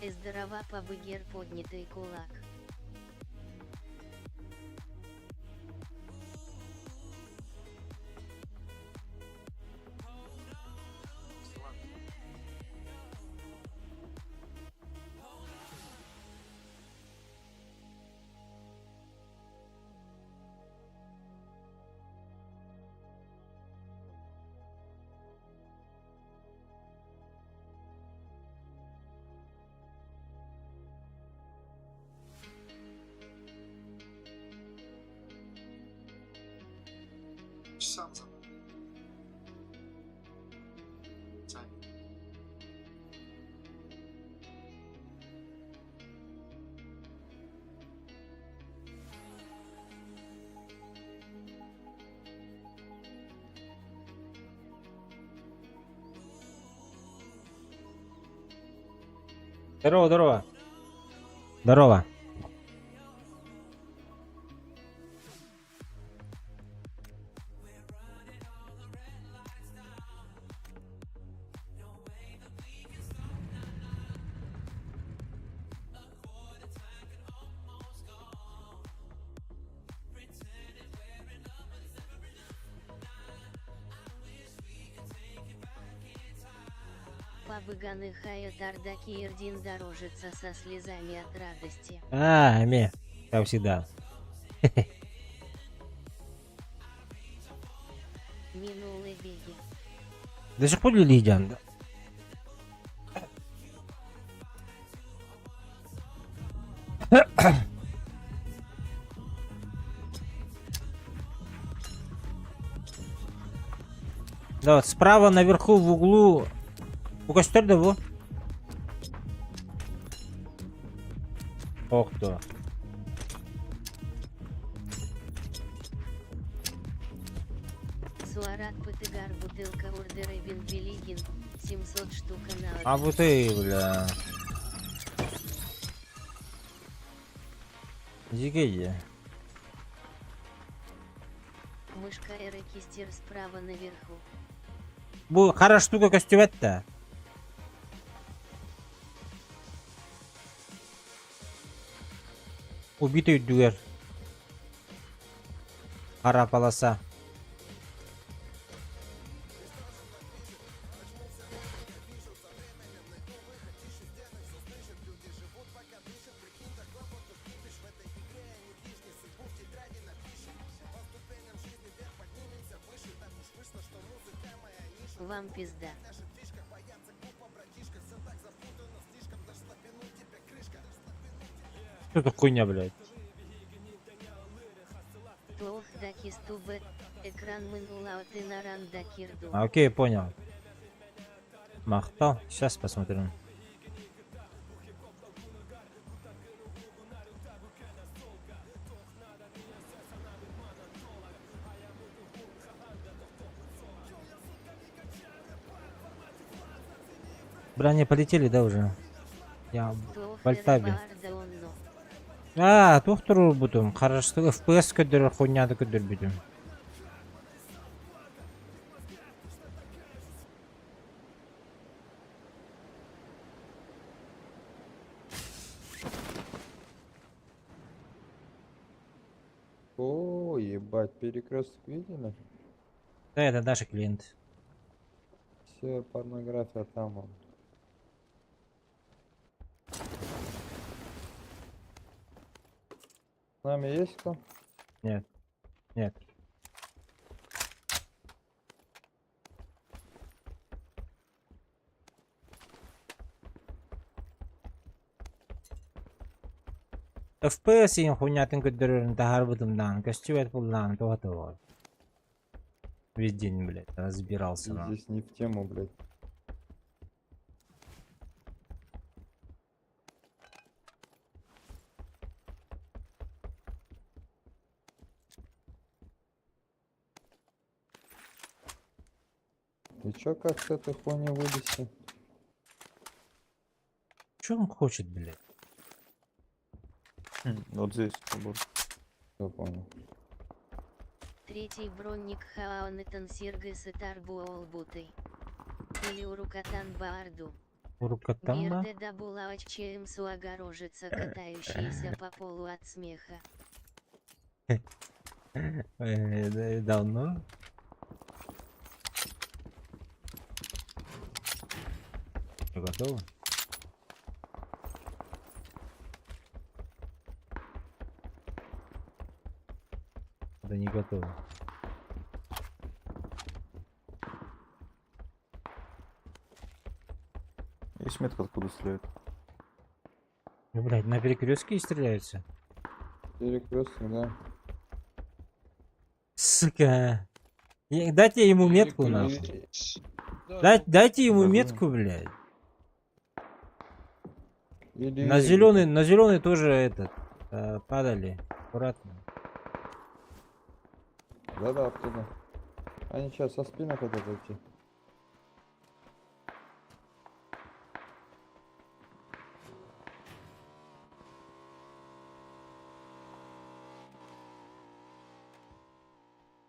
Здорова побыгер поднятый кулак. Сам за. Здорово, здорово. Здорово. Побыганы хая дардаки ирдин дорожится со слезами от радости. Ме, как всегда. Минулы беги. До сих пор Лилиан, да? Да, вот справа наверху в углу. У костер да во. Ох то. Суарат Патыгар бутылка ордера Винбелигин, 700 штук на А вот и, бля. Иди. Мышка эрекистер справа наверху. Bu kara штука костювет-то. Убитый дуэр. Кара полоса. Вам пизда. Что за хуйня, блядь? Тох дакистубе, экран мынула ты наран дакирду. Окей, понял. Махтал. Сейчас посмотрим. Бля, не полетели, да, уже? Я в альтабе. Тоқтыру бұдым. Қарашты FPS көдір, хуйняды көдір бұдым. О, ебать, перекресток видели? Да, это наши клиенты. Все порнография там он. С нами есть кто? Нет. Нет. FPS yang хуйнятын көдөрөрүн тахарбытымдан костюм пулдан тугатып. Весь день, блядь, разбирался. Ты на. здесь не в тему, блядь. Ты чё, как с этой хуйни вылезти? Что он хочет, блядь? Вот здесь. набор. Всё понял. Третий бронник Хаонетан Сиргас и Тарбуолбутый. Или Урукатан Баарду. Урукатамба? Бирде була оччеем огорожица, катающаяся по полу от смеха. Давно? Всё готово? Да не готово. Есть метка, откуда стреляют. Ну, блядь, на перекрестке стреляются. Перекресток, да. Сука. Дайте ему метку, нахуй. Дайте ему Давай. метку, блядь. Или... На зеленый тоже этот. Падали. Аккуратно. Да-да, оттуда. Они сейчас со спины хотят зайти.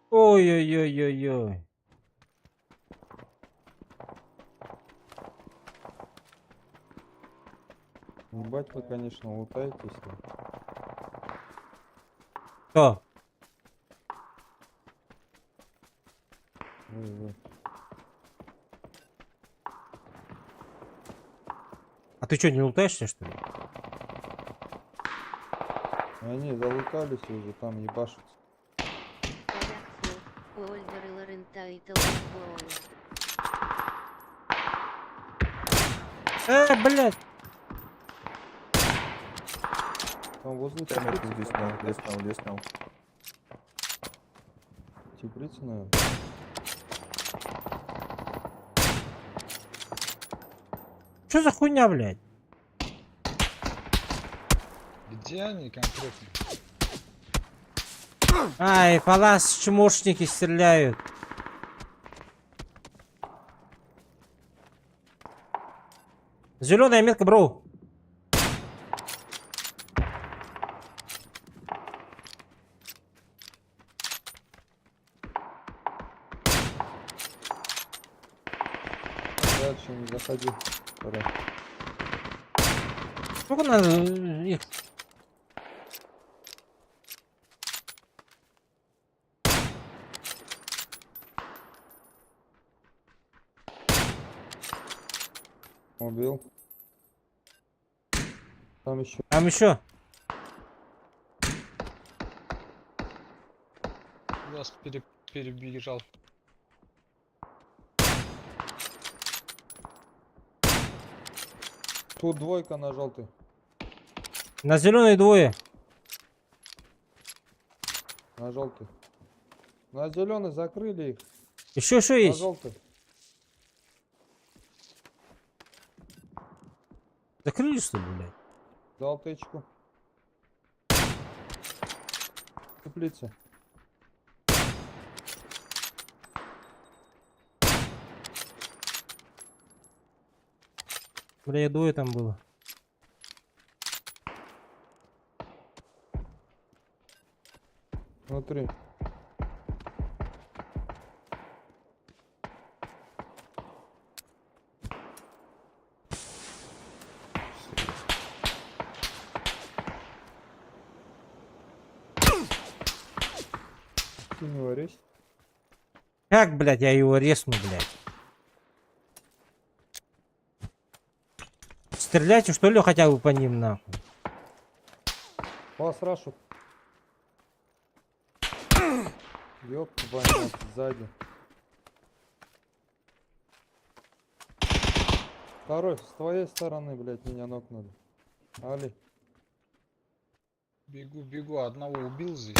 Ой-ой-ой-ой-ой. Ебать вы, конечно, лутаетесь. Кто? Вы. А ты что, не лутаешься, что ли? Они залутались уже, там ебашутся. Порякфу, Уольдер и Лорента и Телбуола. Блядь. Там возле Я метку теплицы, здесь по-моему, снял, здесь снял. теплица, наверное. Что за хуйня, блядь? Где они конкретно? Ай, по нас чмошники стреляют. Зеленая метка, бро. Дальше не заходи. Пора. Сколько надо их? Убил. Там еще. Там еще. Вас перебежал. Тут двойка на желтый. На зеленой двое. На желтый. На зеленый закрыли их. Еще На есть. желтый. Закрыли, что ли, блядь? Дал тычку. Теплица. Бля, двое там было. Внутри. Ты не варись. Как, блядь, я его резну, блядь? Стреляйте, что ли, хотя бы по ним, нахуй. Вас рашут. Ёпта, банят, сзади. Второй, с твоей стороны, блядь, меня нокнули. Али. Бегу, одного убил здесь.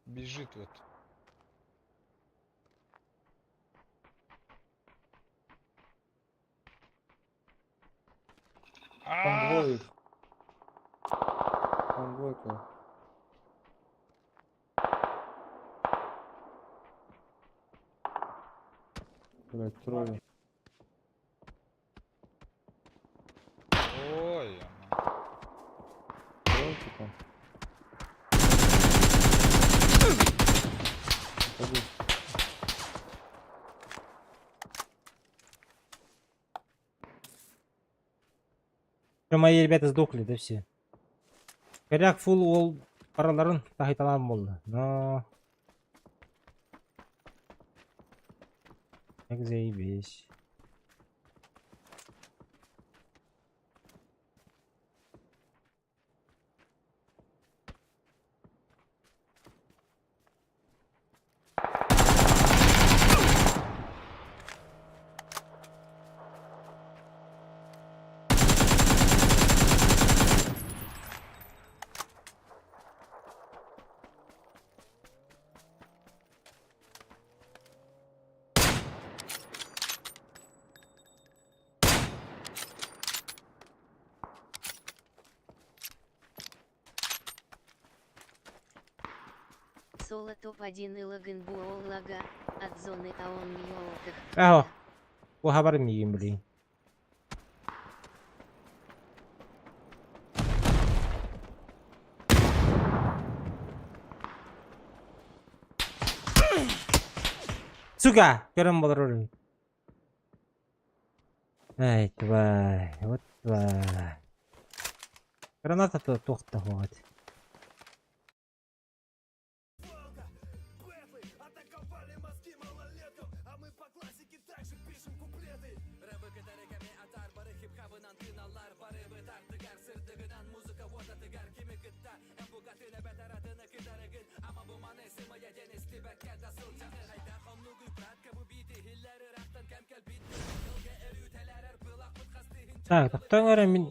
Бежит вот. Там двое их. Там двойка. Блядь, трое. Ой, Тройка там. Ходи. Всё, мои ребята сдохли, да все. Коряк фул ол параларын тахайталам болды. Но... Как заебись. Соло топ-1 и Лаген Буол Лага, от зоны АОН Миолотых. Аho. Bu haber mi yiyeyim bileyim. Сука! Görün bulur orayı. Ай, тварь. Вот тварь. Граната-то тоқта хватит. Так, тоқтан әрі мен...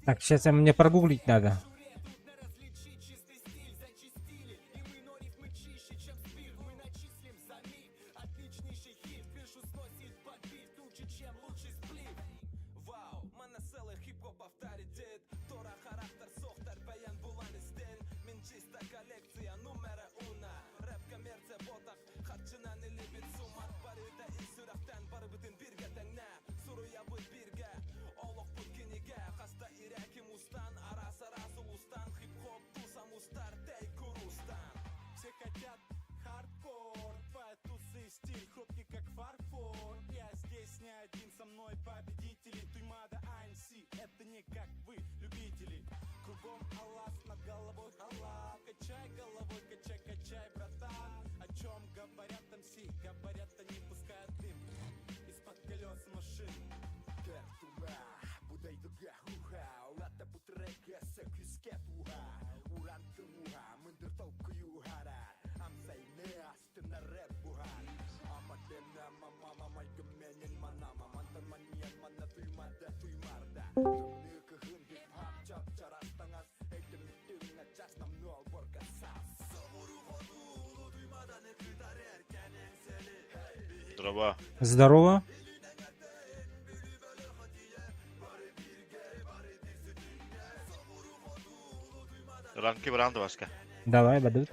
Так, сейчас мне прогуглить надо. Здорово. Здорово. Ранки Брандоваска. Давай, Бадут.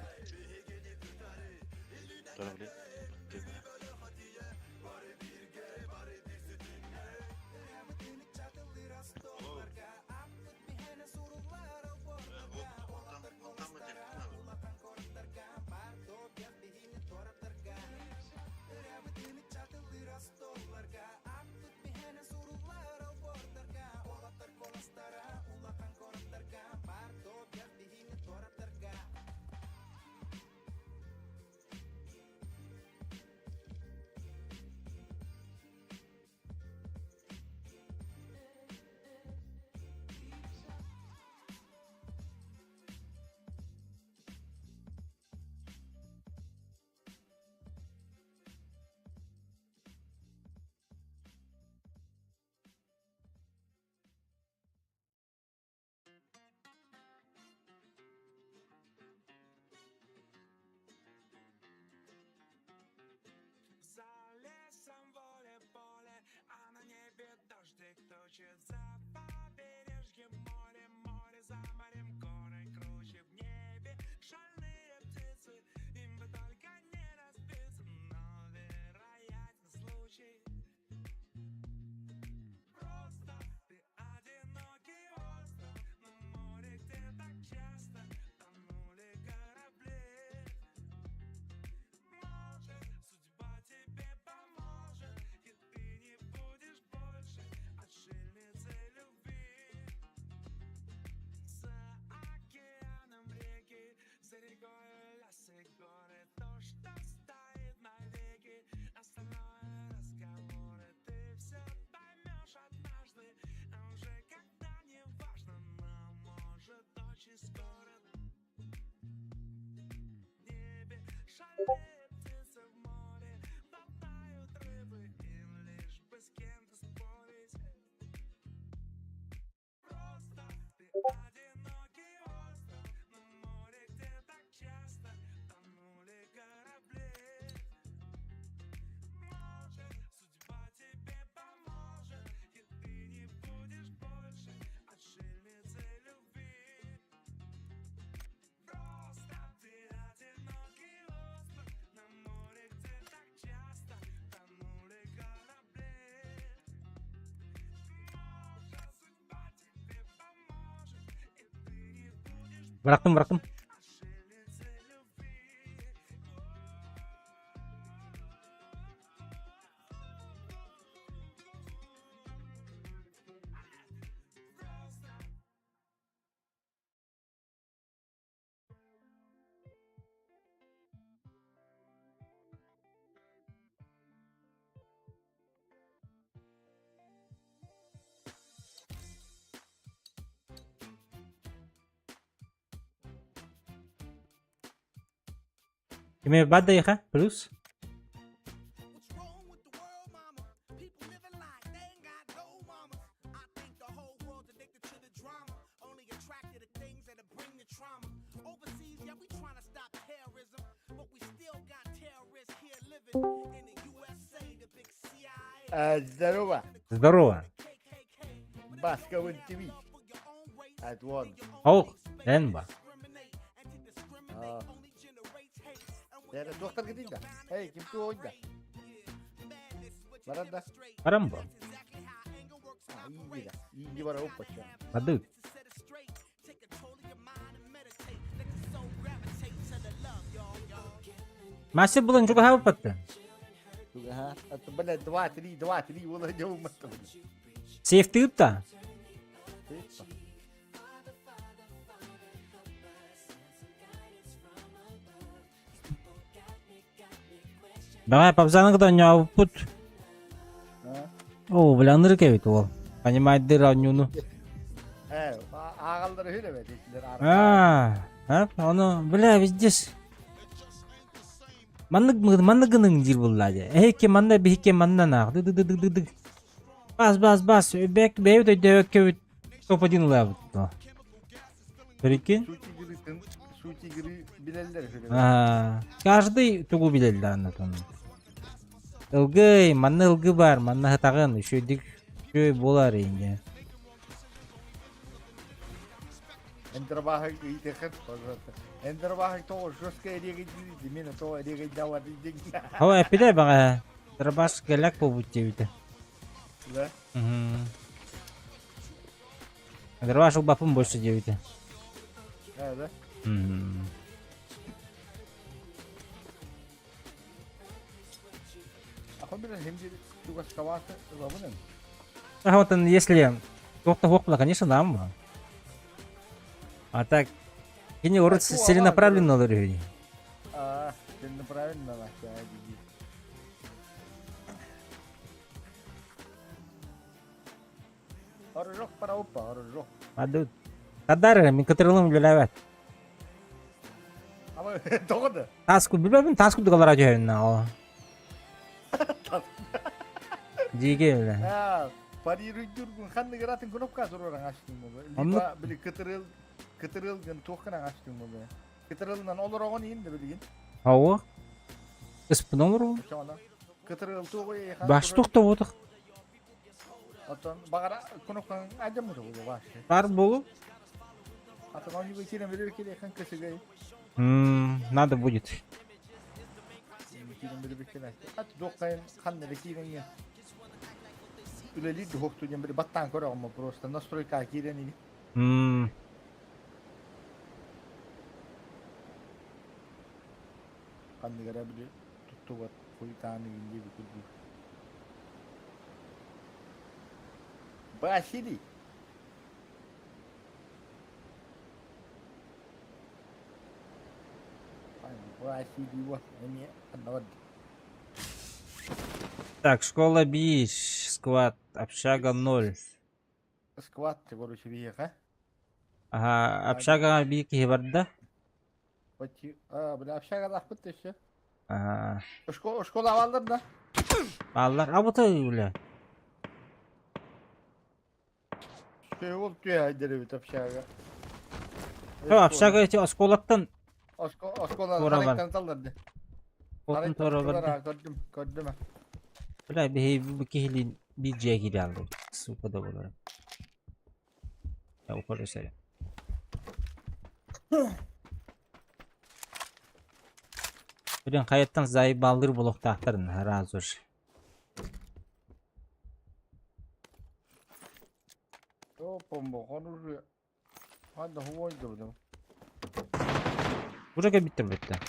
Bıraktım. Kime bad ya ha? Plus. What's wrong with the world, mama? People living like they ain't got no mama. I think the whole world's addicted to the drama, only attracted to things that'll bring the trauma. Overseas, yeah, we trying to stop terrorism, but we still got terrorists here living in the USA, the big CIA, Здорово, Здорово. KKK. Баска в ТВ. For your own race, От вон. Ау, Денба. discriminate, and to discriminate Ah. only generates hate. And when Yani doktor gideyim de. Hey kim tu oyunda? Var da. Parambo. exactly how anger works and İyi de. İyi var o paça. Hadi. to set it straight. Take control of your mind and meditate. Let your soul gravitate to the love, y'all. Masih bulan juga ha patta. Tuga ha. At bala 2-3 wala jaw matam. Safety utta. Давай папзаны когда нyaw put. О, бланыр кебит ол. Понимает дыр анюну. He, ağalları öyle mi dediler Onu bile bizdes. Manlıgının jir bulladı. Heke manda bir heke manda na. Dık. Bas. Bek de dövek kebit. Topadin ulavuttu. Peki? Suçi giri bilenler öyle. Каждый тугу билелди анатон. Ылгый, манна ылгы бар, манна хатагын, үшөдүк, болар энди. Enterbahı iyi tekrar. Enterbahı to şoska eriye gitti. Mine to eriye gitti var diyecek. Хава эпиде бага. Дробаш галяк побутебите. Да. Дробаш бапым больше девите. He de. Ахын biraz hem de tugas kavası var bunun. Вот если кто-то вокла, конечно, дам. А так, и не урод целенаправленно ловили. Senin правильно lah ya gibi. Orok para upa, orok. Адут. Тадар, мен катырылым билебет. Ama doğru. Таску билбебин, таску дугалар ажайна. О. Диге биле. Ha, pari ründürgün kan negaratın kunup kasur orang açtım bu. Anlık. Lipa bili kıtırıl gün tohkana açtım bu. Kıtırıldan olur oğun indi bilgin. Ау. Испудан уру. Çağla. Kıtırıl toğu yakan. Баш тоқтап Atan bagara kunup kan acım mı bu baş. Бар болу. Atan onu bir kere verir ki yakan kısıgay. Надо будет. Kirin bir kere. At dokayın kan ne kirin ya. Üleli doktu diye bir battan kora ama prosta настройка kirin ini. Kan negara bili tuttu buat kulitan ini begitu. Basili. Basili wah ini anod. Так, школа бич, сквад, общага 0. Squat короче виха. Ага, общага бики хибарда. Бачи, бля общага да хпыт еще. Aa, Oşkola avallar da. ballar abuta öyle. Şey oldu ya derevi tapşağı. Tamam şaka eti askolattan Oşkola Ora var. hareketini sallardı. otun tora vardı. Gördüm. Böyle bir kihilin bir cegili aldı. Supa da olur. Ya o kadar şey. Birden kayıttan zayıf baldır buluk tahtarın her hazır. O pombo konur. Hadi huvoydu bu da. Buraya bitti bitti.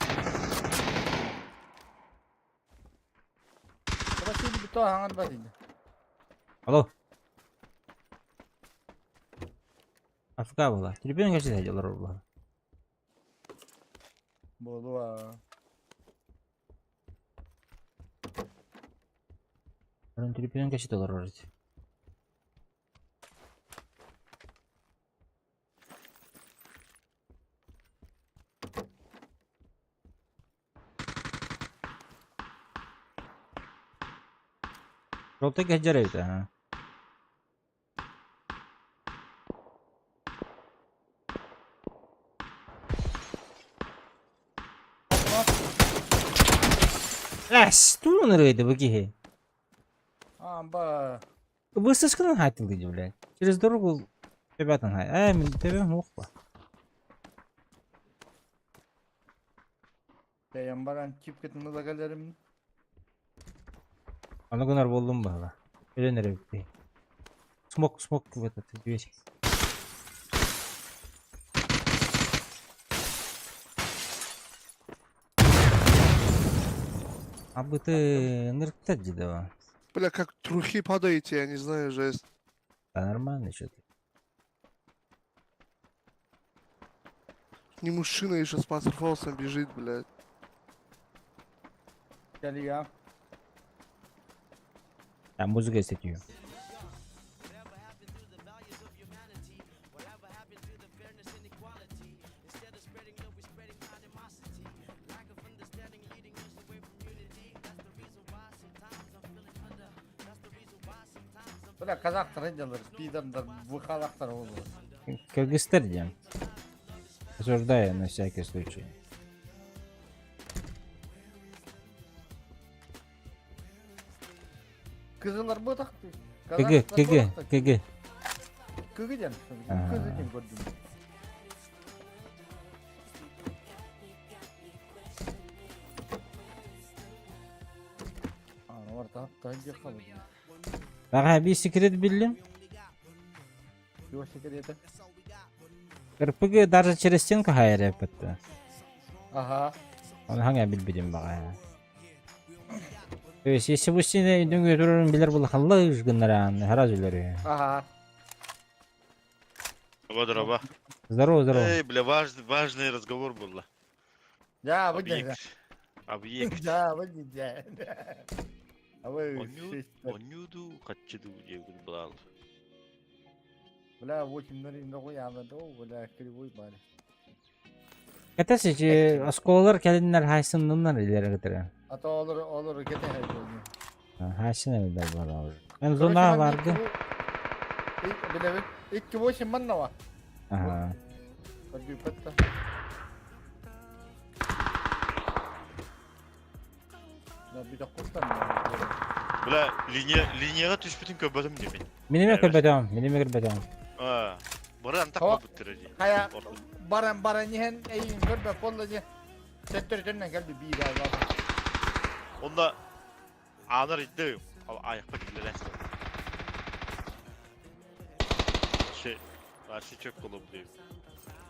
Burası şimdi bir toğa hangar basıydı. Alo. Afrika bola. Tribün geçti heceler Allah. Bolu ha. Onun tribün geçti dolar orası. Yolda geçer evde ha. Las, tu nereydi bu ki? Amba. Bu sıskının hayatılıydı bile. Через дорогу ребятам hay. Min tebem yok ba. Peygamberan kip ketini da gelirim. Ana kadar buldum bana. Öyle nereye bitti? Smoke gibi tatlı bir şey. Abi ты ныркта деда. Бля, как трухи падаете, я не знаю, жесть. Да нормально что-то. Не мужчина еще с панцерфаусом бежит, блядь. Geliyor. Ben müzik seçiyorum. Böyle kazaktır edilir. Spider'dır. Vıkalaktır olur. Kırgızlar diyeceğim. Осуждаю на всякий случай. Kızılır bu taktı. Kıgı. Kıgı demiş. Aa. Kızı demiş gördüm. Ana orta hatta önce kalır. Bana bir secret bildim. Yok şeker yeter. Кырпыгы даже через стенку хайр yapıttı. Aha. Onu hangi bilbildim bana ya. Если bu sene dün götürürüm bilir bu Allah ışgınlara her azülleri. Aha. Здорово. Здорово. Эй, бля, важный разговор был. Ya bu ne? Объект. Ya bu ne? Ama Онюду, хачиду, девгул блал. Бля, 8 da koyamadı o bля kривой bari. Katası ki askolalar kendinler haysınlığından ileri götürüyor. Ata olur gete her Haysın evler var abi. Ben zona vardı. Bile ilk ki bu işin bana var. Aha. Hadi patta. Ya bir dakika kurtar mı? Бля, линияға түспейтін көбөдім демен. Minime kırbedevam. Баран Hava- так бітіреді. Kaya baran nihen eyin görbe kollacı. Sektör dönüne geldi bir daha var. Onda анар идді, ал аяққа келер әсті. Вообще çok kolum değil.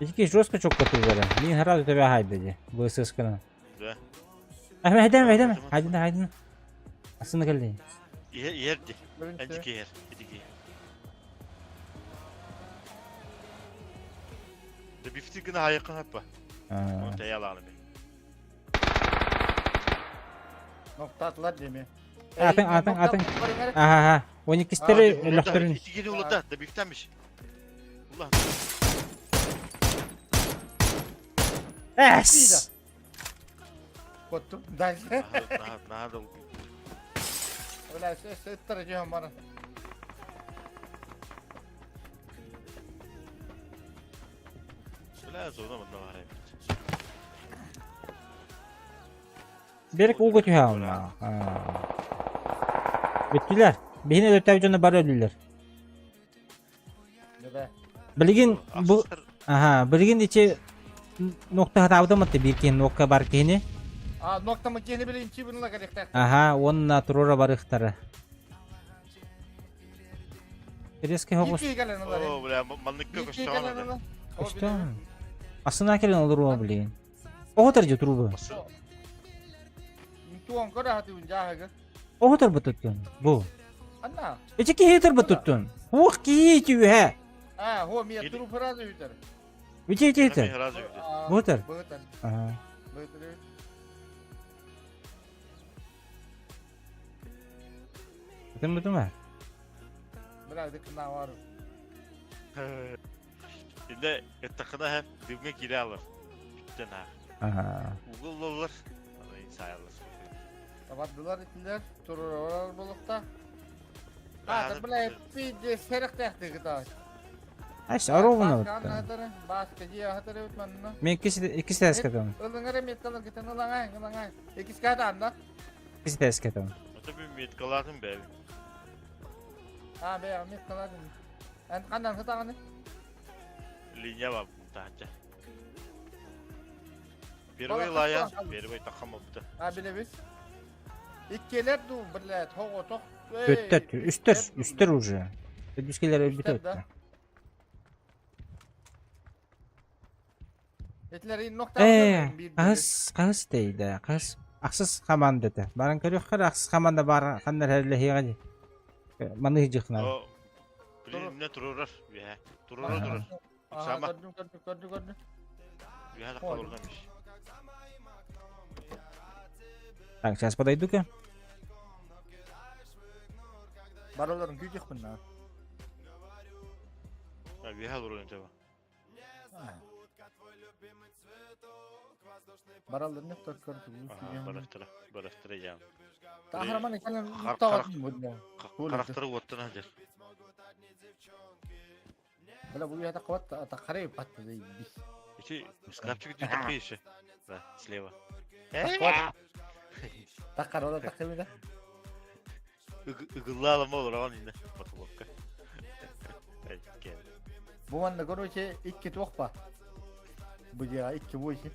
İki жестко çok kötü böyle. Min her az ötebe haydi. Bu sıskının. Да. Edeme. Haydi. Aslında geldi. Yerdi. Görüntü. Önceki yer. Ediki yer. Da bifti gına ayakın happa. Onu teyal alım. Nokta atlar demi. Atın. Aha. 12 steri löklerin. İki gene uladı da biftenmiş. Ulan. Es. Kottum. Dajse. Nada. Öyle ettireceğim bana. Öyle sonra bunda var. Berk o götü alma. Bittiler. Behine dötevconu bar ölüler. Ne be? Bilgin bu bilgin içi nokta hatavda mı bir ki nokta bar kini? Aa noktamı kendi birinci bununla gerektir. Onna turora barıktara. Reske hogos. İki gelen onlar. Oo, bля, manlıkka İki gelen koştu. onlar. İşte. Aslında kelen olur o bilin. O tercih turubu. Tuan kau dah hati unjah ke? O tercih tutun. Bu. Anna. Ece ki heter betutun. Hu ki tu he. Ah, ho mia turu peraz ujar. Ece heter. Betul. Betul. Aha. Betul. Betul mı? Biraz da kena var. Şimdi takına hep dibine geri alır. Bitten ha. Aha. Google olur. Ama insan alır. Tabatdılar ettiler. Turur bulukta. Ha, tabi bir de serik tehti gıda. İşte arı bunu. Başka ciye hatırı ütmenini. Ben ikisi de eskadım. Ilıngarı metkalar giten ılangay. İkisi kağıt anda. İkisi de eskadım. Tabii metkalarım be. Ha be metkalar. Ent kandan hıtağını. Linya var bu tahtça. Bir oy laya, bir oy takamadı. Ha bile biz. İkkeler du birle toğu toq. Öttet. Üstür уже. Ödüskeler bit öttü. Etleri nokta Kız deydi. Kız. Aksız kaman dedi. Barın körü kır aksız kamanda bar kanlar herle hiyadi. Manı hicikna. O bilimne dururlar. Ya, durur. Sama. Gördüm. Ya da kalırlamış. Так, сейчас подойду-ка. Baroların gücük bunlar. Ha, bir hal olur acaba. Baroların ne kadar kötü. Bıraktıracağım. Kahraman ekenen Kar- muhtavasın bunlar. Karakteri vattın hadi. Böyle bu yada kuvat da karayı patladı biz. İki, skrapçı gidiyor takıyor işi. Da, sleva. Takar ola takır da. Igıllı alama olur ama yine. Bakı bakı. Evet, gel. Bu manda görüyorsa iki tohba. Bu ya iki bu işi.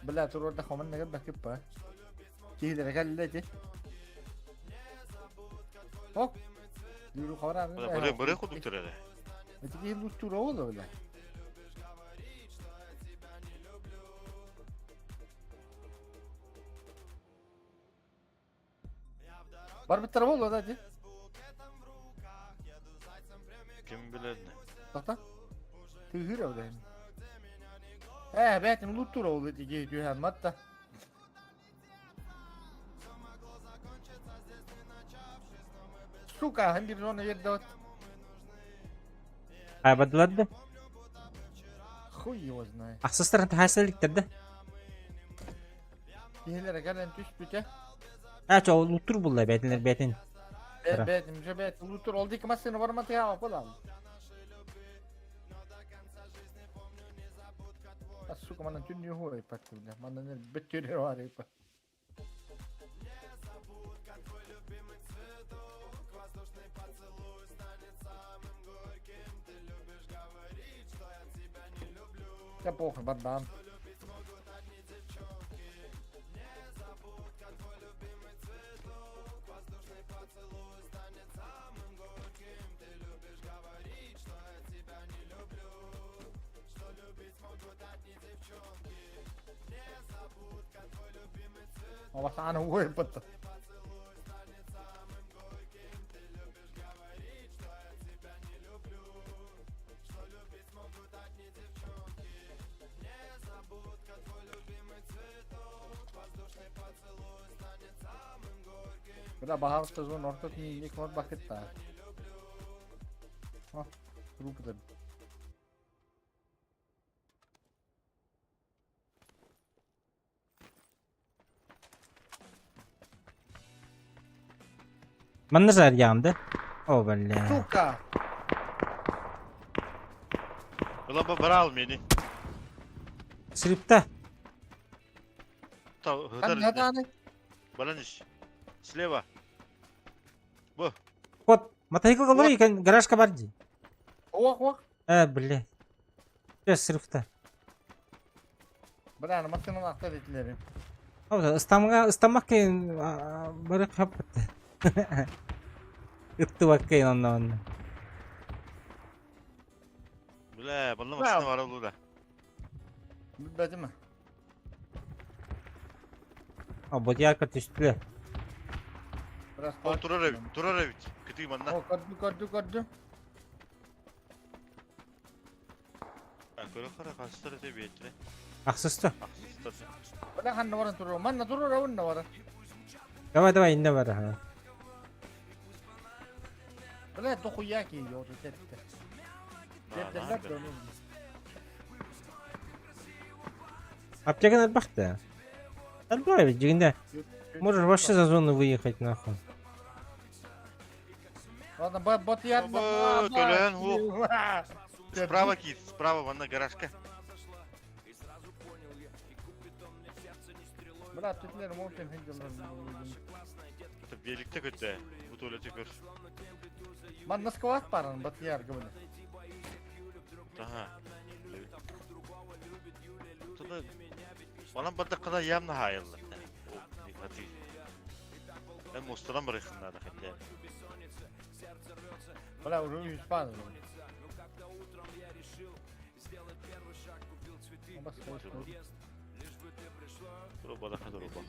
Bela turur da kaman ne bakıp pa. Kihidere geldi. Hop. Dulu kawaran. Buraya koyduk türede. Öteki bu tur oldu öyle. Var bir tarafı oldu hadi. Kim bilir ne? Tahta. Tühür öyle. Betim lutur oldu öteki tühen matta. Suka hem bir zona yerde ot. Kaybettiler de. Huy vaznay. Aksızların tahsilliklerdi. Yehlere gelen tüspüte. Ha çoğu lutur bulla betin. Tara. Betim lutur oldu ki masını varmatı ya falan. Suka mana tünniyor huay patlı. Mana ne betürü var ya. Я похуй, бандам. Авасана уйпат. Beda bahar sezon ortasında ilk mod vakit ta. Ha, grup da. Man nazar yandı. O böyle. Сука! Ulan bu bırak beni. Sırıpta. Ta Kan hıdır. ne tane? Bana iş. Слева. Bu. Kod. Мотоцикл kalır kan garaj kabarcı. Ovak ovak. Ha bile. Ya sırıpta. Bırak makine aktar ettilerim. O da ıslamak ki bırak kapattı. Ittı bakayım ondan. Bile bana Bravo. makine var oğlu da. Bilmedi mi? O body arka üstüle. Biraz O durar ev. Kötüyüm anla. O gördü. Ben böyle kara kasları da bir etle. Haksızdı. Haksız. Bırak hanne varın durur. Manna durur avun ne var? Давай indi var ha. Bırak doku ya ki yiyor tette. Tette de onu. Аптека бах да. Отбавить, дигнда. Можешь вообще за зону выехать нахуй. Ладно, бот ярдна. Baba, gölen hu. Справа кит, справа ванна гаражка. Bırak tütlerim ortaya hıncılarım. Это birlikte kötü. Bu tuvaleti gör. Man nasıl kovat paran bot yargı böyle. Aha. Tuda bana bada kadar yamna hayırlı. O hadi. Ben mustadan bırakınlar da hatta. Bırak onu yüz paran. Dur bada kadar o bak.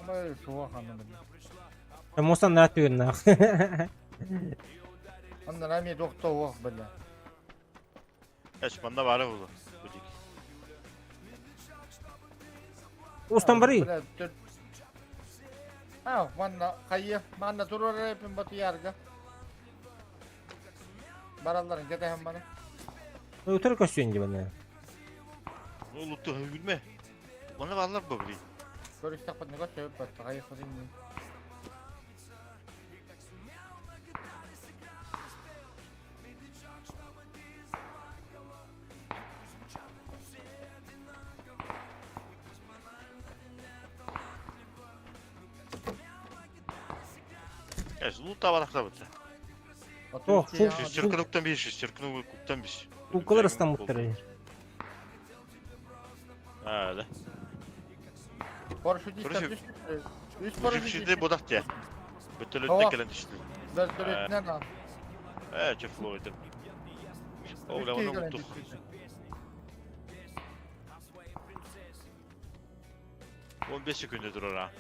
Ama öyle soğuk anlamadım. Я мостан да атıyor нахуй. Ondan hem doktor soğuk böyle. Eş banda var oğlu. Bu dik. Ustan bari. Ha, manna kayı, manna durur hepim bot yargı. Baralların gede hem bana. Ötür koşuyorsun gibi bana. Ne oldu gülme. Bana varlar bu biri. Görüştek bana koş hep bot kayı kırayım. Eş loot da var akla bitti. Oh, full. Şu çırkınlıktan bir iş, çırkınlıktan bir iş. Уколы растамуттыры. Öyle. Paraşüt ister Paraşüt. düştü. Üç Bu paraşüt şimdi bodak diye. Bütün Hava. ötüne gelen düştü. Dörtlerinden al. Çöp oydu. Oğlum Ülkeye onu gelen unuttuk. düştü. 15 sekünde durur ha.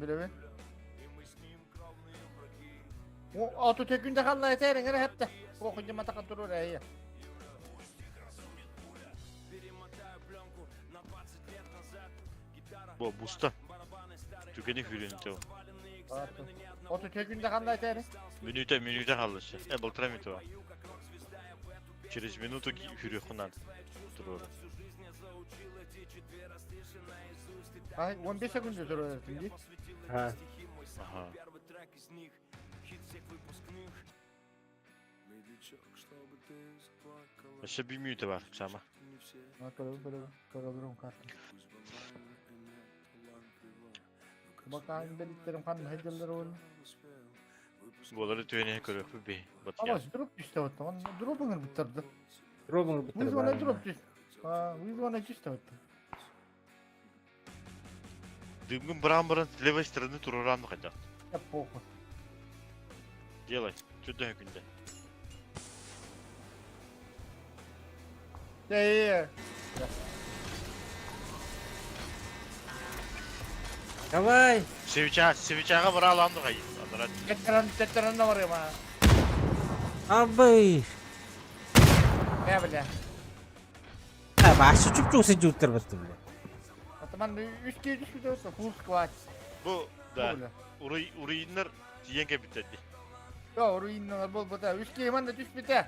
Böyle bir. O auto tek günde kaldı yeter ngere hep de. O kunca mata durur ya. Bu bustan. Tükenik ürünü o. Auto tek günde kaldı yeter. Minüte hallışı. Boltra minüte o. Через минуту hürü kunan. Durur. Ay 15 sekunde durur şimdi. Ha. Aha. Başka bir minüte var ama. Kırılırım kartım. Bakayım belirtlerim kan hediyeler oyunu. Bunları tüyeneye görüyor bu bir. Ama Batıyor. drop düştü o zaman. Drop'unu bitirdi. Робин Biz ona drop düştü. Ha, biz ona düştü o. Дымгын быран с левой стороны туруранды хотят. Hep pokul. Делай. Чудо günde. Ya. Давай. Seviçağa bıra alandı kayı. Adara Getiren de var ya bana. Абы. Ne bile. А, башы чуп-чуп сыжуттар баттı bile. Ataman 3 kez düştü de olsa full squat. bu da Böyle. uruyinler yenge bitedi. Ya ruinler bol bota. 3 kez man da düş bite.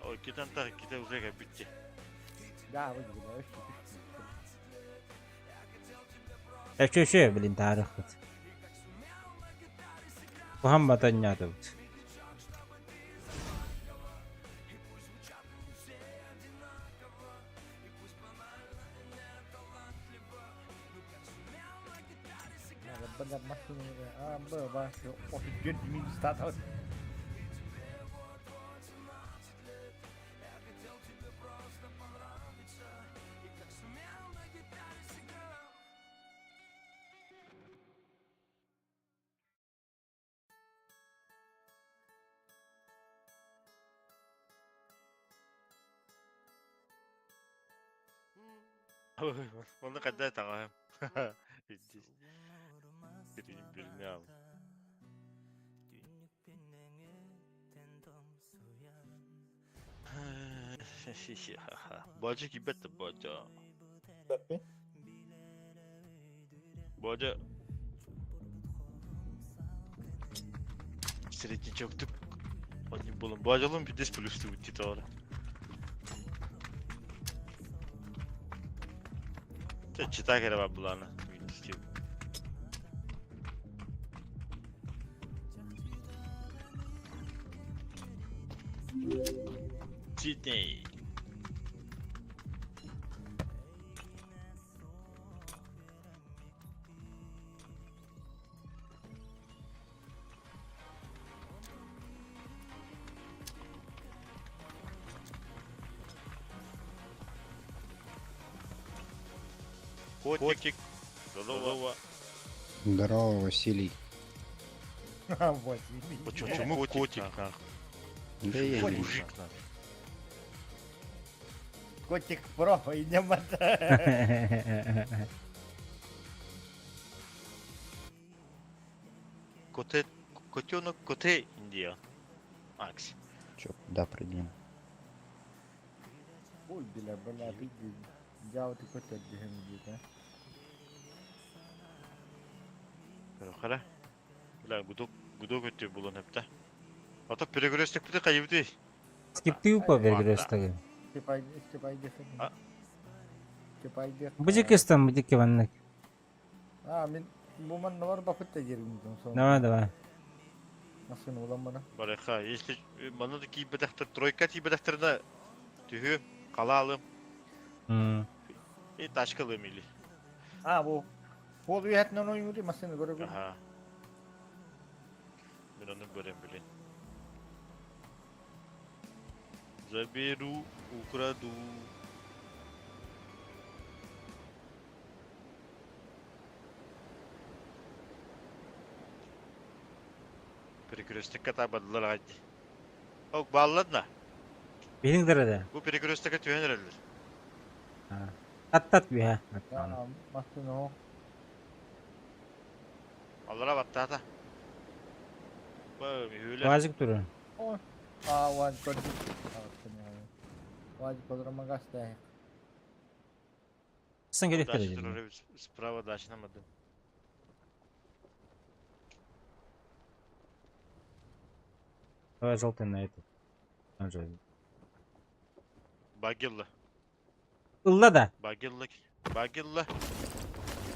O iki tane uzaya bitti. Ya bu gibi de. Ya şu bilin tarih. Bu ham batanya da. Bener masih bahas 37 mil status. Onu kadar tamam. Birini al. Bacı gibi de bacı. Bacı. Средний çok tık. Onu bulun. Bacalım bir displüstü bu titara. Читай кere ben bulanı. Sydney. Котик. Здорово. Здорово, Василий. Василий. Почему котик? Да я не Мужик. Котик про, идем от... Коте... Котенок коте Индия. Макс. Чё, да, пройдем. Ой, бля, види. Взял ты котик где-то. Kara. Ulan gudok ötüyor bulan hep de. Hatta pregrestek bir de kaybı. Скипты упа бергрестаги. Степай, А? Степай, Быжыкыстан быжыки ваннык. Мен bu man ne var bakıp da girdim sonra. Давай. Nasıl ulan bana? Бараха, если бана да ки бедахтар тройка ти бедахтарына түйі қалалым и ташкалым или. Bu. Bu bir hatnen oyun değil masını göre göre. Aha. Ben onu görem bilin. Заберу, украду. Перекрестек ката бадылар гади. Ок балладна. Benim derede. Bu перекрестекке түйен эрелер. Tat bir ha. Masını o. Аллара баттата. Ба мүйөлер. Vazık durun. Vaz kodu. Vaz kodu magas da. Sen gerek Дальше derece. трое справа дальше намадым. Давай желтый на этот. Багилла. Illa da. Багилла.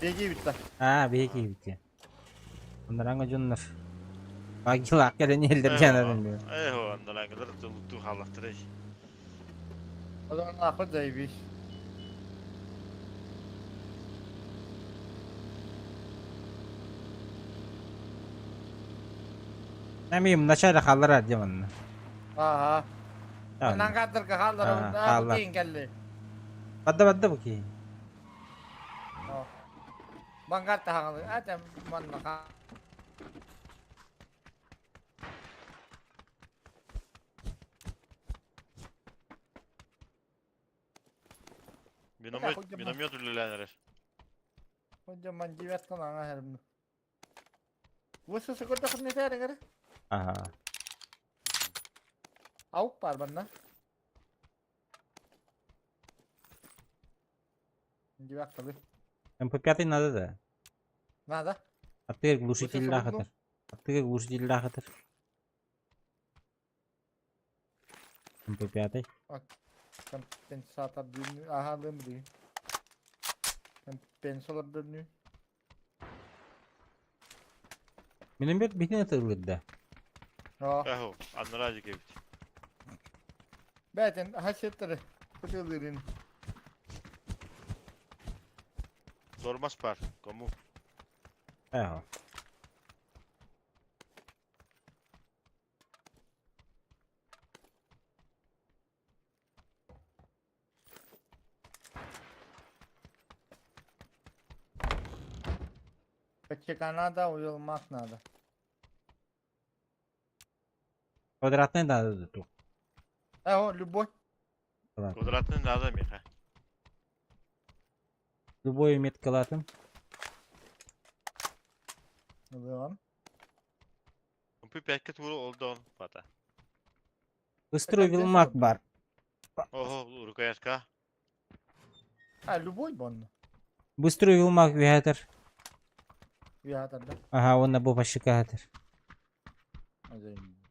Peki bitti. Ha bir iki bitti. Bunlar hangi cunlar? Bak yıl hakikaten eldir canlarım diyor. Eyho andalan kadar tuttu halattırı. O zaman akıl zayıf. Ne bileyim naçayla kalır hadi bana. Aha. Tamam. Nang kader ke halar Ha, onda halar. bu tinggal. Badda bakayım. Bangkat tahang ada mana ka. Minamyot ülülenler. Kocaman jiwet kan anga herum. Bu sesuatu tak ni saya dengar. Aha. Au par bana. Jiwet tabi. МП5 надо да. Nada. Атыр глушитель Слушай, лахатыр. Атыр глушитель лахатыр. МП5. Kan pensator dulu. Aha belum beli. Kan pensator dulu. Benim bir bitin atırıldı. Ha. Eho, anlaracı gibi. Zaten hasetleri. Kutuların. Sormaz par. Komu. Eho. Kaçık anada uyulmak nada. Квадратный надо тут. Любой. Kvadratını ne adam ya? Любой метка латым. Alıyorum. Kumpi pekket vuru oldu on pata. Быстрый вилмак бар. Oho, rukayatka. Любой бонну. Быстрый вилмак вятер. Виятарда. Ага, он на бопашикатор.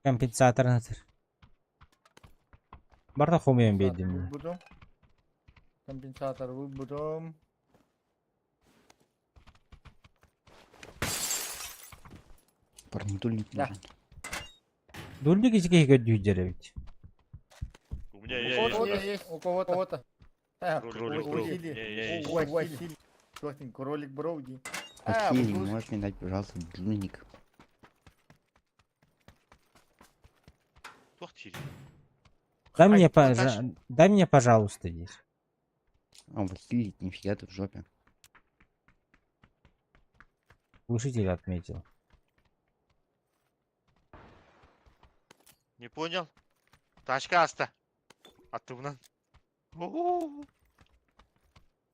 Компенсатор натыр. Барда хомуем бедим. Budum. Kompensator budum. Парнитульник Да. нужен. Дульник içki gödüydere bit. Bu ne У ya кого-то ya? есть, у кого-то. Кролик Броуди. Василий. Не, не, У Василий. Точно, кролик Броуди. Василий, вот можешь мне дать, пожалуйста, дульник? Tuh tiri. Дай мне, пожалуйста, здесь. А, Василий, нифига ты в жопе. Глушитель отметил. Не понял? Тачка аста. Атымнан. Ого.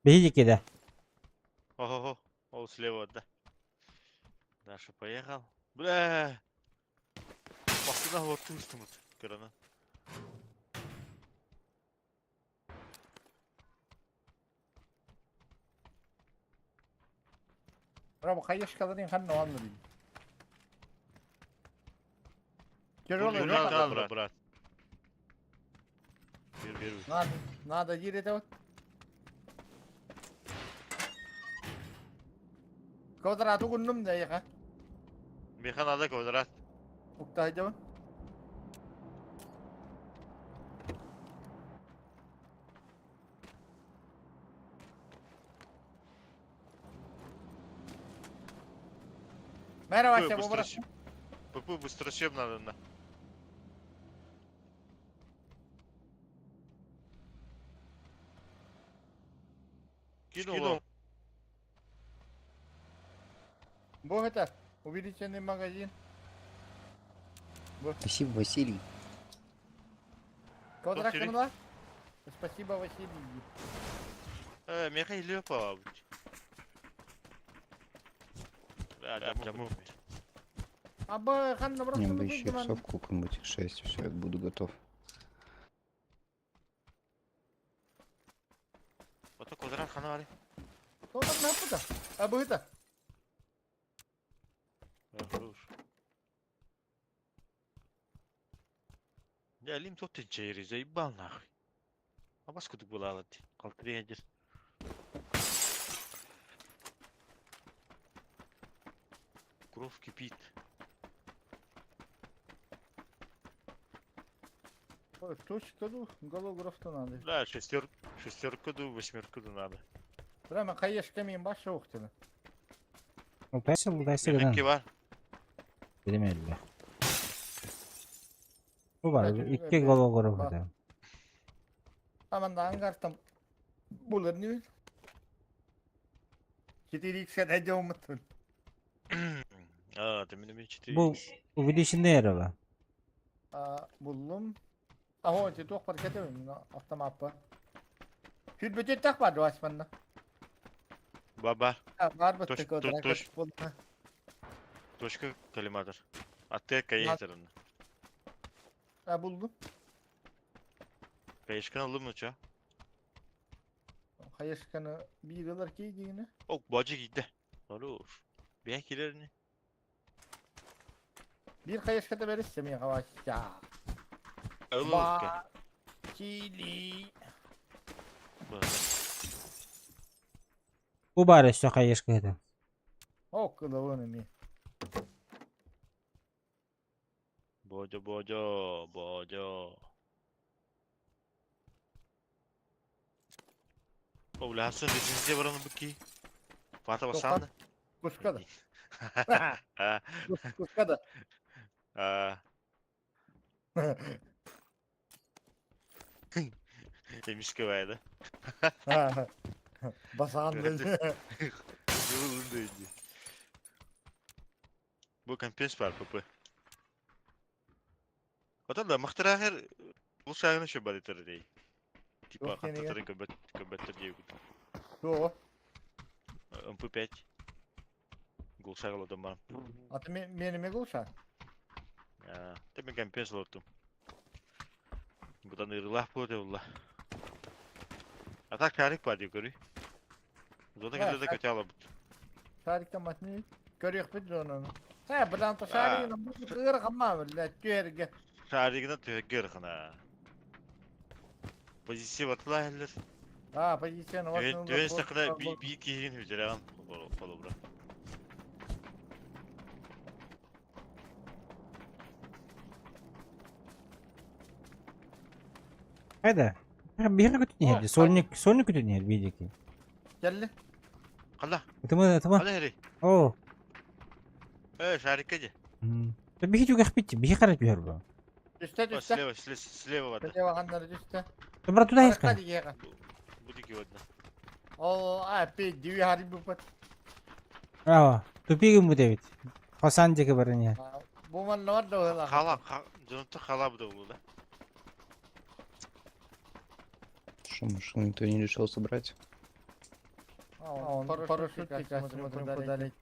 Бейдики, да. Ого. Ол слева да. Даша поехал. Бля. Басына вот тустым. Кырана. Bravo, kayış kadar kan ne anladın? Тяжелый Брат, рот. брат, брат. Bir. Надо гири вот. Квадрату күннүм да яка. Mekhanada kvadrat. Уктайды mı? Merhaba Buyur, Şef, bыстро bırak. щип. Пупу, быстро щип надо на. Кинул. Bu это, увеличенный магазин. Спасибо, Василий. Квадрат Василий. кырла. Спасибо, Василий. Меха или по. Да, прямо. Абы ханна Мне просто бы еще выйдем. иксовку какую-нибудь, 6, все, я буду готов. Вот квадрат хана var. Sonra ne yaptı? Абы это. Хорош. Я лим тот чейри заебал нахуй. А бас кудук была алати. Калкриядер. Кровь кипит. Ой, точка ду, голографта надо. Да, шестерку ду, восьмерку ду надо. Прямо каешками başı oktunu. Упасил, удайся, Benimki giden. var. Benim elde. Bu var. Bence İki öyle. gol Bak. da. Aman da angartam. Bulur ne? 4x'e de de umutun. Aa, demin bir çiti. Bu gidişinde yeri var. Buldum. Aha, işte çok fark edemiyorum. Otomapı. Şu bütün tak var o aslında. Baba, Var mı Toş- tek olarak? toş. точка коллиматор. А ты каестерін. Buldum. Каешканы алым mı ça? Kayışkanı bir yıllar giydiğini. Ok, bacı gitti. Olur. Bir kilerini. Bir kayışkada verirse mi yavaş ya? Olur. Kili. Bu bari şu kayışkıydı. O kılığını mi? Bojo bojo bojo. Oğlum Hasan lisensiye varanın bu ki. Fatih basan da. Kuska da. Ha. Kuska da. Ha. Demiş ki vardı. Basağın Evet. dedi. Yolun deyince. Bu kampiyons var papa. Otan da muhtara her bu sayını şu baliteri değil. Типа Yok, yine хаттары көбөттөр жеп. Yo. MP5. Гол шагыл адам бар. Atı menime gulşan. Теме компенс лоттум. Будан ырылах болды улла. Ата карик бар дегөри. Зода Ya, келде көтө алып. Tarikten matni. Görüyor bir onu. Ha, buradan to şarıyla bu kır ama böyle tüerge. Шаригина төгөр гына. Позиция батла хәллер. Ha, pozisyon var. Төвен сакына би кийин хүзераган боло бра. Hayda. Bir yere götürün Sonic götürün yer bir yere. Geldi. Калла. Tamam. Калла хери. Oo. Шариккаже. Bir hiç yok bitti. Bir şey karat bir yer bu. Üste üste. Слева вада. Böyle bakanları üste. Dobra tuda Hadi yaska. hadi gel. Будики вада. O abi diyor hari bu pat. Bravo. Tupigim bu David. Hasan ki barın ya. Bu man ne var da öyle. Кала, жонту кала буда улда. Что, машину никто не решил собрать? On paraşüt çıkarsın kudale.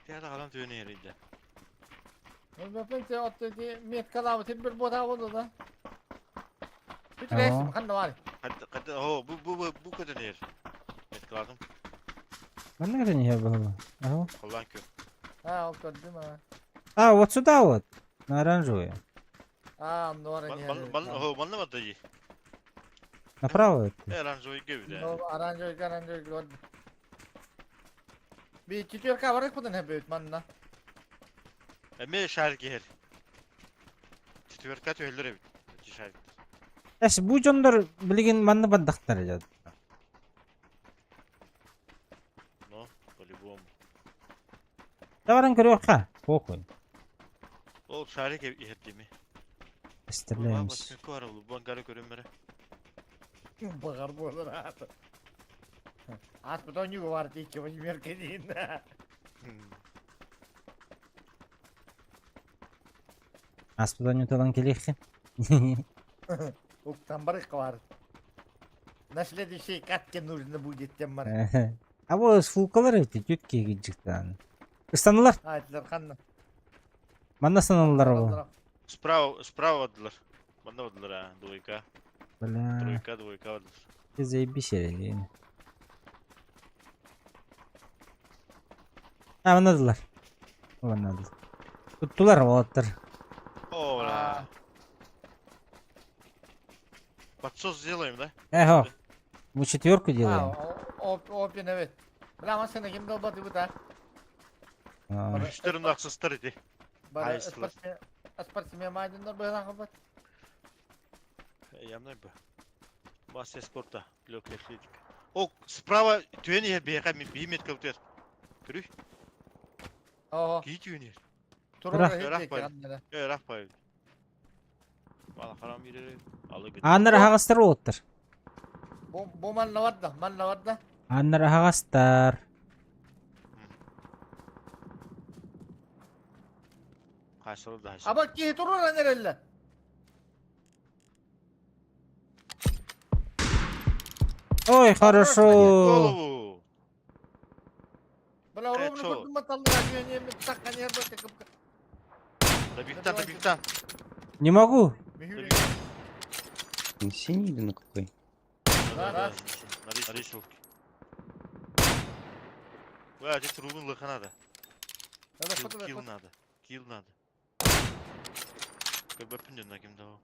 Тяда калам төвөнө ярыйда. Ben de attı ki met kalamı bir boda oldu da. Bir Tamam. resim kan da var. Када, о, bu көтөн ер. Эт каладым. Ben ne götürün yer bu? Ага. Коллан кö. Ha o kadar değil mi? А, вот сюда вот. На оранжевую. Ha on var ya. Манна вада жи. Направо это. Оранжевый гөвдө. O aranjö gördüm. Bir çiçek var mı ne büyük manna? Эме шарик ер. Четверка төлөр эбит. Шарик. Яш, bu jonlar bilgin manna bandaktar ya. Но, по-любому. Tavaran görüyor ha. Pokoj. Ол шарик ердеми. İsterleymiş. Басқа бар ол, бангары көрөмөрө. Bakar bu olur ha. Az bir tane var diye ki bu merkezinde. Aspıdan yutalan keleksin. Uktan barık var. Nasıl bir şey katke нужно будет тем var. А вот фулкалар эти тютки гиджиктан. Istanlılar. Ayetler kanlı. Manda sanallar o. Справа вадылар. Манда вадылар, двойка. Бля. Двойка вадылар. Bize bir şey değil. Ha anladılar. Anladılar. Tuttular olatlar. О, бля. Подсос сделаем, да? Eho. Bu четверку Ha, делаем. Opin evet. Ama sen kim dolbatı bu da? Aa, Üçlerin aksızları de. Bana Hayırlısı. Спортсмен майдандар böyle kapat. Ямной бы. Масса спорта. Легкая атлетика. О, справа тюен ер бейқа би метка өтер. Көрүй? Oho. Кей тюен ер. Turun Bırak hep bayım. kendine. Rak bayım. Bana karam yeri. Alı git. Anlar hagastar olatlar. Bu man var da, man var da. Anlar hagastar. Kaçsalı da Ama ki turun nereli? Ой, хорошо. Голову. Bala oğlum Evet, bunu matallı radyo niye mi takkan yer böyle tıkıp. Да бигтан. Не могу. Mühür. На синий или на какой? Да. На рисовке. Бля, здесь рубин лыха надо. Hadi foto ver. Килл надо. Килл надо. Как бы пинден на кем дал.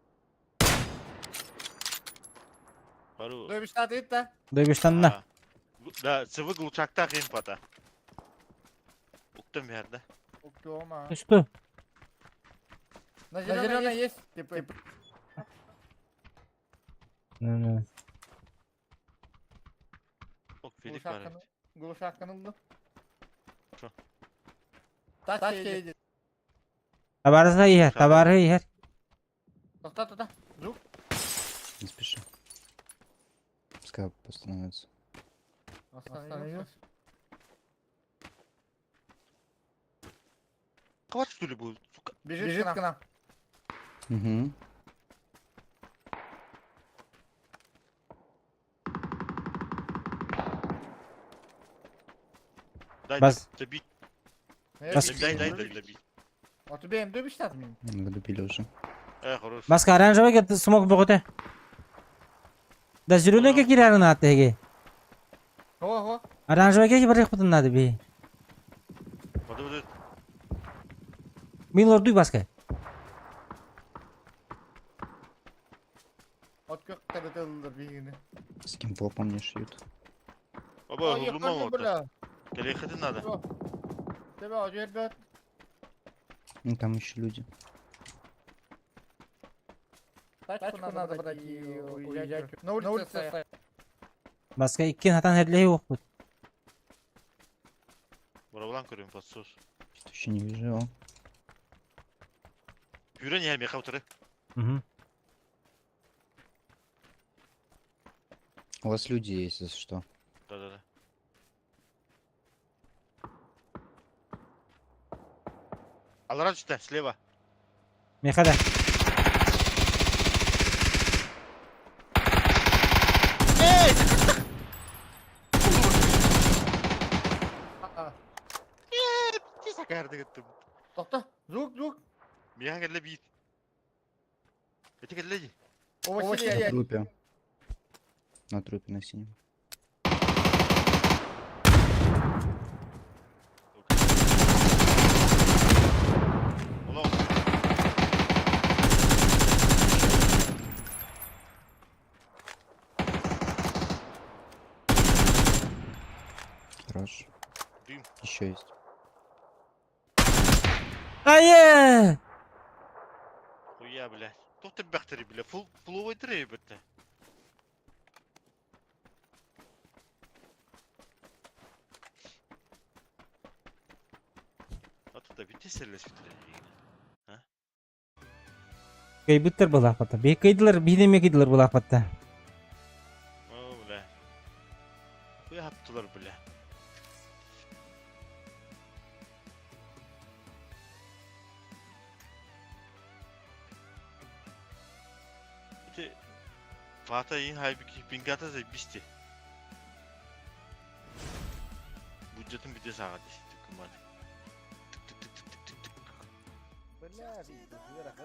Пару. Dövüş saati et de. Dövüşten ne? Да, цевык лучакта хрен пата. Уктым берді. Okey olma. Üstü. На зеленой есть. Типа. Ne. Ok Felik var. evet. Глушаканың bu. Şu. Taş şeydi. Tabarsa yer, tabarı yer. Тоқта. Жук. Не спеши. Пускай постановится. Остановился. Kaç türlü bu? Suka. Бежит к нам. Угу. Дай, Bas. добить. Бас- Дай, добить. Вот тебе им добишь так мне. Мы добили уже. Хорош. Baska оранжевый get smoke bogote. Da zirulege girarın atege. Ого. Оранжевый get bir yaptın nadı bir. Hadi. Min orduy baska. От как тыртылdır birini. С кем попом не шьют. Baba Ай, hızlı mı yakaladı orada? bula. Gerekli nerede? Тебе о жерде. Ну, там еще люди. Тачку надо брать и уезжать. На улице стоять. Baska ikin hatan herleyi yok bu. Buradan görüyorum pasos. Что еще не вижу. О, Yürü niye yemeğe kavtırı? Hı. У вас люди есть, если что. Da. Alara işte, sleva. Mekada. Sakardı gittim. Тоқта. Жук. Миян geldi bir. Eti geldi. У На Василия. трупе. На трупе на синем. Ulan. Хорош. Дым. Еще есть. Hayır. Хуя, блядь. Тут ты бахтери, бля. Фуловой трей, бля. А тут да битесерлес битре. Kayıbıttır bu lafata. Bir kaydılar, bir demek kaydılar bu lafata. О, бля. Хуя yaptılar, бля. İşte Fatih'in halbuki Bingata zebişti. Budjetin bir de sağa düştü. Kumadı. Tık tık tık tık tık tık tık. Блядь, вверх.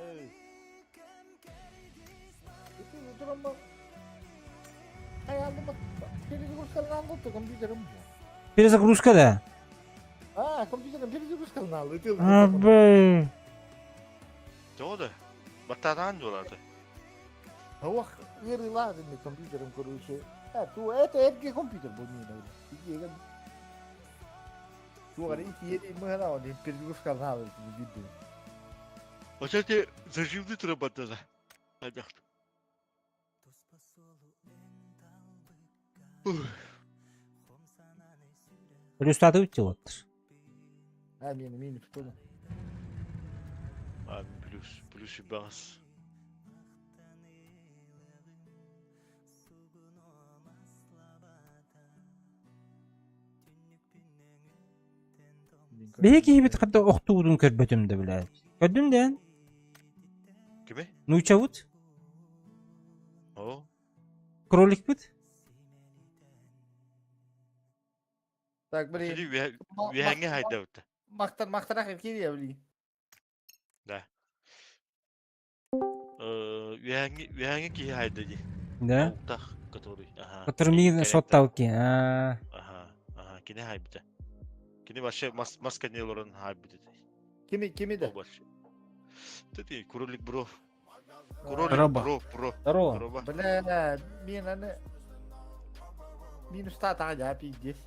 Itu udah mah. Kayak lu перезагрузка алды компьютером. Перезагрузка да. Компьютером перезагрузка aldı. Abi. Doğru. Batadan dolardı. Hava veriler mi компьютером, короче. Это компьютер был не надо. Tu ara iki yeri mıhra oldu. Pergüç kaldı gitti. O zaten zajimdi trabatada. Hadi. Rüstatı bitti otur. Ha benim tuttu. Abi plus bas. Belki hibit hatta oktuğudun körbötümde bile. Gördün de. Kimi? Nuyçavut. O. Krolik bit. Так, блин. Şimdi bir hangi hayda bitti? Мақтарақ еркек я блин. Da. Bir hangi ki hayda di? Да. Tak, который. Aha. Который мне шоттау ки. Aha. Kini hayda. Kini başka maska ne olan hayda. Kimi de. O başka. Dedi kurulik bro. Kurulik Роба. bro. Здорово. Roba. Бля, мен ұста тағы пиздец.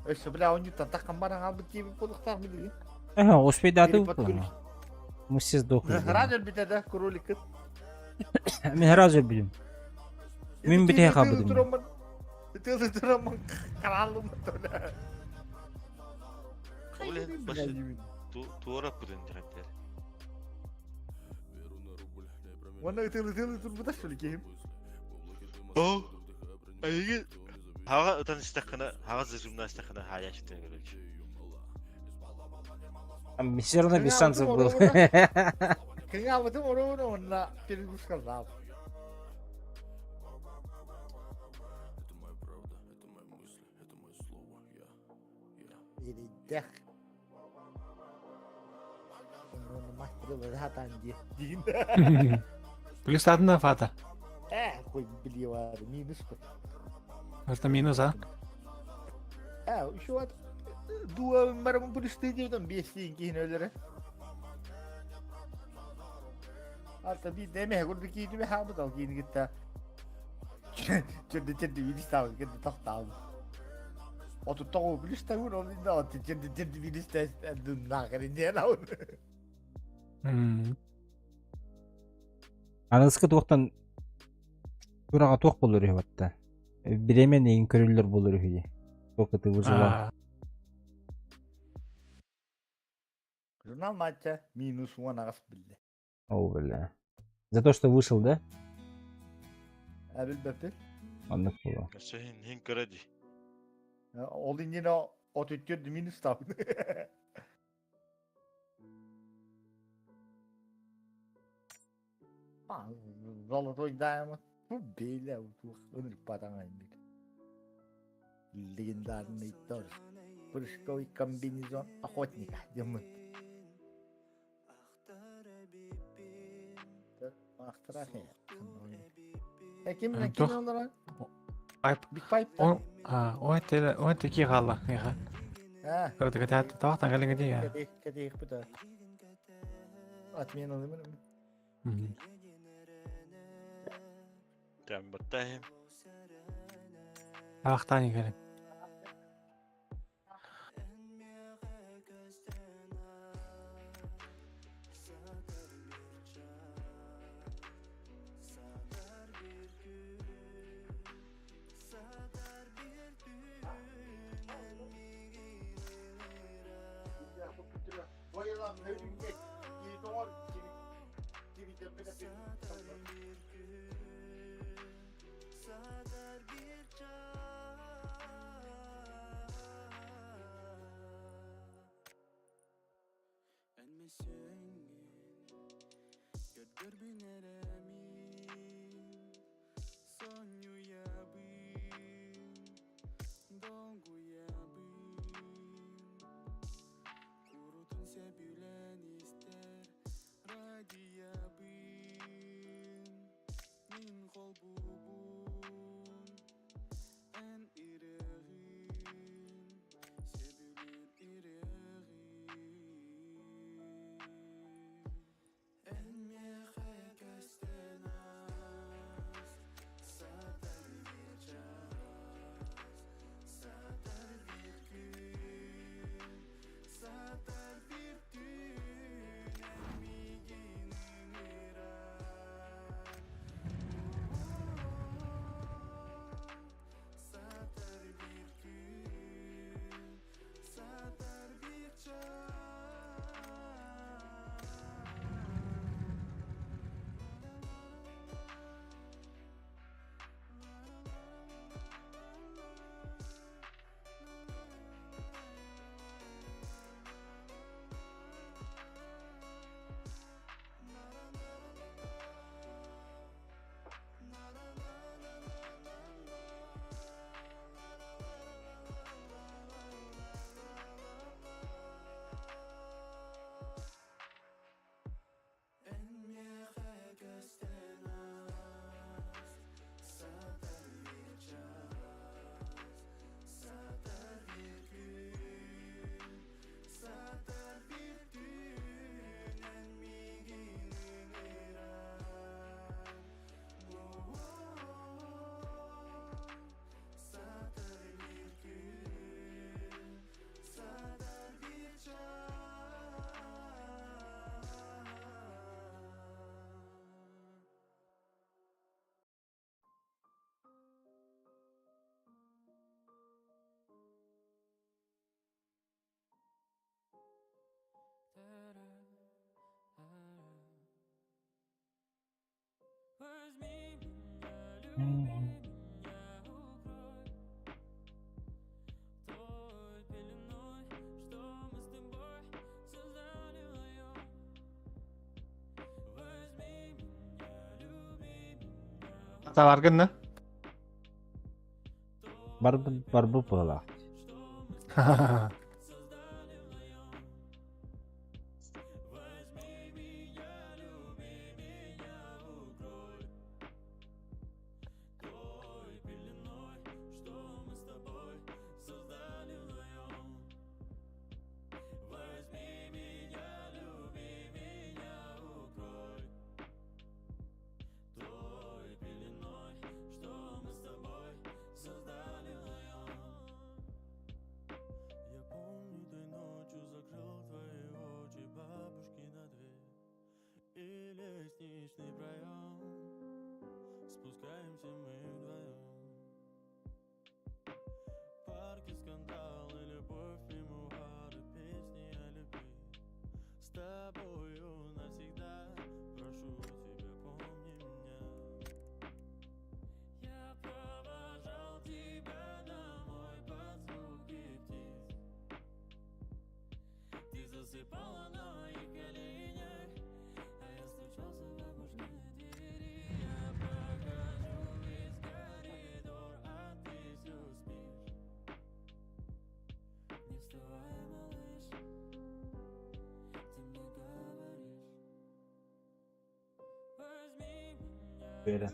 Өші, бля, он ньютон таққан бараң алды кебін қолықтар білген. Ага, успей даты Переподключ. Mussiz dokuyor. Radyo bitede kuruli kız. Men her az öbülüm. Min biteye kabıdım. Tığlı duramın kralım öyle. Ulan başı tuğra pırındıraklar. Ona tığlı dur bu da söyleyeyim. Oh. Ayı. Hava öten istakına, hava zırhımdan istakına haya çıktığını görüyoruz. Misir'de bir şansı bu. Kaya almadım ona bir kuşkal abi. Deh. Onu mahkede zaten diye. Плюс одна фата. Koy biliyor minus koy. Это минус, а? Şu an dua merhaba bu istediğimden besleyin ki öyle. Hatta bir deme kurdu ki bir hamı da ki gitti. Çünkü bir istav gitti tahta. Otu tavu bir istav onun da otu çünkü bir istav nakari diye lan. Anıskı toqtan Burağa toq bolur hatta. Biremen eyin körüller bolur hüye. Toqıtı uzula. Журнал матча минус 1 ағыс білді. О, бля. За то, что вышел, да? Әбіл бәпіл. Anlık bu. Hin kredi. Ол yine o tüttürdü minus tabi. Золотой даймонд. Bu böyle bu önlük patana indir. Легендарный тоже. Прыжковый комбинезон охотника. Демон. Ахтарахе. Kim onlar? Pipe. Big Pipe. O teki galla. Ha. Orada kadar tavaktan gelin gidiyor ya. Kadeh bu da. Atmayan alımını mı? Tamam battayım. Tavaktan gelin. Ata vargın ne? Var bu pola. Böyle.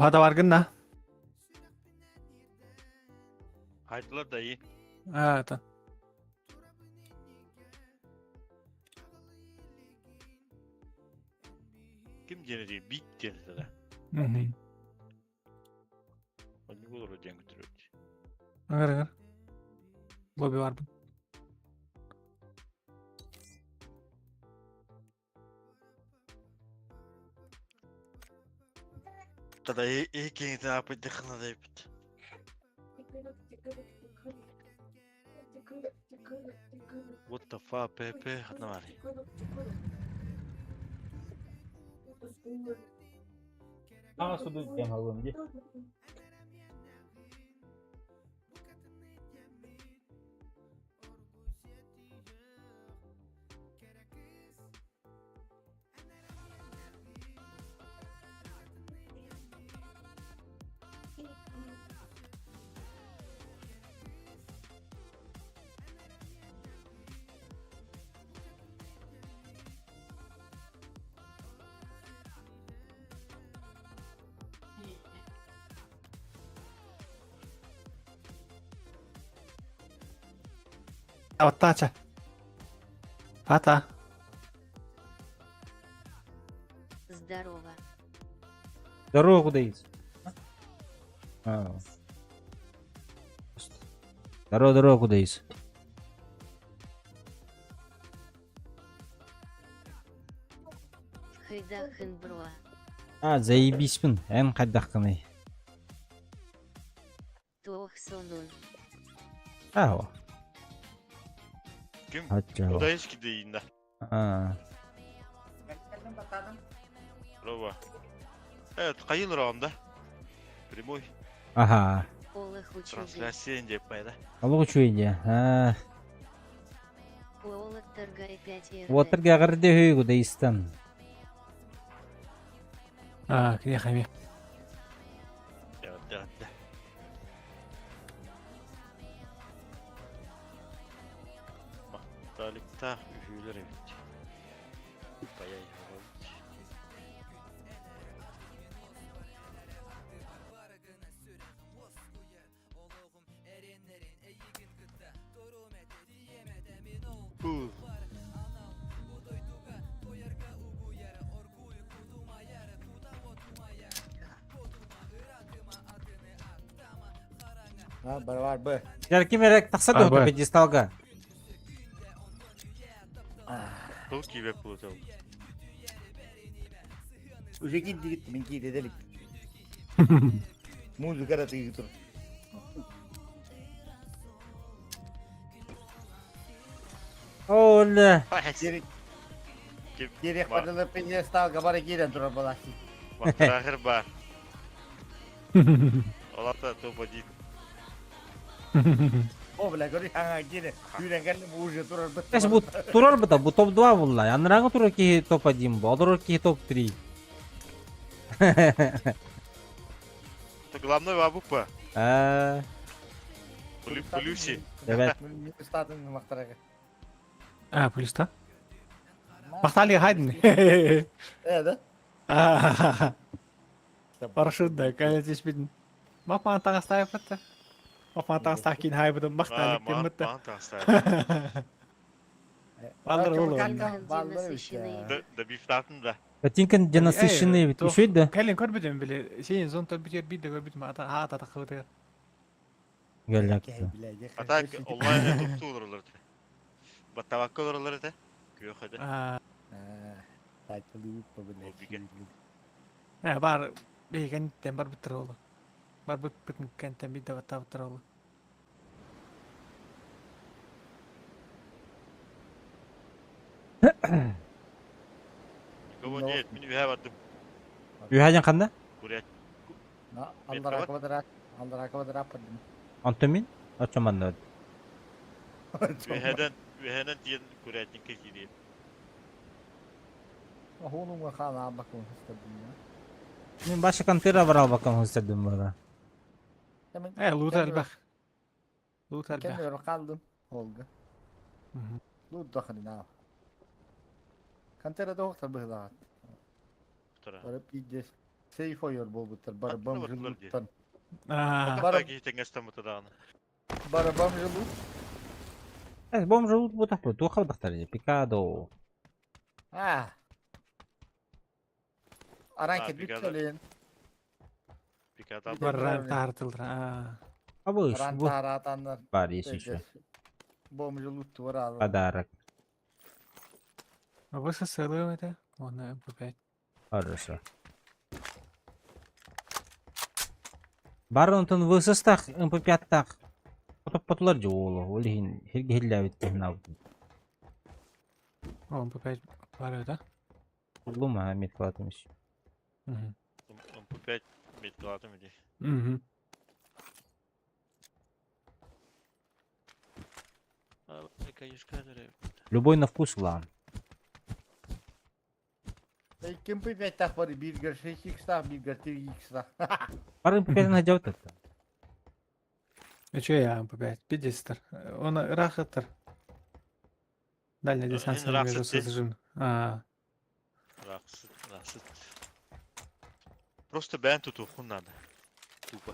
Ata vargın ne? Haydılar da iyi. Evet. Kim denedi? Big denedi. Hı hı. Ne olur o den götürüyor. Ağır. Bobby var mı? Tada iyi ki ne yapıp dıkına da yapıp. What the fuck Pepe? Ne var? Ama sudu yamalım diye. Аттача. Ата. Здорово. Здорово, куда есть? А. Здорово, здорово, куда есть? Хайдахын бро. А, заебись, блин. Эн кайдахканы. Туох сонун. Ау. Kim? Ача. O da hiç gideyim de. А. Geldim bakalım. Bravo. Evet, kayın rounda. Прямой. Ага. Олах учуды. Трансляция yapmaydı. Алло, что иди? А. Олах торгай 5 РД. Вот гагарды хүй куда истан. Кіне қайме. Evet, evet. Bak, Talip'ta ühüler evet. Bayağı iyi olmuş. Ha var be. Яркий мерек тақсады А, өтіп бай. пьедесталға. Çok iyi bir bulut oldu. Uşa gitti gitti. Ben gitti dedik. Muzu karatı gitti. Оля. Gerek Kim? gerek Bak, padahal pedestal kabara giren duran balası. bak terakhir bar. Ola da topa değil. O bile görüyor hangi giren. Yüren geldi muzu duran. Сейчас bu турар быта, bu топ 2 булла. Янраңы турар ки топ 1 bu, одор ки топ 3. Это главной вабук ба. А, Плюси. evet. Статын мақтараға. Плюста. Мақталиға хайдын. Да? Парашютда, кәлет еспетін. Мақпаған тағастай апатты. Мақпаған тағастай кейін хайбыдым. Aa, Мақталик демітті. mağan taşlar. Балдар ол ол. Da biftatın da. Ботинкин же насыщенный бит. Еще да? Кәлен көрбедім біле. Сен зон төлбітер бейді көрбедім. Ата тақылды. Галяк. Atak online tuttu olurlardı. Batavakka olurlardı. Yok hadi. Бар бейгенттен бар біттір олы. Бар бітін кәнттен бейді бата біттір олы. Kabo niyet mini bir havadım. Юхажан қанда? Buraya Алдырақ бадырақ ападым. Антомин? Ачаманда. üheden diyen kuretin kekiri. Ахуның хан абакын хыстадым. Мен башы контера бар албакам хыстадым бара. Лут әлбәқ. Лут әлбәқ. Кемер қалдым. Olga. Лут дахына. Кантера доктор быгла. Tura. Барып идес. Сейф ойор болбутар. Бара бамжылуттан. Bana giyten estem oturağını. Бара бамжылут. Бом живут вот так вот. Тухав дахтари. Пикадо. Aran Ha, kedbit Picado. söyleyin. Pikada Бар ран тартылдыр. Абыш. Aran Bu tahara atanlar. var есть еще. Бомжылут var abi. Подарок. Высы сылым это. Оны MP5. Хорошо. Барынтын высыстақ, MP5-тақ. Потоп-потолар же олы. Олихин хелгелләбит технау. MP5 бар öyle. Углума Хамид Калатымыш. Bu pek metkalatı mı diye. Любой на вкус лам. Kim pipet tak var bir gör 8x bir gör 3x. Барын MP5-тен хажабыт это. Что я MP5? 50. Он рахаттыр. Дальняя дистанция рахат между değil. сожжен. Raksız. Просто ben tutuğun надо. Tupа.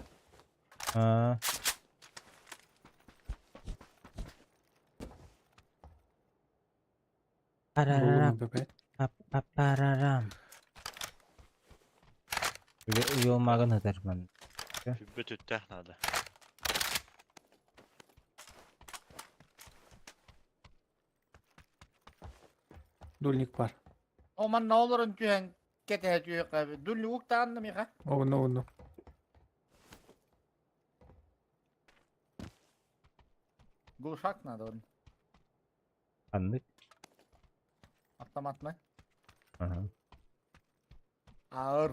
Pararam. Buldum köpeği. Pararam. Böyle iyi olmağını eder ben. Hübbet öttehnadı. Dulnik var. Aman ne olurun tüyen kete tüyek abi. Dulli ukta anlam ya. Onu. Gulşak nadı onun. Anlık. Atlamat mı? Hı hı. Ağır.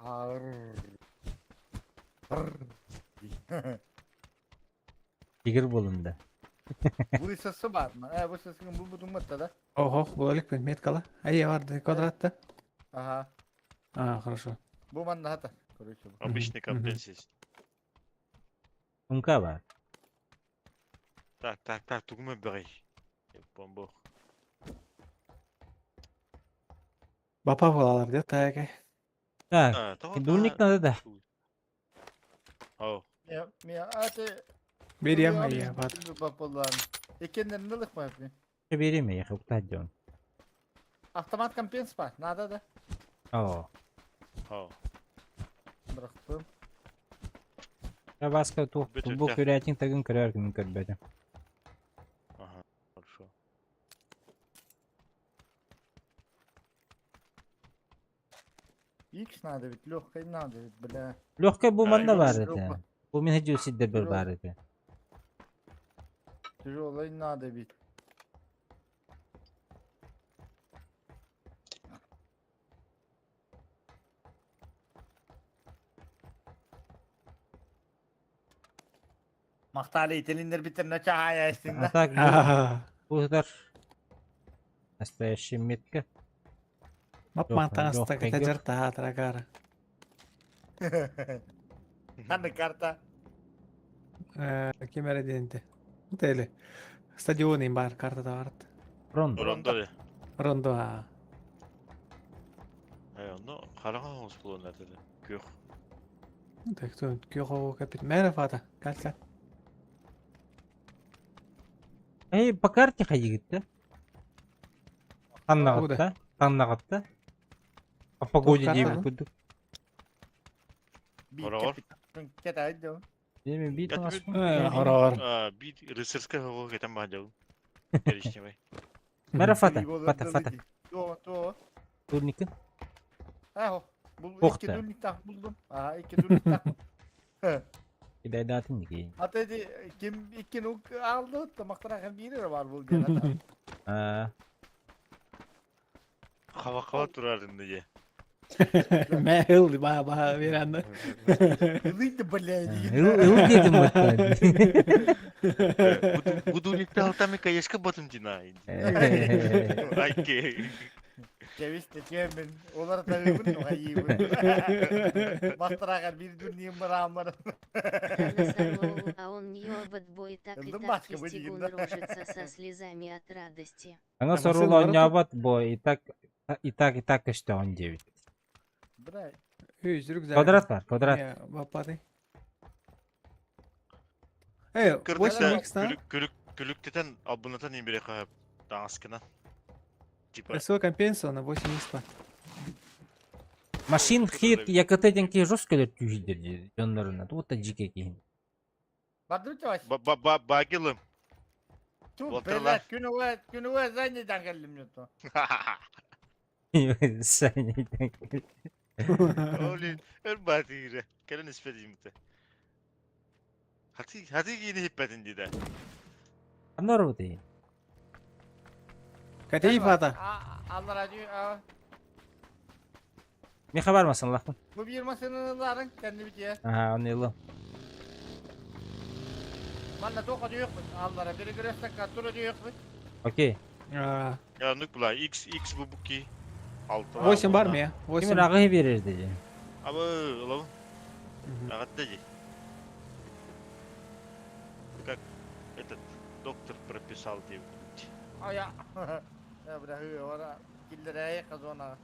Ağır. Ağır. Tigir bulundu. Bu sesi var mı? Bu sesin bu budun da. Ого, булалик ben меткала. Ай, vardı квадратта. Aha. А, хорошо. Bu man da hata. Короче. Обычный Мгм. компенсист. Unka var. Так, тугуме бери. Бомбо. Бапа буlalар diyor tayake. Так, А, того. дульник надо да. О, Ya ate. Берем я, бат. Bapalan. Ekenlerini ılık mı yapıyor? Vereyim ya, yok da diyorum. Автомат компенс var. Nada da. Oo. о. Bıraktım. Ya başka tu Bütün bu teh- küretin takın kırar gün körbede. Ага, хорошо. X nada bit. Lehkay nada bit. Bile. Lohka bu Ha, manda yok, var yok. idi. Bu min hecü sidde bir Yok. var idi. Tüjolay nada bit. Mahtali itelindir bitirne çahaya içinde. Atak bu Ага. bu kadar. Настоящий метка. Mapman Yok, tanısta yok, kita yok. jerta trakara. Hani karta. Kimere diyente. Teille. Stadionin bar kartata vart. Rondo. Rondo de. Rondo ha. Onu karağa olmuş bu nerede de. Gök. Tektun kyoho kapit. Merhaba. Kalkan. Hey bakar ki hayı gitti. Kanna Bu da. gitti. Kanna gitti. Apa golü Tok diye karta bir kudu. Bir Ora var. kapit. Ketaydı o. Değil mi? Bir Ya, tanesi. Hora var. Bir rısırska hava keten bahçeğim. Geliştirmeyi. Merhaba. Ligo Fata da fata. dedi. To. Durnik'in. Ha bu Pohta. iki dünlük tak buldum. Aha iki dünlük tak. Bir de edatın ki. Hatta dedi kim iki nuk aldı da maktarakın biri var bu gene. Ha. Hava durarında ye. Mehil baba bir anda. Yılıydı блядь. Ил dedim hatta. Bu dunikte altame kayaşka batın cinayet. Ay ki. Keviste kemin. Onlar tabii bunu hayır. Maktarakın bir dünlüğün bırakmır. А он не обод бой так и Да так батька Кистигун выделен, да? рожится со слезами от радости. Она Ama сорвала sen не var абат бой и так işte 19. Bırak. Yüzlük zaten. Kvadrat var, kvadrat. Ya baba de. Ey, 8x na. Gülükteten abunatan imbire kahep. Danskına. Типа. Сколько компенсо на 8x var. Машин хит yakıtı denki жестко da tüyüdür yanlarına. O da cike ki. Badur çavaş. Bagilım. Tu Voltalar. beyler günü var zanneden geldim yutu. Sen neyden? Olin. El batire. Kelen ispedeyim de. Hadi yine hippetin dide. Anlar o değil. Kateyi fata. Allah acı. Ne haber mısın lan? Bu bir masanınların kendi bitiyor. Aha anlayalım. Bana toka diyor. Allah biri güreşte katuru diyor. Okey. Aa, Yanlık bula. X bu buki. 6. 8 var mı ya? Kimin 8. rakı verir dedi. Ama oğlum. Agat dedi. Как этот доктор прописал тебе. Aya. Ya bırakıyor ora. Killere kazona.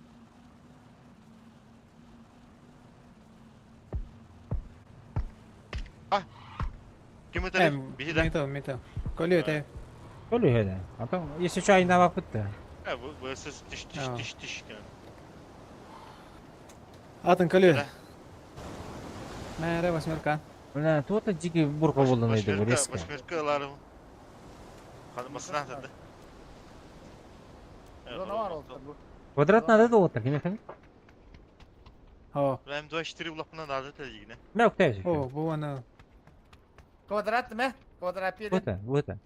Kim itu? Em, Bihi dah. mito. Kolyo te. Öyle öyle. Adam если что ayına bakıp da. Bu ses diş Ha. diş. Атын көлі. Мәрі восьмерка. Ulan tuota jigi burqa boldan edi bu reska. Başmerkalarım. Kanmasına atıldı. Burada ne var oldu bu? Kvadrat надо da otur kime kim? О, Benim de 4 влапна надо тәҗигне. Ne yok tevzi. о, бұл ана. Kvadrat mı? Kvadrat bir. Bu da.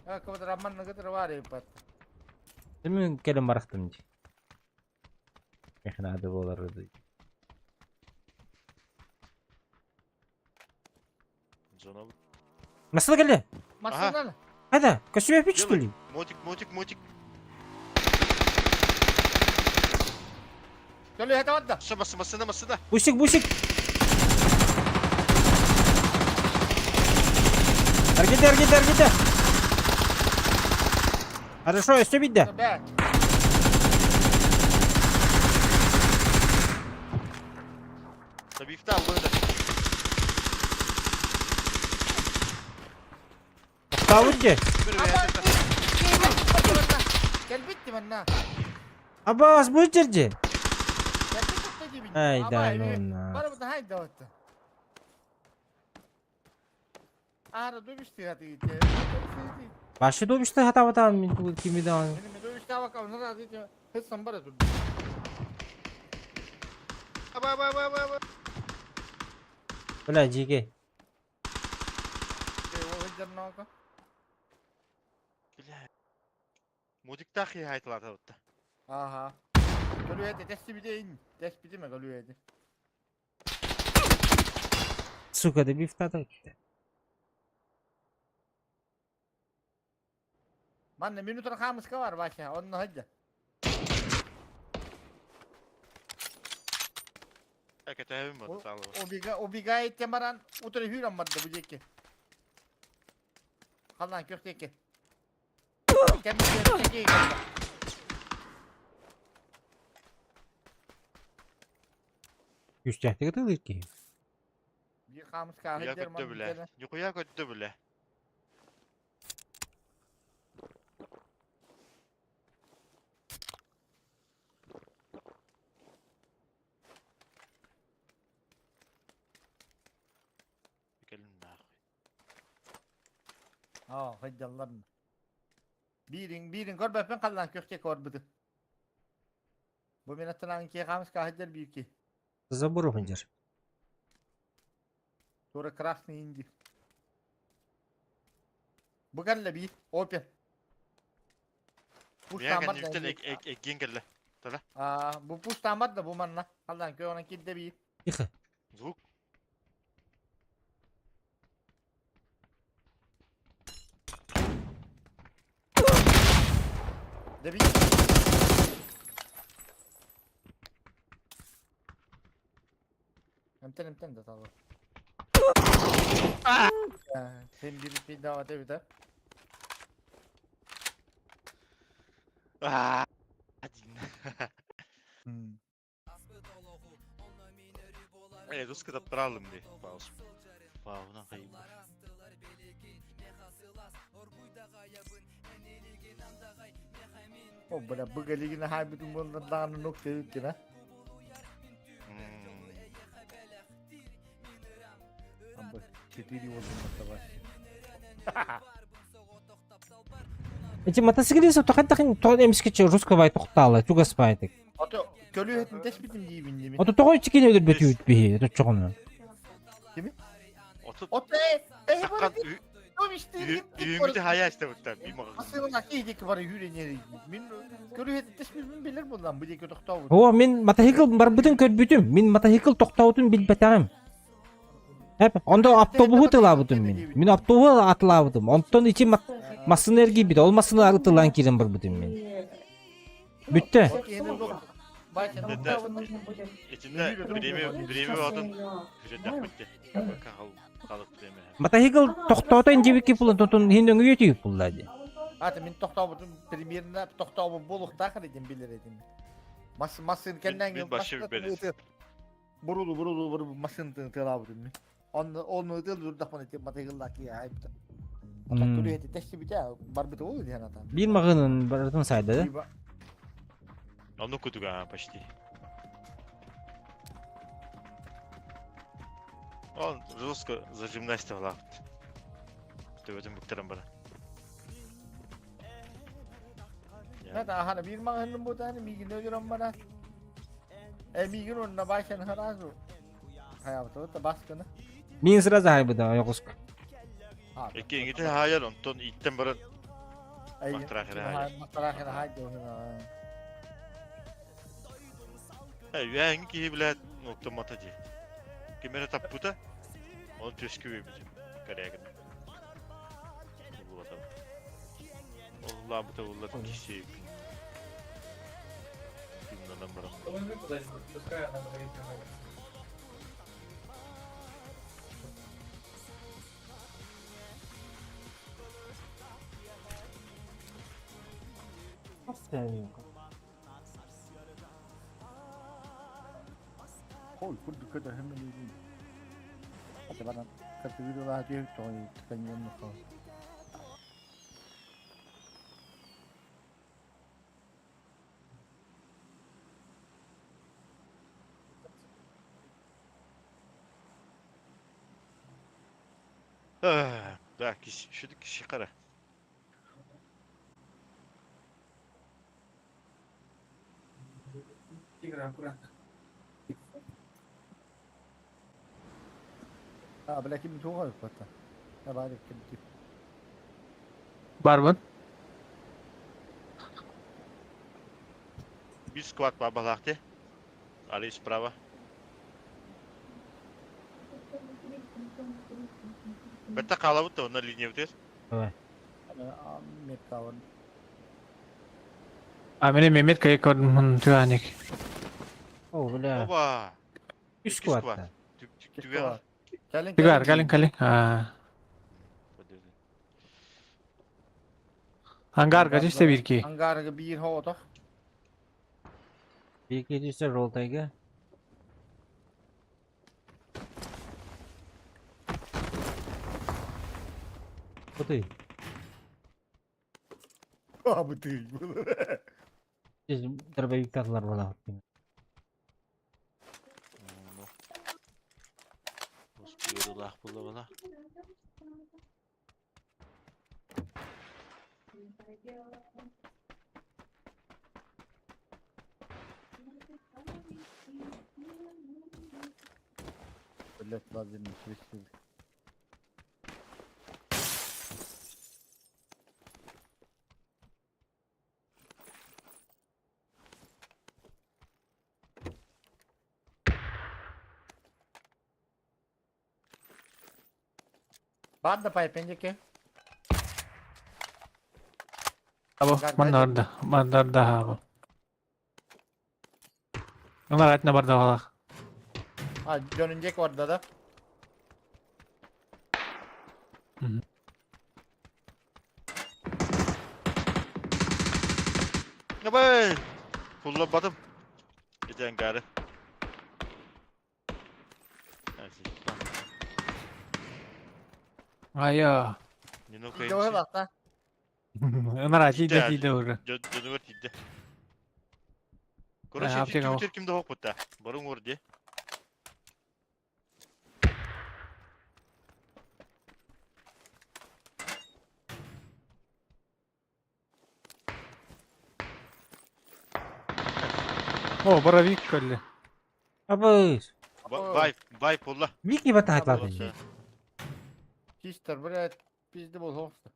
Ha kvadrat man ne kadar var ya pat. Demin kelim baraktım. Mehna adı olardı. Zona. Nasıl geldi? Masasına. Hadi, kaçıyor hiç çıkıyor. Мотик. Gölü hadi wadda. Masına. Бусик. Аргида. Хорошо, все видно. Be. Tabii ki de Allah'ı. Kavurcu. Gel bitti bana. Abbas bu içerci. Gel bitti gibi. Hayda nonna. Bana bu da hayda wadda. Ara dövüştü hadi gitti. Başı doğmuştu hata kimi de. Benim dövüşte bakalım ne razı ediyor. Hiç sambara dur. Ulan jigi. O hıcırın oku. Modik dahi haytlar tabii. Aha. Gölü hadi testi bir de in. Test bitti mi gölü hadi. Сука, да бифта gitti. Bana minutun kamuska var başa. Onunla hadi. Eket evim var sağlığı. O bir gayet temaran otur hüram vardı bu ceki. Kalan köfteki. Kendi köfteki. Güçlükte gidiyor ki. Bir kamuska Ya hıcır kötü bile. Yukuya kötü bile. Gelin daha. Ha hıcırlarım. Birin kor ben kalan köfteki kor budu. Bu minatın ki kamuska hıcır büyük ki. Забору хынжыр. Sonra krasny indi. Bu gelle bir open. Push Niye tamar kendin da. yüktel ek gelle. Bu push tamar da bu manna. Kalan köy ona kidde bir. Yıkı. Звук. De bir. Emten de tamam. Sen bir daha de bir de. Hadi. Rus kadar paralım diye. Paus. Paus'dan kayıp. O bana bu geligine habitin bundan daha nokta yok ki ne? Ama çetiri olsun baş. Эти мотоциклисты тоқаттақын тоқ эмискече русского тоқталы, чугаспайтык. Ото kölü hetin tespitim diye bindi mi? Ото тоқой чикене өдөр бөтү үтпей, ото чоғуну. Ото Sakkan ümidi hayal işte bu bir mağaz. Aslında ki var yüreğine. Min kölü hetin tespitim bilir bundan bu diye toqtau. О, мен мотоцикл бар бүтүн көрбүтүм. Мен мотоцикл тоқтаутун билбетагым. Hep onda avtobusu tılabıdım men. Men avtobusu atılabıdım. Ondan içi masınır gibi de olmasını atılan kirim bir bütün men. Bitti. İçinde birimi odun. Hücret bitti. Kalıp birimi. Мотоцикл тоқтаутан жебекке пулын тотун хинден үйөтүп пуллады. Аты мен тоқтаудың примерно тоқтауы болуқтақыр едім білер едім. Масын кәннен Мен başı bir beriz. Бурулу масын тылабыдым мен. Onu tıl dur da bana мотоциклдaki ya ayıptı. Hmm. Tulu heti testi bica bar betul dia natan. Bir mağının barıtın saydı. Tiba Onu kutuga почти. Он жестко зажимнастил лафт. Ты в этом буктером бара. ne da hana bir mağın bu tane mi gidiyor yorum bana. Mi gün onunla başan harazu. Hayatı da baskını. Min sıra zahibı da yokusk. Ha. Eki ingite hayal onton itten bara Ay. Maktarakhir hayal. Maktarakhir hayal. Hey yani ki bilet nokta matacı. Kimere tapputa? Onu töskü bizim. Karaya kadar. Bu adam. Allah bu tavullar kişi. Kimden bara. Kol kurdu kadar hemen iyi. Hadi bana katı videolar diye toy tıkanıyor mu falan. Da kişi şu kişi kara. Ha belki bir tuğla yok hatta. Ne bari kim? Barbun. Bir squad babalakte. Ali sправа. Betta kalavut da onlar linye bitir. Evet. Ahmet kawan. Amene Mehmet kayak kon mentuanik. O böyle. Oba. Üst İki squad. kuvatta. Tüga. Tegar kaling. Ha. Hangar kaç işte bir ki. Hangar bir hoda. Bir gelirse rol tayga. Bu değil. Ha bu değil. Bizim terbaik yüklerler valla. Bismillah bulla valla. Millet lazım bir Banda pay penceke. Abo mandar da abo. Onlar atna barda valla. Ha dönecek orada da. Ya be. Pulladım. Giden gari. Neyse. Ayo. Nino Videoya koyayım. bak da. Onlar acı da değil doğru. Dönüver tidde. Ha, Короче, yapacak ama. Twitter kimde hok butta. Barın vur diye. O boravik kolli. Abi. Vay pulla. Viki bata hatlar. Pulla. Hiçtir bre bizde bol hosta.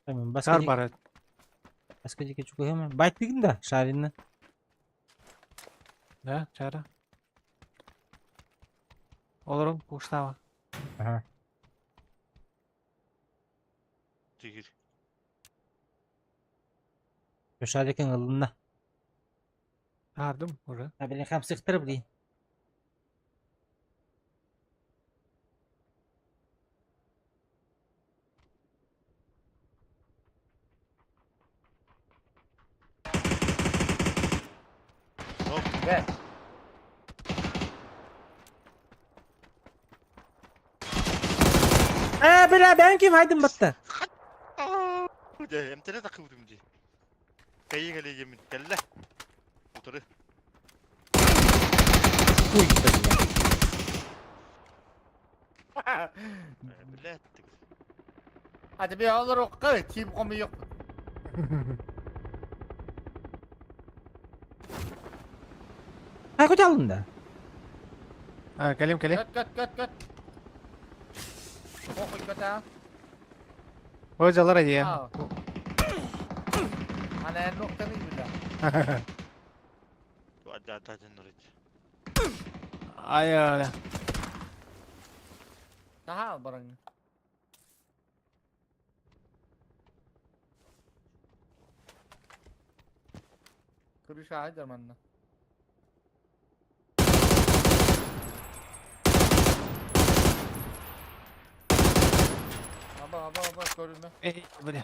Tamam Sar barat. başka jike cukup hemen. Baik digin da şarinle. Ya cara. Olurum kuştava. Aha. Tigir. Köşedeki ılınna. Hardım ora. Ha beni hem sıktırıp değil. Bile ben kim haydın battı. De emtene takıldım diye. Kayı gele yemin. Kelle. Oturı. Uy be. Bile ettik. Hadi bir olur o kız. Kim komu yok. Hay koç alın da. Ha, geleyim. Göt. Oku göt ha. Hocalar hadi ya. Ha. Hani en noktanı gibi de. Bu adda tacın oraya. Ay öyle. Daha al barangı. Kırış ağacı dermanla. Aba görünme. Ey böyle.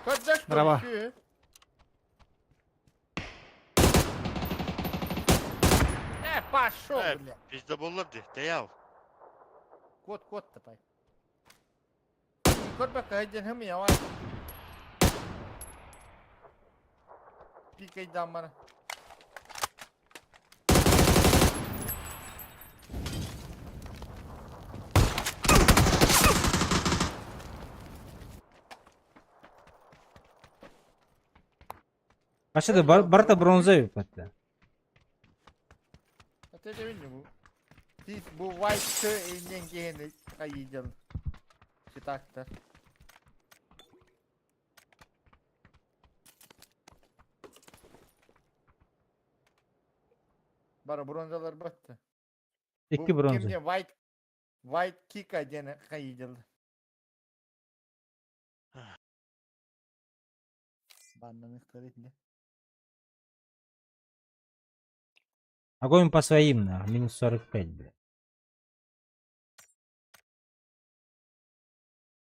Kardeş Bravo. görüşü. Baş Evet. oldu ya. Biz de bollar de. Deyav. Kot da pay. Kot bak hadi hem ya var. Bir kaydan bana. Başladı barata bronza yapıttı. Atacağım ne bu? Siz bu white elinden gene kayacağım. Şu taktar. Bara bronzalar battı. İki bronza. Kimde white kika gene kayacağım. Bandanı istedim. Огонь по своим, на минус 45, бля.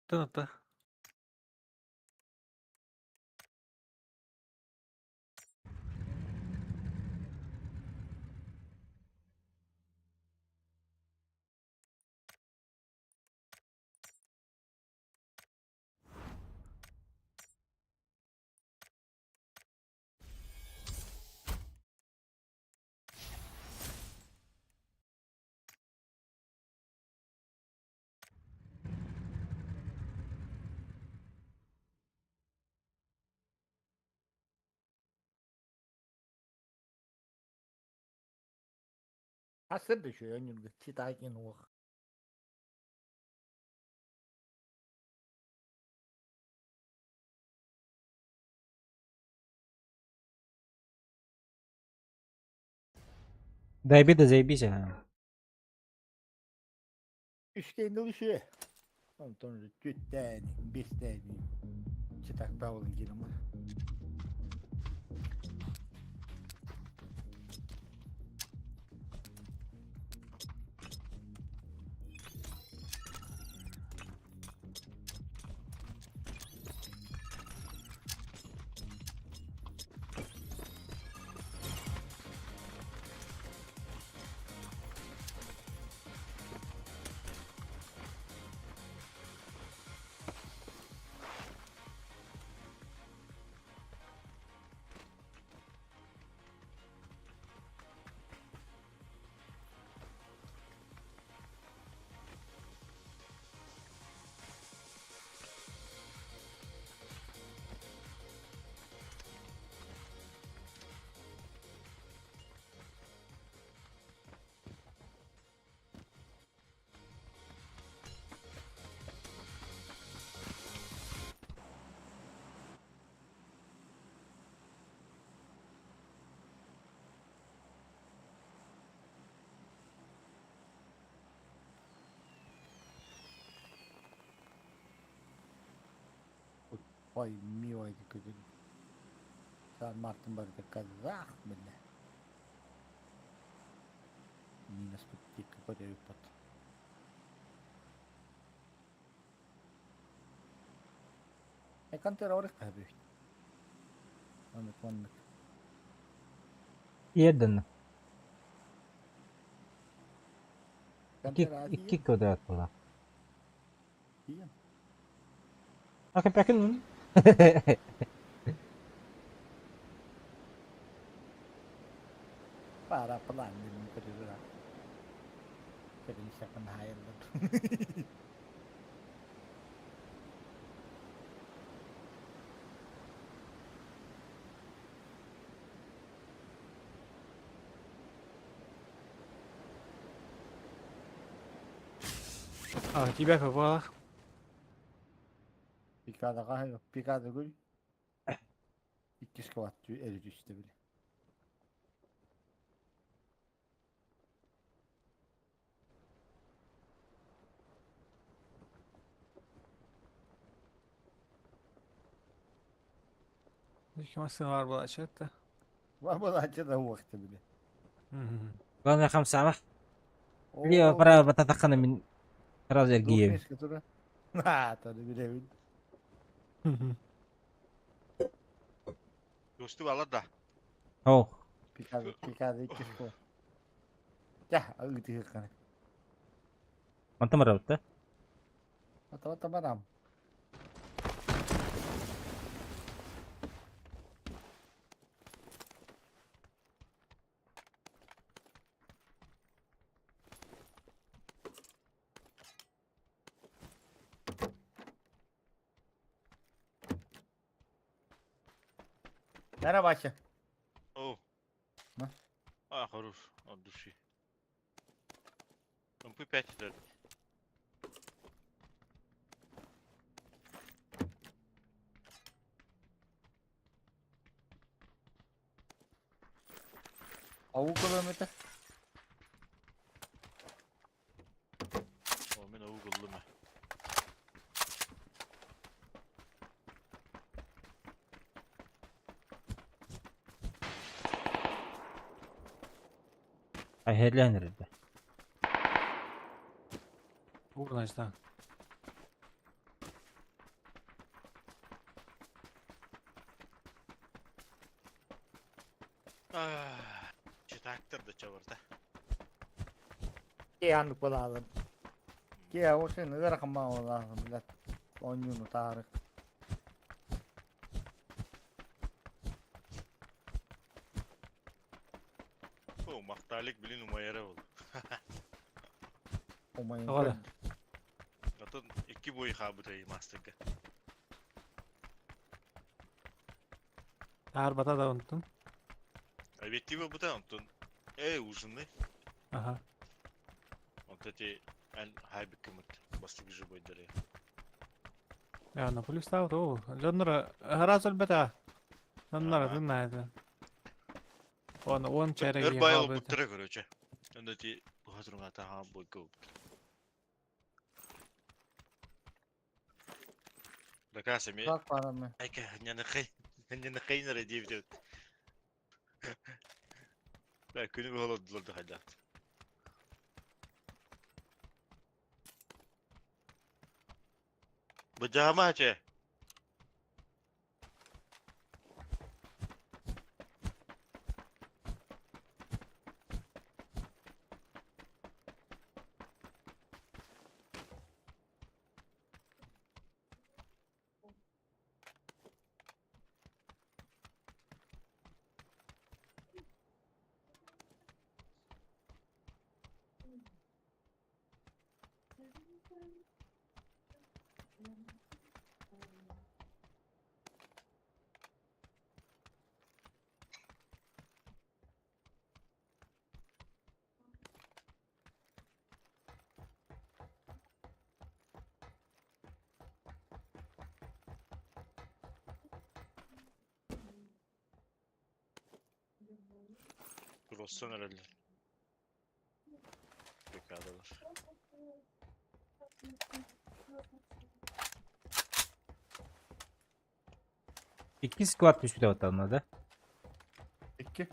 Tanıttı. Hasır düşüyor önümde. Çitakin o. Дай бида заебись, а. Üçgende düşüyor. Ondan sonra cütten, bisten, çıtak davulun girimi. Vay mi vay dikkat edin. Sen Martin barda kazak bile. Minus tutti kode yupat. Kan terörist tabii. Anlık. Jeden. Kan İki kvadrat var. İyiyim. Bakın onu. Para pelan din kedua. Jadi second hire. Chỉ biết phải qua. Pikada kah yok. Pikada gol. 2 squat eri düştü bile. İki masın var bu açıkta. Var bu da vakti bile. Gana kam sama. Liyo para batatakana min Razer giyev. Doknes ketura. Ha tadı bile bile. Dostu valla da. Oh. Pikada 2 squat. Ya ağır kan. Mantap merawat ta. Mata maram. Merhaba Ayşe. Oh. Ne? А, хорош, от души. Ну, по 5 дали. Avu kilometre. О, мен угыллы ма. Ay headliner de. Uğraştan. Читактар да чаварда. Ki anlık lazım. Ki ya o şey ne rakam lazım millet. 10 yunu tarih. О, мақталик билин умайара бол. Umayın. Öyle. Атын 2 boy хабытай мастыка. Her bata da unuttun. Объективы бута онтон. Узунный. Aha. Онта те ан хайбик кымыт. Бастыгы же бойдары. Ya ne polis daha o. Jonlara herhalde beta. Jonlara dinle. Onu 10 çeyrek Өр iyi байыл kaldı. буттыра көрөчө. Онда те бухатырыңа таһа бойко. Дакаса ми Bak paramı. айка няны хайнара дивдет. Да, күнү болодулар да хайда. Бажама че. Rossan herhalde. Pekadalar. İki squat düştü vatanlarda. 2.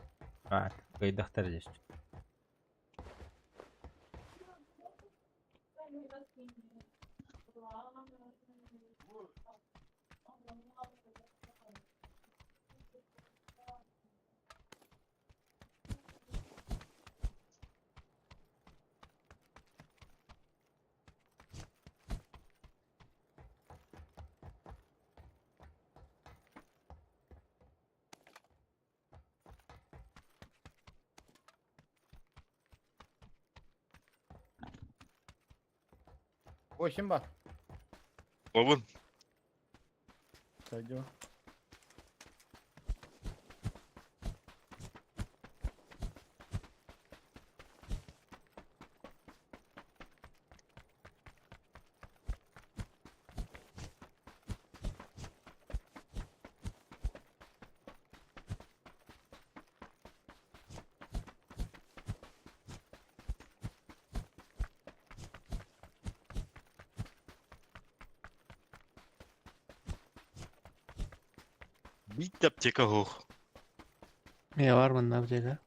Evet. Kaydıklar düştü. Boşum var. Babun. Sayıcı var. Bitti apteka hoch. Ne var mı ne yapacak?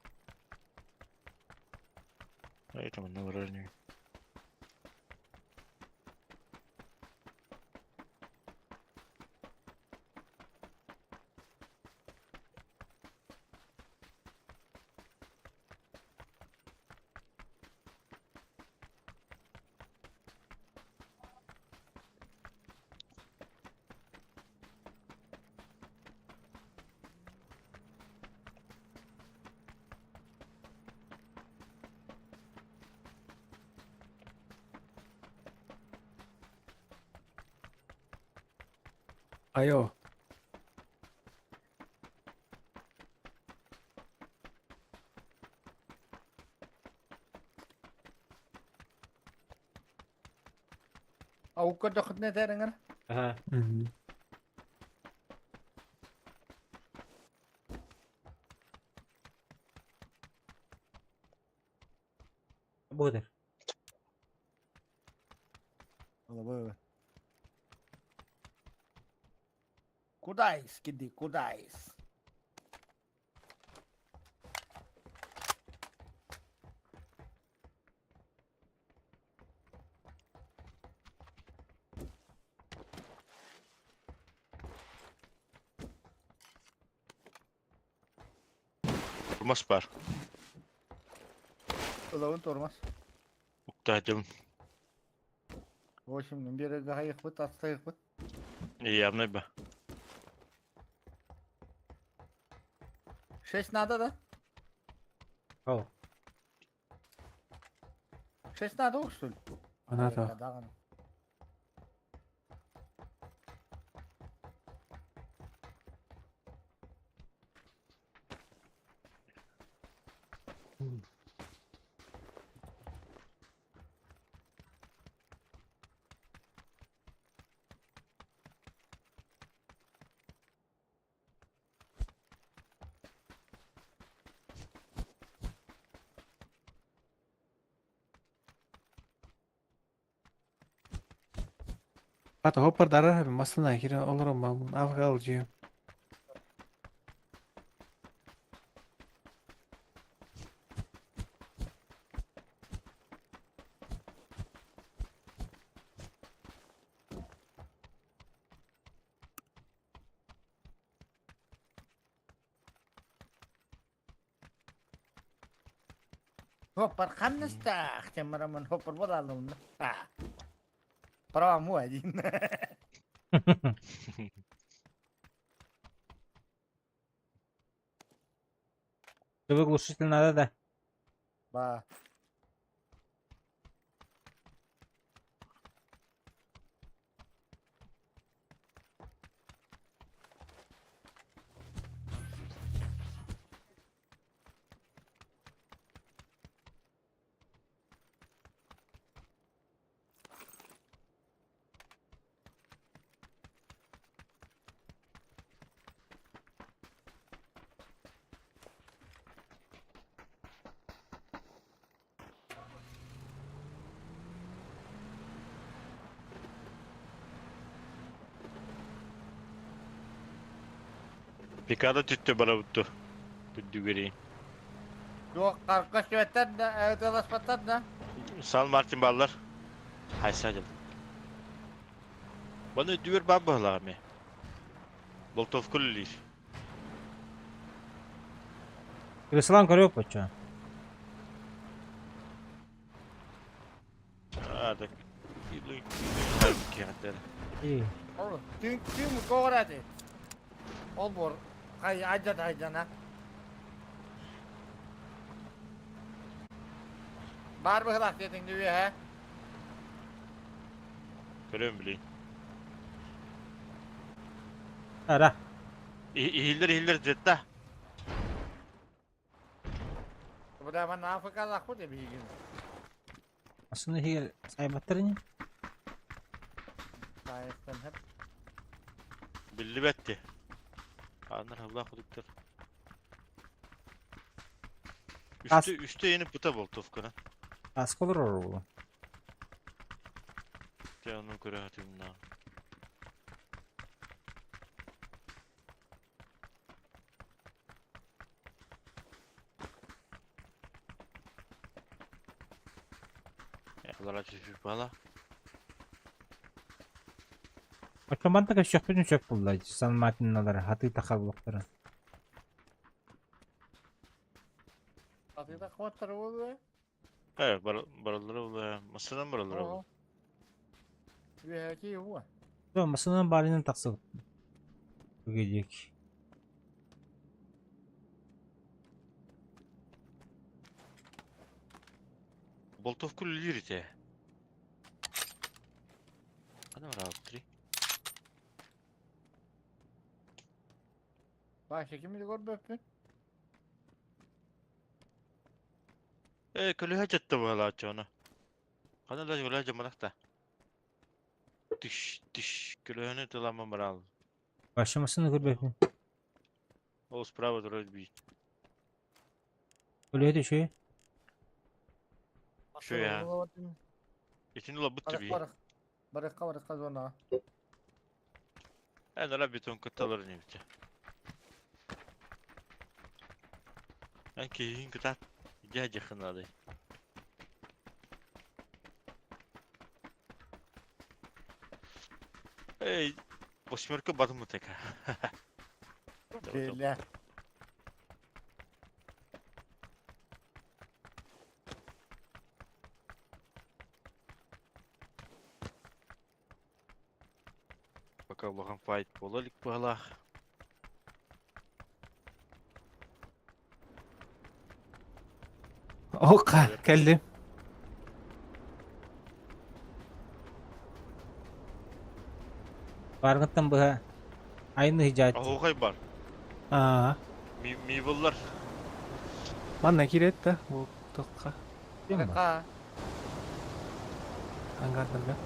Hayır tamam ne var öyle. Ayo. Avukka dokut ne derin Aha. Bu kadar. Valla böyle. Kudais gidi kudais. Turmas var. Ulavun tormaz. Uktaydım. Boşum biri gayık bıt atlayık bıt. İyi yapmayı be. Şeş nada da. Oh. Şeş nada olsun. Ana da. Hatta hopper darar abi masına giren olurum ben bunu avgalcıyım. Hopper kanista. Cemaraman hopper bolalım. Ha. Para mu aja. Coba khususnya nada dah. Ba. Pikada tüttü bana tuttu. Tüttü göreyim. Yok karkaş vetten de evde patat da. San Martin ballar. Hay sadece. Bana düver babbalar mı? Boltov kullis. Kırısılan koruyor paça. Hadi. Yılın kıyafetleri. İyi. Oğlum tüm koğradı. Ol bor. Kay acat aycana. Bar mı hılak dedin diyor he? Görüyorum bileyim. Ara. İhiller zette. Bu da bana Afrikalık bu da bir gün. Aslında hiç saybatların. Sayetten hep. Billi betti. Anlar Allah kuduktur. Üste yeni puta bol tofkana. Ask olur o. Ya onu göre hatayım lan. Yalara çüşüp bala. Otomatik kaşık bütün çöp buldu. San makineleri, hatı takarlıkları. Atıda kuatları oluyor. He baraları oluyor. Masadan baraları oluyor. Bir haki bu. Olmasından barinin taksı. Bu gelecek. Boltov kulülürite. Ana var abi tri. Başka kimi de gör böpün. Külü hacattı bu hala açığını. Kana da külü hacamadak da. Tiş külühünü tılamam baral. Başlamasını gör bakayım. O sprava duruyor bir. Öyle de şey. Şu ya. İçinde la bıttı bir. Barık zona. En ara bir ton kıtaları ne biçe. Ben keyin kıta. Gece kınadı. Ey, boşmerke batı mı tek? Böyle. Bakalım fight bolalık bala. Oka geldim. Bargıttan bu ha. Aynı hicayet. Ahokay bar. Aa, Mivollar. mana kiret da bu tokka. Değil mi? Barık. Angkatan kan.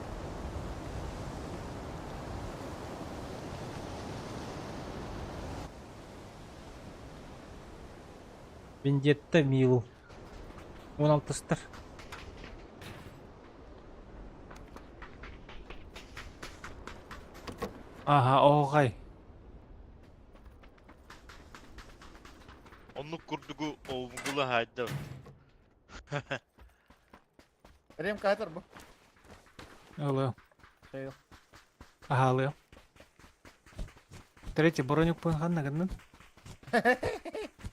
Vinjette Miu. 16 star. Aha, okay. Onu kurdugu ovgula hayda. Rem katar bu. Алло. Şey yok. Aha, alıyor. Третий бронюк пынған нагадın.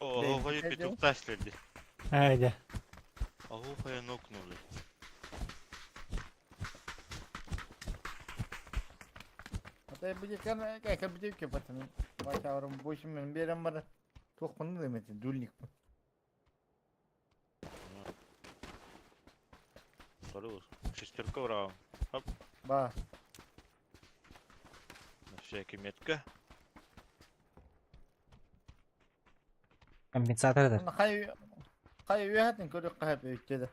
Ahokay'ı bir çok taşladı. Haydi. Ahokay'a noknulu. Hatta bir kan kayak bir ki patını. Başavrum bu işin bir yerim var. Çok bunu demetin. Dülnik bu. Хорош. Шестерка врага. Ba. На всякий метка. Компенсатор da. Kay üyehatin körük kahpe yükledi.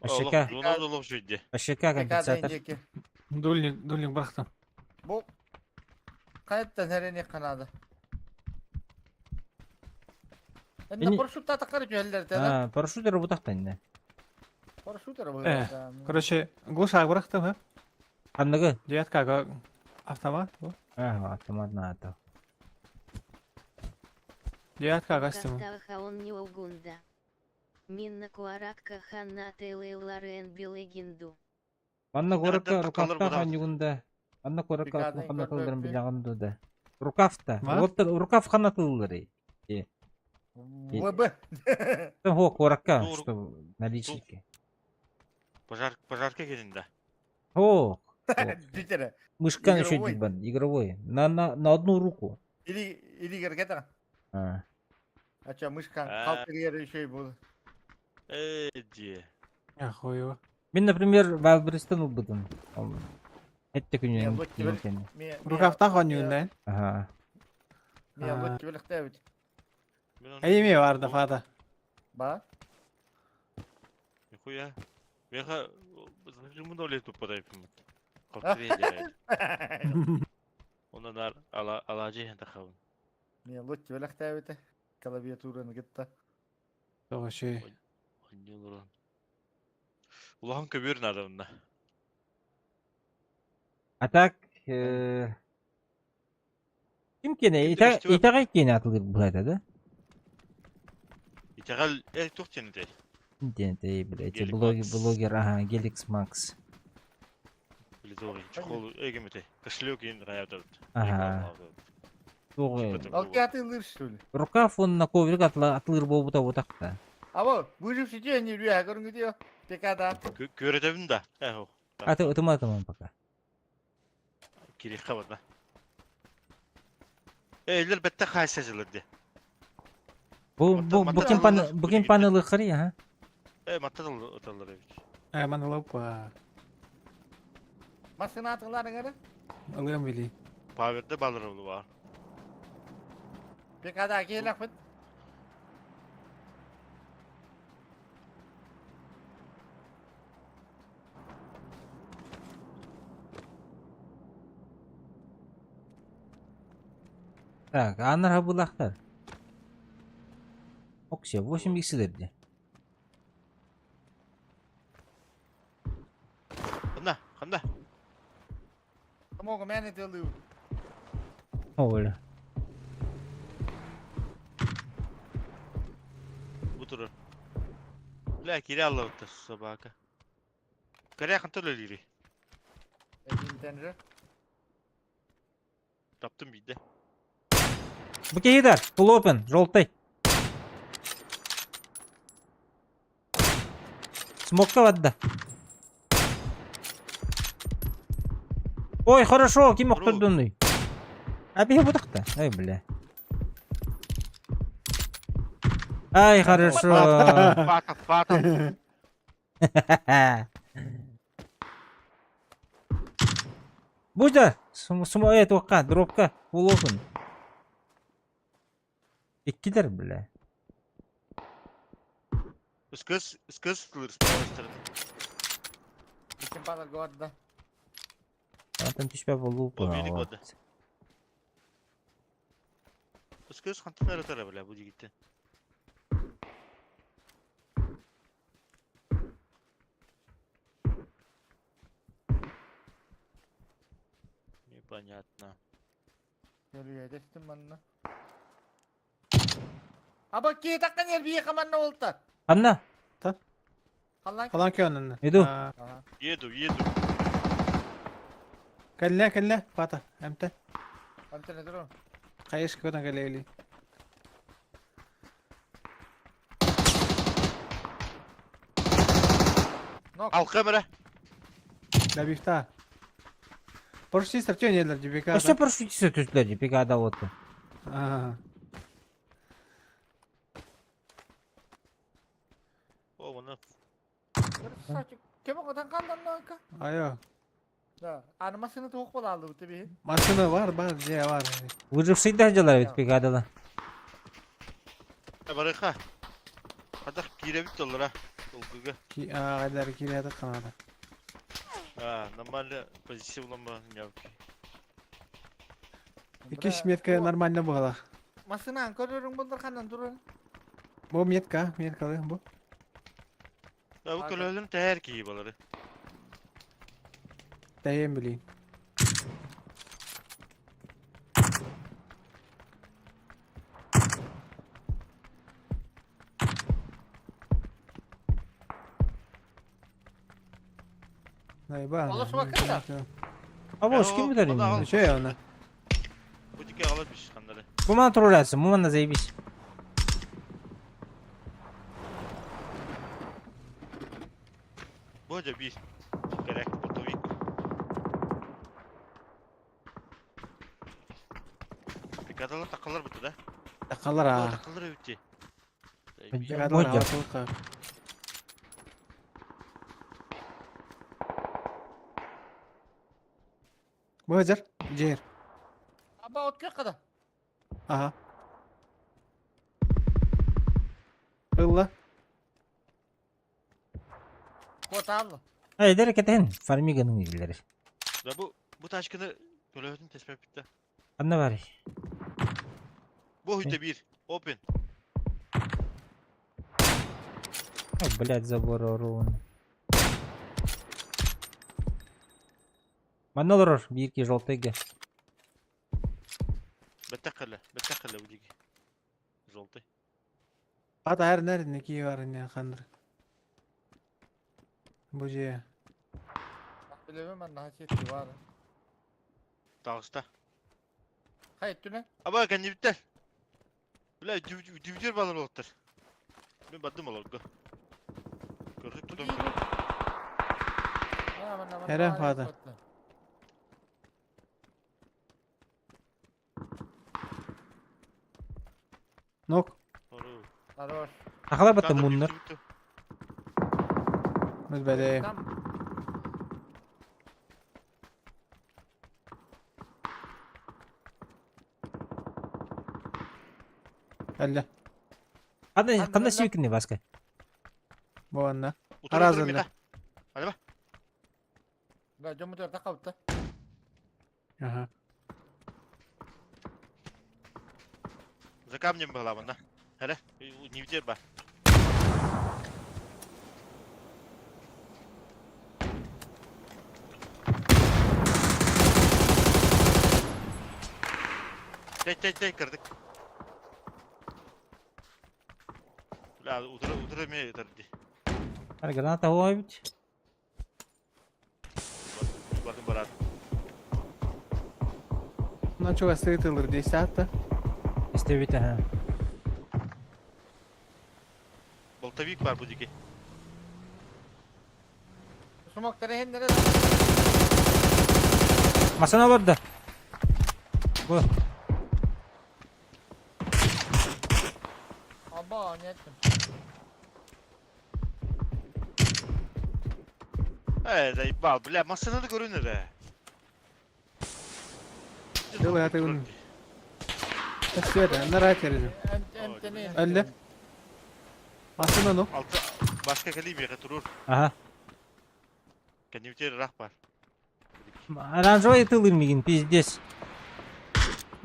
Aşaka. Зона долов жиде. Aşaka компенсатор. Дульник бырақтым. Bu kayıttan hereni kanadı. Beni- Ende paraşütle takar üyeler tela. Ha, парашютер бутактан да. Paraşütler bu. Короче, глушак бырақтым, ha? Кандыгы? Девяткаға автомат. bu. А, автоматна ата. Девяткаға істім. Кастаха он не угунда. Минна куаракка ханна тейлейларын билегинду. Анна коракка Nereden рукавта kalır bu da? ханюгунда. Анна коракка Бригада ханатылдырын инкорпорация. биляганда да. Рукавта. Ма? Вот рукав ханатылдыры. ВБ. Го коракка, Ну, что наличники. Пожарка gelinde. О, Дитере. мышка еще Игровой? дебан, игровой. На одну руку. İli gergeten. А. Açça mışkan. Ha. Kalk yeri şey bu. Diye. Охуево. Мен, например, в Авбристан убытым. Ette günün bu kibir- seni. Rukafta konyunden. Aha. Niye bu kibilik devit? İyi mi vardı Fada? Ba? Nikuya. Veha bunu da öyle tutmadı yapayım. Kalkıyor diye. Ondan alacı hem de kavun. Niye bu kibilik devit? Klaviaturanı gitti. Doğru şey. Oynuyorlar. Ulan köbür nerede onda? Atak kim kene Kimdir işte bu? itağa kene atılır bu da. İtegal çok seni de. İnternette bilece Gelix Max. blogger aha Gelix Max. Bile doğru. Çokol egemete. Kaşlıyor ki rayada. Aha. Doğru. Al atılır şöyle. Rukafon na kovrik atılır bu da da. Ama bu jip şişe en rüya görün gidiyor. Tekada. Göredemin de. O. Atı tamam baka. Kiri kavatla. Eller bette kaysacılırdı. Bu kim paneli kırı ya. Matta da atarlar evet. Hemen lupa. Masını atınların arı. Alıyorum bili. Paver'de balırılı var. Tekada gelak mı? Так, анар ha bulaklar. Okşa, bu şimdi ikisidir diye. Kanda. Tamam ben ne diyor? Öyle. Bu durur. La kiri Allah'ta sabaka. Kare kantor liri. Tenre. Taptım bir de. Bu kehidar, full open, жовтый. Смокка вода. Ой, хорошо, кем оқтырдың? Abi bu da. Ай, бля. Ай, хорошо. Фата. Burada. Evet, okka, dropka, full open. İkiler bile. Скыз тылыр спавстырын. Bütün para gorda. Zaten tüşbe bolu bu. O beni koydu. Скыз хантын аратара бля bu gitti. Непонятно. Geliyor destim bana. Aba ki takkan yer bir yakaman ne oldu? Anna. Kallan. Falan ki onun. Edu. Еду. Kelle Fada. Emte. Ante nedir o? Kayış kodan kaleli. Nok. Al kamera. Da bifta. Порши сарчен елер жибека. А что прошутиться тут люди, пигада вот. Ага. O bunu. Saçı. Kime kodan kandan ne ka? Ayo. Da. Animasyonu tavuk bol aldı bu tabi. Masını var diye var. Выживший дождалар ведь пигадала. Baraka. Hadi kire bit olur ha. Olguga. Ki kadar kiriyata kanada. Normalde pozisyon bulamam yok. İki metka normalde bu kadar. Masına koruyorum bunlar kandan durun. Bu metka bu. Bu kölelerin teher ki baları. Dayım bileyim. Найба. Oğlum, şu bakın da. А вот kim bilir o da al. yani. Şey ona. Bu dike alırmış kanları. Bu man тролляться, bu man da заебись. Bu hoca bir. Gerek otovi. Pikadalar takılır bu da. Takılır ha. Takılır ötü. Kadar Hoca. havalı. Bu hacer. Ciğer. Aba otkak kadar. Aha. Hılla. Kota abla. Haydi hareket edin. Farmiga'nın ilgileri. Da bu taşkını gölevetin tespih bitti. Anne var. Bu hütte bir. Open. Ой, блядь, забор орун. Манол урор, бирки желтыйга. Bettakale ucigi. Zoltay. Hatta her nerede ki var ne kandır. Bu ciğer. Bilemem ben daha çekti var. Dağısta. Hayır tüne. Ama kendi bitter. Ulan düvdür balır oldur. Ben badım olur. Gördük tutum. Kerem Fada. Nok. Doğru. Sarhoş. Akala battım Kanka, bunlar. bitti. Müzbede. Tam Elle. Hadi kanda sivkin başka. Bu anda. Otur, Arazında. otur, Mika. Hadi bak. ben camı dörtte kaptı. Aha. Zakam nyem bala bana. Hele. Nivdir ba. Tek kırdık. Ulan udara mı yeterdi? Hadi granata huwa bit. Bakın barat. Bundan çok ısırtılır diye hatta. İstevite ha. Boltavik var bu diki. Smoke'ları hendire. Masana vardı. Bu. Aba ne ettim. Zayıf bal. Bile masana da görünür he. Yok ya tabii. Şöyle nereye çevireceğim? Emtini. Elle. Aslında no. Altı başka kalayım ya durur. Aha. Kendi bitir rahbar. Aranjova yatılır mıyın pizdes.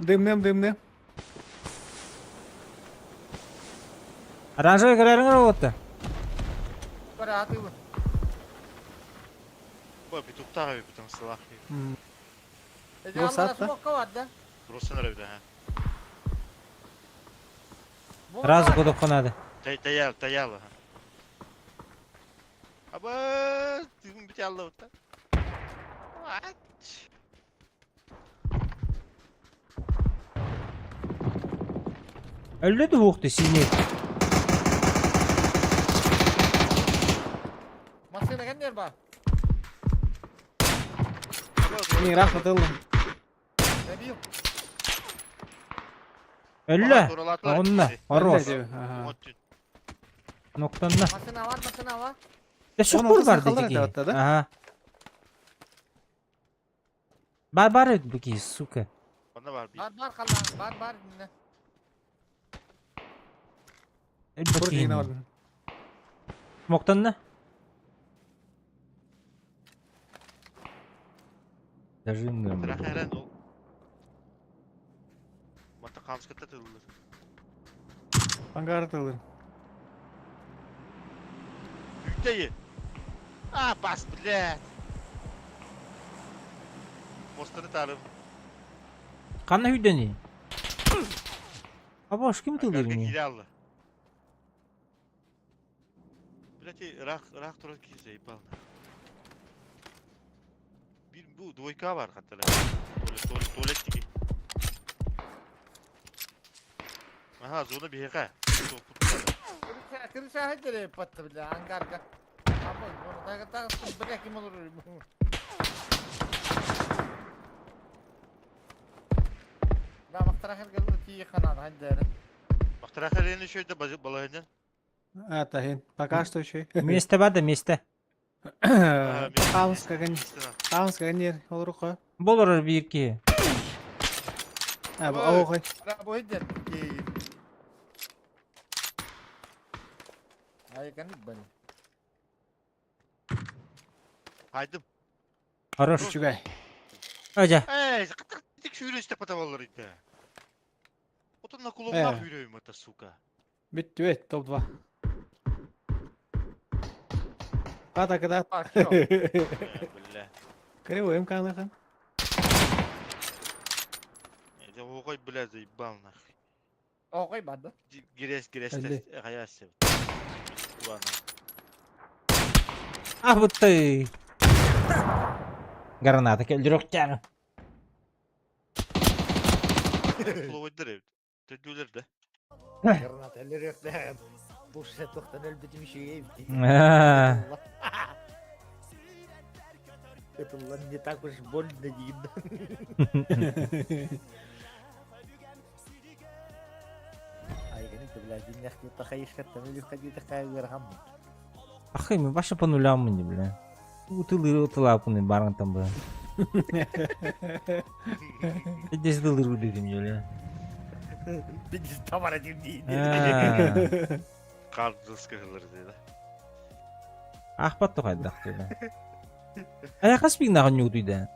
Dımnem. Aranjova kararın robotta. Kore atı bu. Bu bir tuttu abi bir tane salak. Camda saatte? smoke vardı. Burası nerede bir de ha? Bu Razı var. kodok konadı. Tayal ha. Aba, bir tane Allah usta. What? Öldü de vurdu sini. Masayla kendiler bak. Ni rahmetullah. Ne diyeyim? Öldü. Onunla. Horos. Aha. Noktanla. Masına var. Ya şu Onun kur ortasına var kalır dedi ki. hatta da. Aha. Barbar bu ki suka. Bana var bir. Bar kalan. Bar dinle. El Burada yine var. bakayım. Noktanla. Даже не Bırak heren o. Mata kanskata tılılır. Hangar atılır. Büyük dayı. Ah bas bile. Mostarı tarım. Kanna hüdeni. Abi hoş kim tılır Garga mı? giri aldı. Bileti rak turat ki zeyip aldı. Bir bu doyka var hatta. Tuvalet gibi. Aha zona bir heka. Kırışa hediye pattı bile angarga. Ama bunu da bırak kim olur. Da maktara geldi ki kanal hadi. Baktara hereni şöyle balayından. Hatta hin. Bakaş da şey. Месте var da месте. Qamız kagan yer olur qoy. Bolur bir iki. Ha bu avu qoy. Ara bu hiddet. Ay kan ben. Haydım. Хорош. Çugay. Hoca. Катар тик шүйрө істеп ката балар иде. Отунна кулумна хүйрөйм ата сука. Bitti evet top 2. Kata kata. Bak yok. Билля. Кривой МК хан. Я огой, бля, заебал нахуй. O koy bana. Гирес, Әлде. гаясып. Ладно. Ah bu ты. Granata келдирок canım. Кулойдыр. Төдүлөр да. Granat eller yok ne. Bu şey toktan elbette bir şey evdi. Это было не так уж больно видно. Ай, конечно, блядь, не хочу тахаиш как-то, или входи такая верхам. Ахы мен башы по нулям мын бля. Утылап куны барың там бля. Дес дылыр дедим бля. Biz tam aradım değil. Кардыс кыгылыр дейди. Ахпат тохайдак бля. Ая каспик наган юдуйда.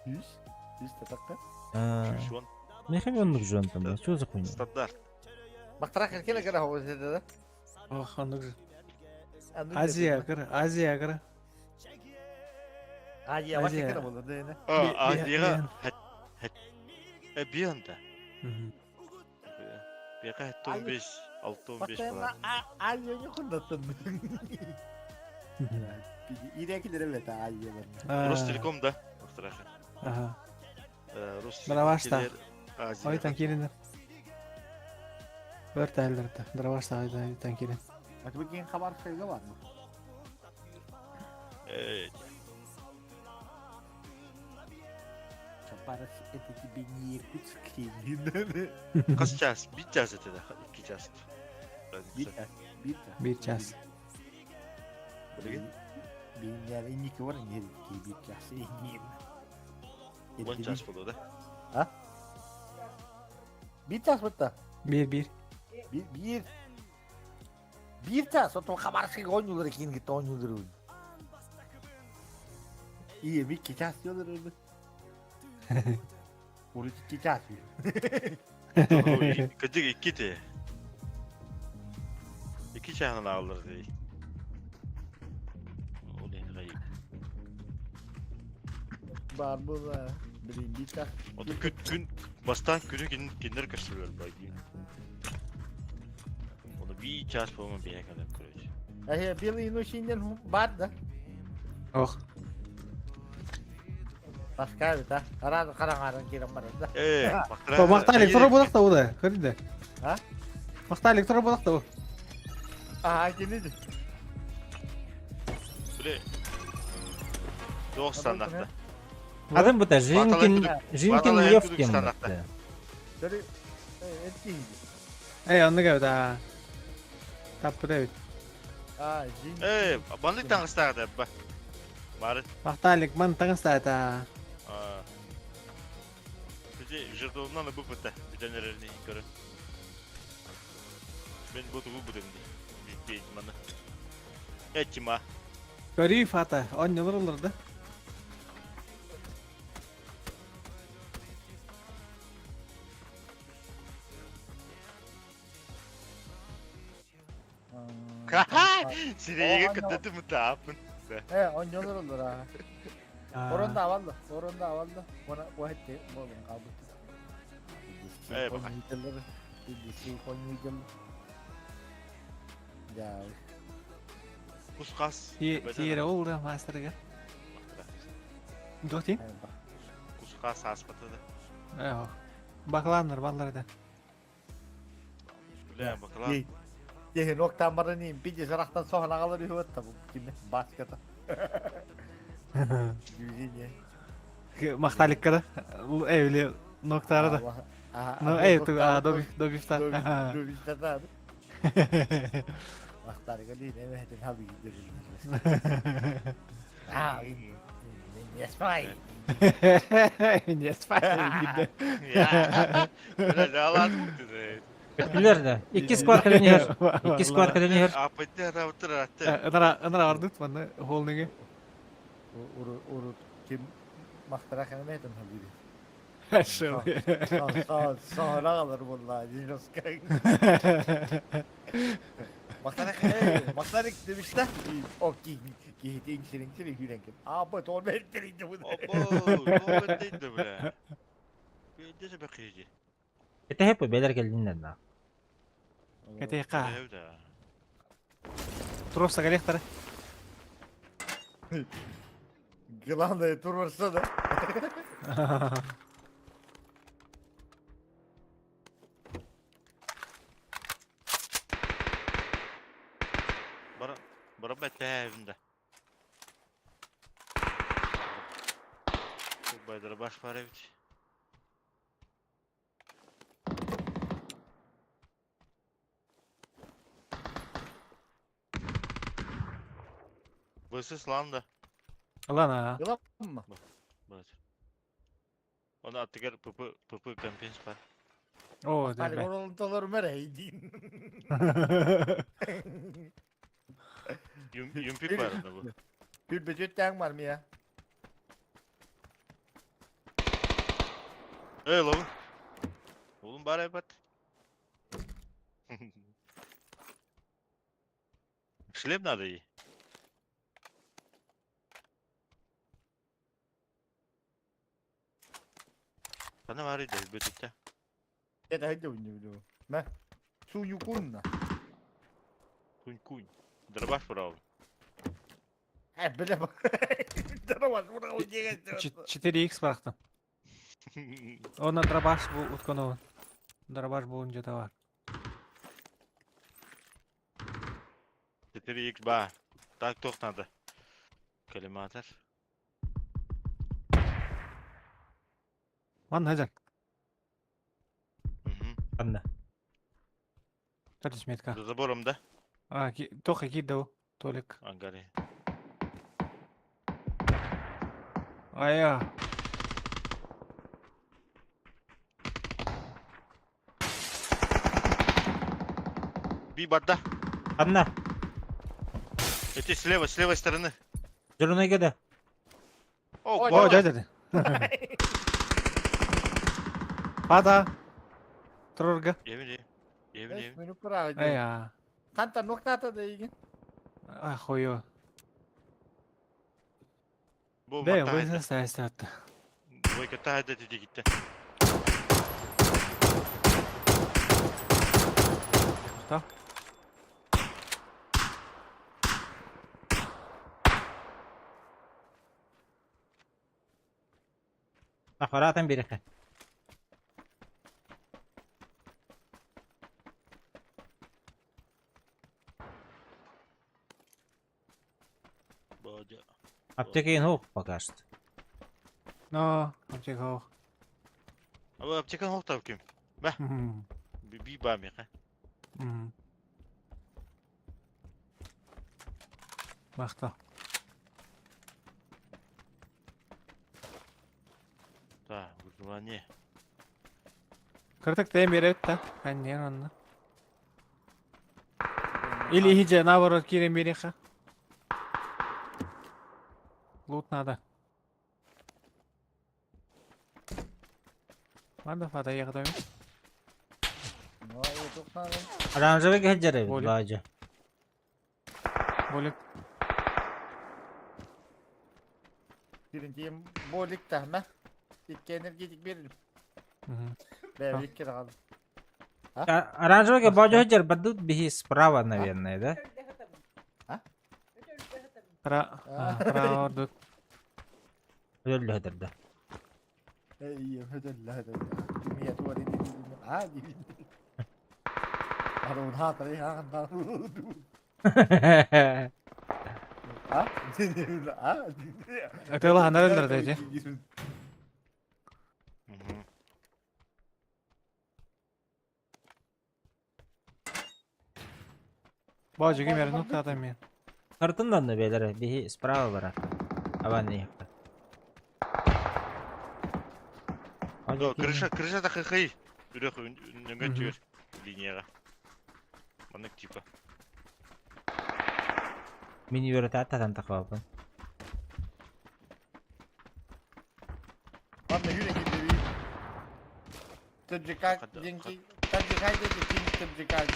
100 takka. Шуан Мехем онлук жон там бля. Что за хуйня? стандарт. Baktara kelkele kadar hava dedi. Oh anlık. Aziya kır. Aziya kır. Hadi yavaş yakın oldu değil mi? Азияга bir anda. Бияка 15, 6-15 falan. Ay yok kundattın. İrekilere evet ay yok. Ростелекомда. Бактыраха. Aha. Рус. Дравашта. Азия. Oytan kirin. Bört aylarda. Dravashta oytan kirin. Hadi bugün haber şeyde var mı? Çaparız eteki beni yekut sıkıyım. Kaç час? Bir час ötede. 2 час. Bir ças. Benim yani indiki var ya ki bir çası ineyim. 10 час болду да. Ha? Bir ças bitti. Bir. Bir ças. O zaman haber şeyi oynuyorlar ki indiki oynuyorlar. İyi bir iki ças diyorlar öyle. Orası iki ças. Kaçık 2 de. 2 çağını alır değil. O ne gayip. Var bu da. Bir ças. O da gün bastan günü günler kaçırıyor bakayım. Onu bir час falan bir kadar kuruyor. Bir yıl şimdiden var da. Oh. Başka bir de. Karan kirim var da. To makta elektro budak da o da. Kırdı. Ha? Makta elektro budak da o. Aha geldi. Böyle 90'da. Adam bu da Jinkin Levkin. standartta. Böyle etki. Ey anlık evet ha. Tapı evet. Aa, Bandık tanıştırdı bak. Var. Makta elekman tangan sta. Jadi jadwalnya lebih betah di generalini görün. Ben butuh bu dedim. Bir mana? Etçima. Görüyor Fatih. 10 yıllar olurdu. Sireye kadar mı tapın? 10 yıllar olur ha. Oranda avallı. Bana bu hette bolun kaldı. Bak. Bir koyuyorum. Ya. Kuskas. Yere oldu masterga. Doktin? Kuskas haspatada. Evet. Baklanlar ballarda. Bilen bakalım. Ye nokta maranıyım. Bir cesaraktan sonra kalır yuvat tabu. Kimi? Baskata. Yüzüne. Mahtalik kada. Evli noktara da. No, tu dobifta. Dobifta da. Aktar geli ne mehden abi gidiyoruz. Ah, yes fine. Yes, fine. Gitti. Ya. Böyle ne alalım dedi. Kötüler de. İki skor kaleniyor. İki skor kaleniyor. Apetite ravtır attı. Ынара бардыт маны холныгы. Urut kim maktarak ne mehden abi. Шыл. Sonra kalır vallahi. Jiroskay. Maktarak demişler. O ki şirin yürenkin. Abi tol bekleriydi bu. Abo, kovetteydi bile. Bir de bakıcı. Ete hep beyler geldiğinden daha. Кетейка. Evde. Туровса коллектор. Glanda turursa da. Bara bette evinde. Çok baydıra baş var evde. Vısız lan da. Ладно. Yılan mı? Bak. Onu attıklar pıpı kampiyons var. О, Hadi да. oralıntalar mereydin. Yümpük var onda bu. Bir böcetten var mı ya? Oğlum. Oğlum bari yapat. Шлем надо ей. Bana var idi birlikte. Ne de hadi oynuyor. Ne? Su yukunna. Kuň. Dırbaş bravo. He böyle bak. Dramaz buna oynayacak. 4x бактым. Ona дробаш bu utkonu. Дробаш boyunca da var. 4x ba. Tak toxtadı. Kalimatlar. Lan hacan. Ben de. Kaç metka? За забором, да? А, Тоха кидал. Толик. Ангари. Ая. Бибада. Anla. Эти с левой стороны. Canına göre. О, Ой, О, гол. дядя. Пада. Трорга. Yemin. Beni kurağı. Ая. Kanta noktata da iyi. А, хуё. Bu Да, mata вы haydi. заставите. Bu kötü haydi dedi gitti. Что? Nakaratın biri. Boca. Aptekeyin hoch пока что. Но, аптека hoch. Ama aptekan hok tabii kim? Bir bam ya. Бахта. Да, выживание. Кыртык тем берет да. Конечно. Или хиджа наоборот кирем береха. Лут надо. Ладно, фата ягодами. No, çok sağlam. Aranjı ve hecere Voley. bacı. Болик. Birinciyim bolik tahme. İlk energetik veririm. Ben ilk kere kaldım. Оранжевый баджо хеджер бадут бихи справа, наверное, да? Право ордук. Öldü hederdi. İyi, hödölle hödölle. Dünya tuvalı dedim. Hadi. Arun hatırı ha. Ha? Ha? Это ла надо дайте. Боже, кемер, ну та мен. Sırtından da beyler bir sprava var. Aban ne yaptı? Ну, крыша так хай. Үрек үннөнгө түйөр. Линияға. Манык типа. Mini yöre atan takabın. Anne yürek gibi. Tırcıkak, cenki, tırcıkak dedi, kim tırcıkak.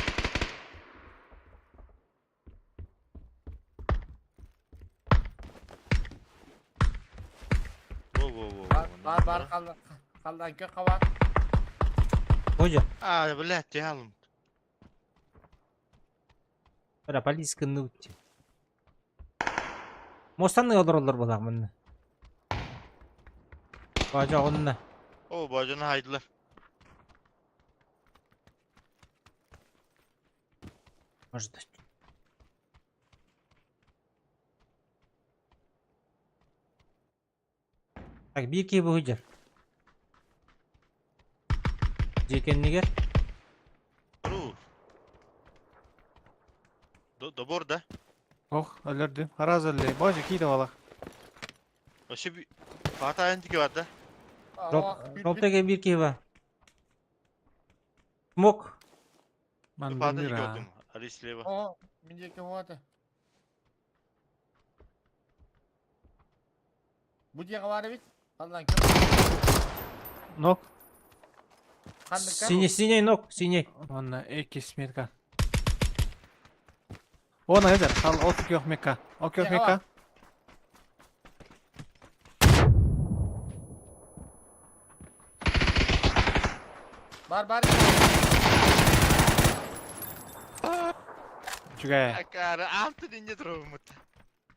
Во. Bar kaldan kök hava. Hoca. Блядь, ялым. Para polis kındı uçtu. Mostan ne olur bu zaman? Hoca onunla. О, бажаны хайдылар. Может. Так, bir ki bu hoca. Jeken niger. Ру. Добор да? Ох, өлөрдү. Хараз өлө. Боже, кийде бала. Вообще bir Fatih Ayntiki var da. Roptaki bir ki var. Smok. Мен Fatih билбейм. gördüm. Ali слева. O, minceki havada. Bu diye hava bit. Kaldan kök. Нок. Kandık Синий ног, синий. Онна 2 сметка. Ona eder. Hal 32 yok mekka. Ok yok Ya, mekka. Bar. Чугай. Akara altı ninja travmat.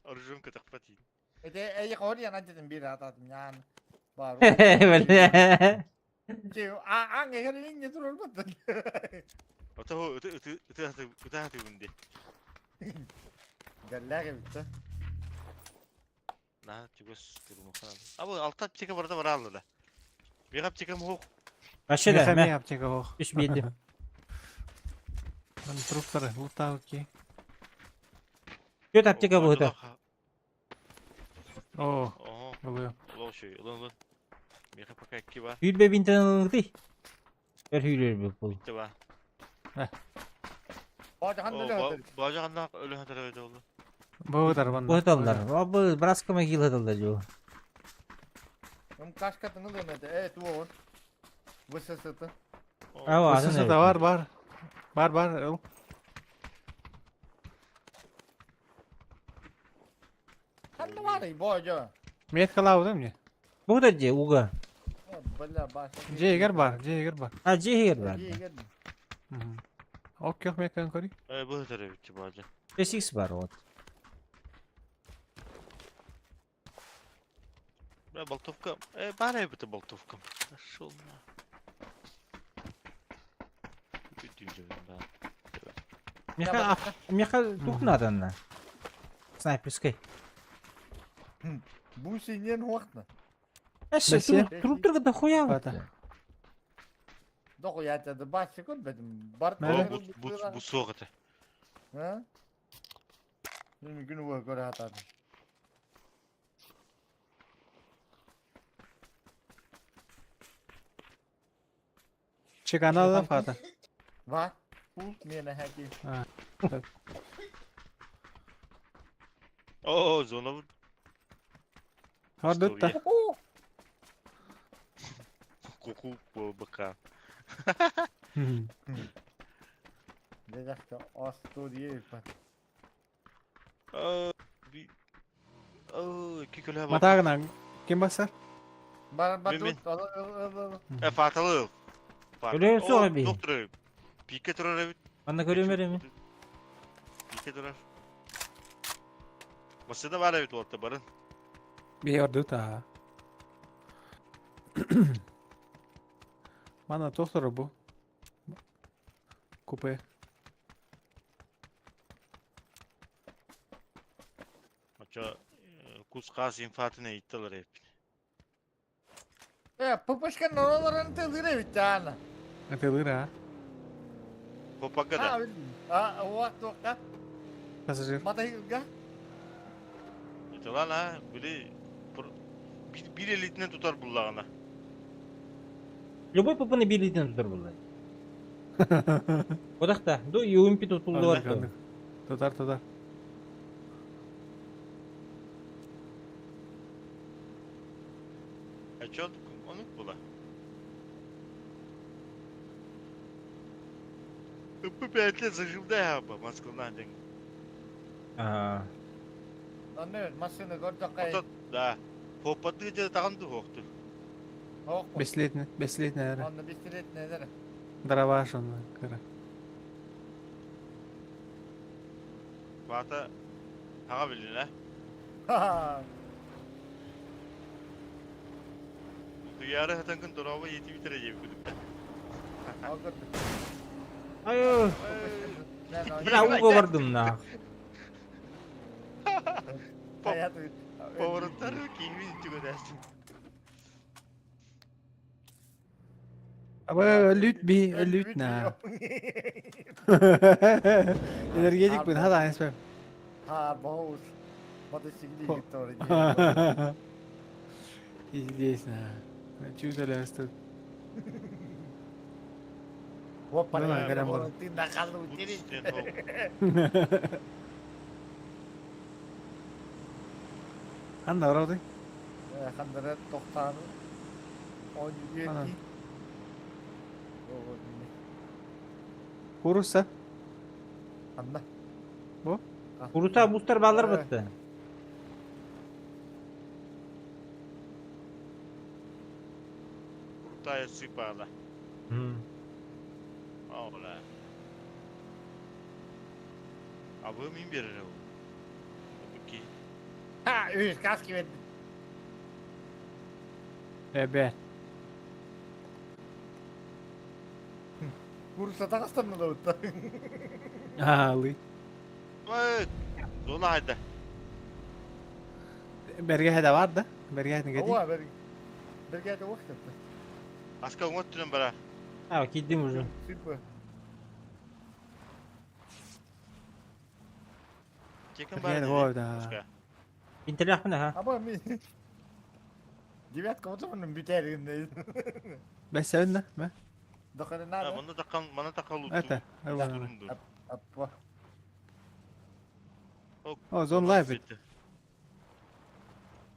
Orjum katak pati. Ey kor yana dedim bir atadım yani. Bar. Böyle. Ki ange her ince durur mu? Ota ho öte hatı bundi. Galler bitti. Na çugos durumu falan. Ama altta çeka burada var aldı da. Bir kap çeka mu hok. Aşağıda. Меха Meh. аптека ох. Üç bildim. Мен труптары лутау ки. Göt apteka bu hoca. О, Oho. oluyor. Ulan şey ulan. Bir kap pakak ki var. Hülbe bin tane değil. Ver hüler bir bul. Bitti var. O da handlı öldü. Bacağından ölü hatır öyle oldu. Bağıдар Bu банда. hatalar. Abi bıraskama yıl hatalar jo. Kaç katını dönedi. Evet bu on. Bu sesatı. Ava Высота adın бар. Бар. Ул. Handlı var ya bu hoca. Меткалау да мне? Bu da C uga. Bella baş. Джейгер бар. Ha C var. İyi geldi. Ok yok mekka кори. Bu hatır bitti bacı. 5x var o. Ben boltovka. Bana bitti boltovkam. Şol mu? Bütünce ben. Меха тук надо на. Снайперской. Bu sinyen hoğna. Эш, труптырга да хуя. Хата. Doku yatadı başı kod bedim. Bar. Bu soğukta. Ha? Şimdi günü var göre hatadı. Чекана да фата. Var. Bu niye ne haki? Oo zona vur. Хадытта. Koku baka. Ne dakika astro diye yapar. Bir. İki kilo var. Матагна. Ким басар? Bar Min. tut. Al. Fatalı. Öyle sonra bir. Doktor. Pike durar evet. Bana görüyor mi? Pike durar. Masada var evet orta barın. Биордута. Мана тохтору бу. Купе. Maça kuskas infatına ittiler hep. Papışkan oraların tılgırı bitti ana. Это дыра. Popaka da. Ha, o vakti o kadar. Pasajir. Motosikilga. Lan ha, biri bir elitinden tutar bullağına. Любой попаны билетин tutar bulay. Odakta, do UMP tutuldu var. Anladık. Tutar. Kaç olduk? Onu bula. Bu belki zırhıldı ya bu maskuldan den. Aa, Anne masını gördük kay. Oto da. Popatı da takandı hoktu. Hok. Besleyetne ere. Onu bistiret nedir? Дрова onu kara. Vata haga bilin ha. Ha. Duyarı hatankın dolabı yeti bitireceğim kulüpte. Al gördük. ayo, Ne bra ugo vardım na. Hayat. Pоворotları kimin içine dersin? Ama lüt ne? Energetik bu hadi aynısı. Ha boğuz. Motosikli gitti oraya. İzleyesin ha. Çüzdele üstü. Hoppa Ulan, ya. gelen Onu var. tindak kaldı bu Bu diri. disten hok. Anda orada. Kandıra 90. 17. Ana. O Kurusa. Anla. Kuruta booster bağlar Evet. battı. Kurtaya sıpağla. Ola. Abi min bir o. Bu ki. Ha, üç kask gibi. Ebe. Vurursa takastan mı da utta? Ali. Evet. Zola hadi. Berge de vardı. Berge ne geldi? Hava bir geldi vakit. Aska unuttum bara. Ha, gittim uzun. Süper. Çekin Gel bara. orada. Aska. Bintelak mı ha? Ama mi? Divet komutanın biterindeyiz. Ben sevin de. Ben. Dokanı Ha, nerede? bana takalı Evet. Evet. durumdur. Appa. O zon live.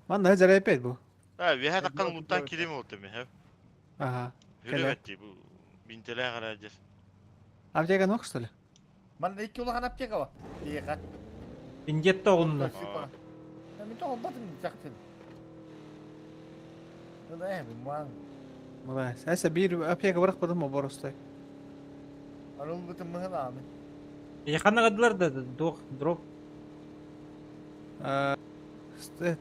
Man da hızlı repet bu. Ha, bir her takan muttan kilim oldu mu? Aha. Öyle Kele. etti bu. Binteler haracır. Abi ne okustulu? Man iki ulan yapacak ama. Iya kan. Binjette oğlunu. Süper. Ya minta obat mı çaktın? Ne de bu man. Mulai. Saya bir apya bırakmadım mı Boros'ta? Arul bütün mıhın abi. Yakana kadılar da drop.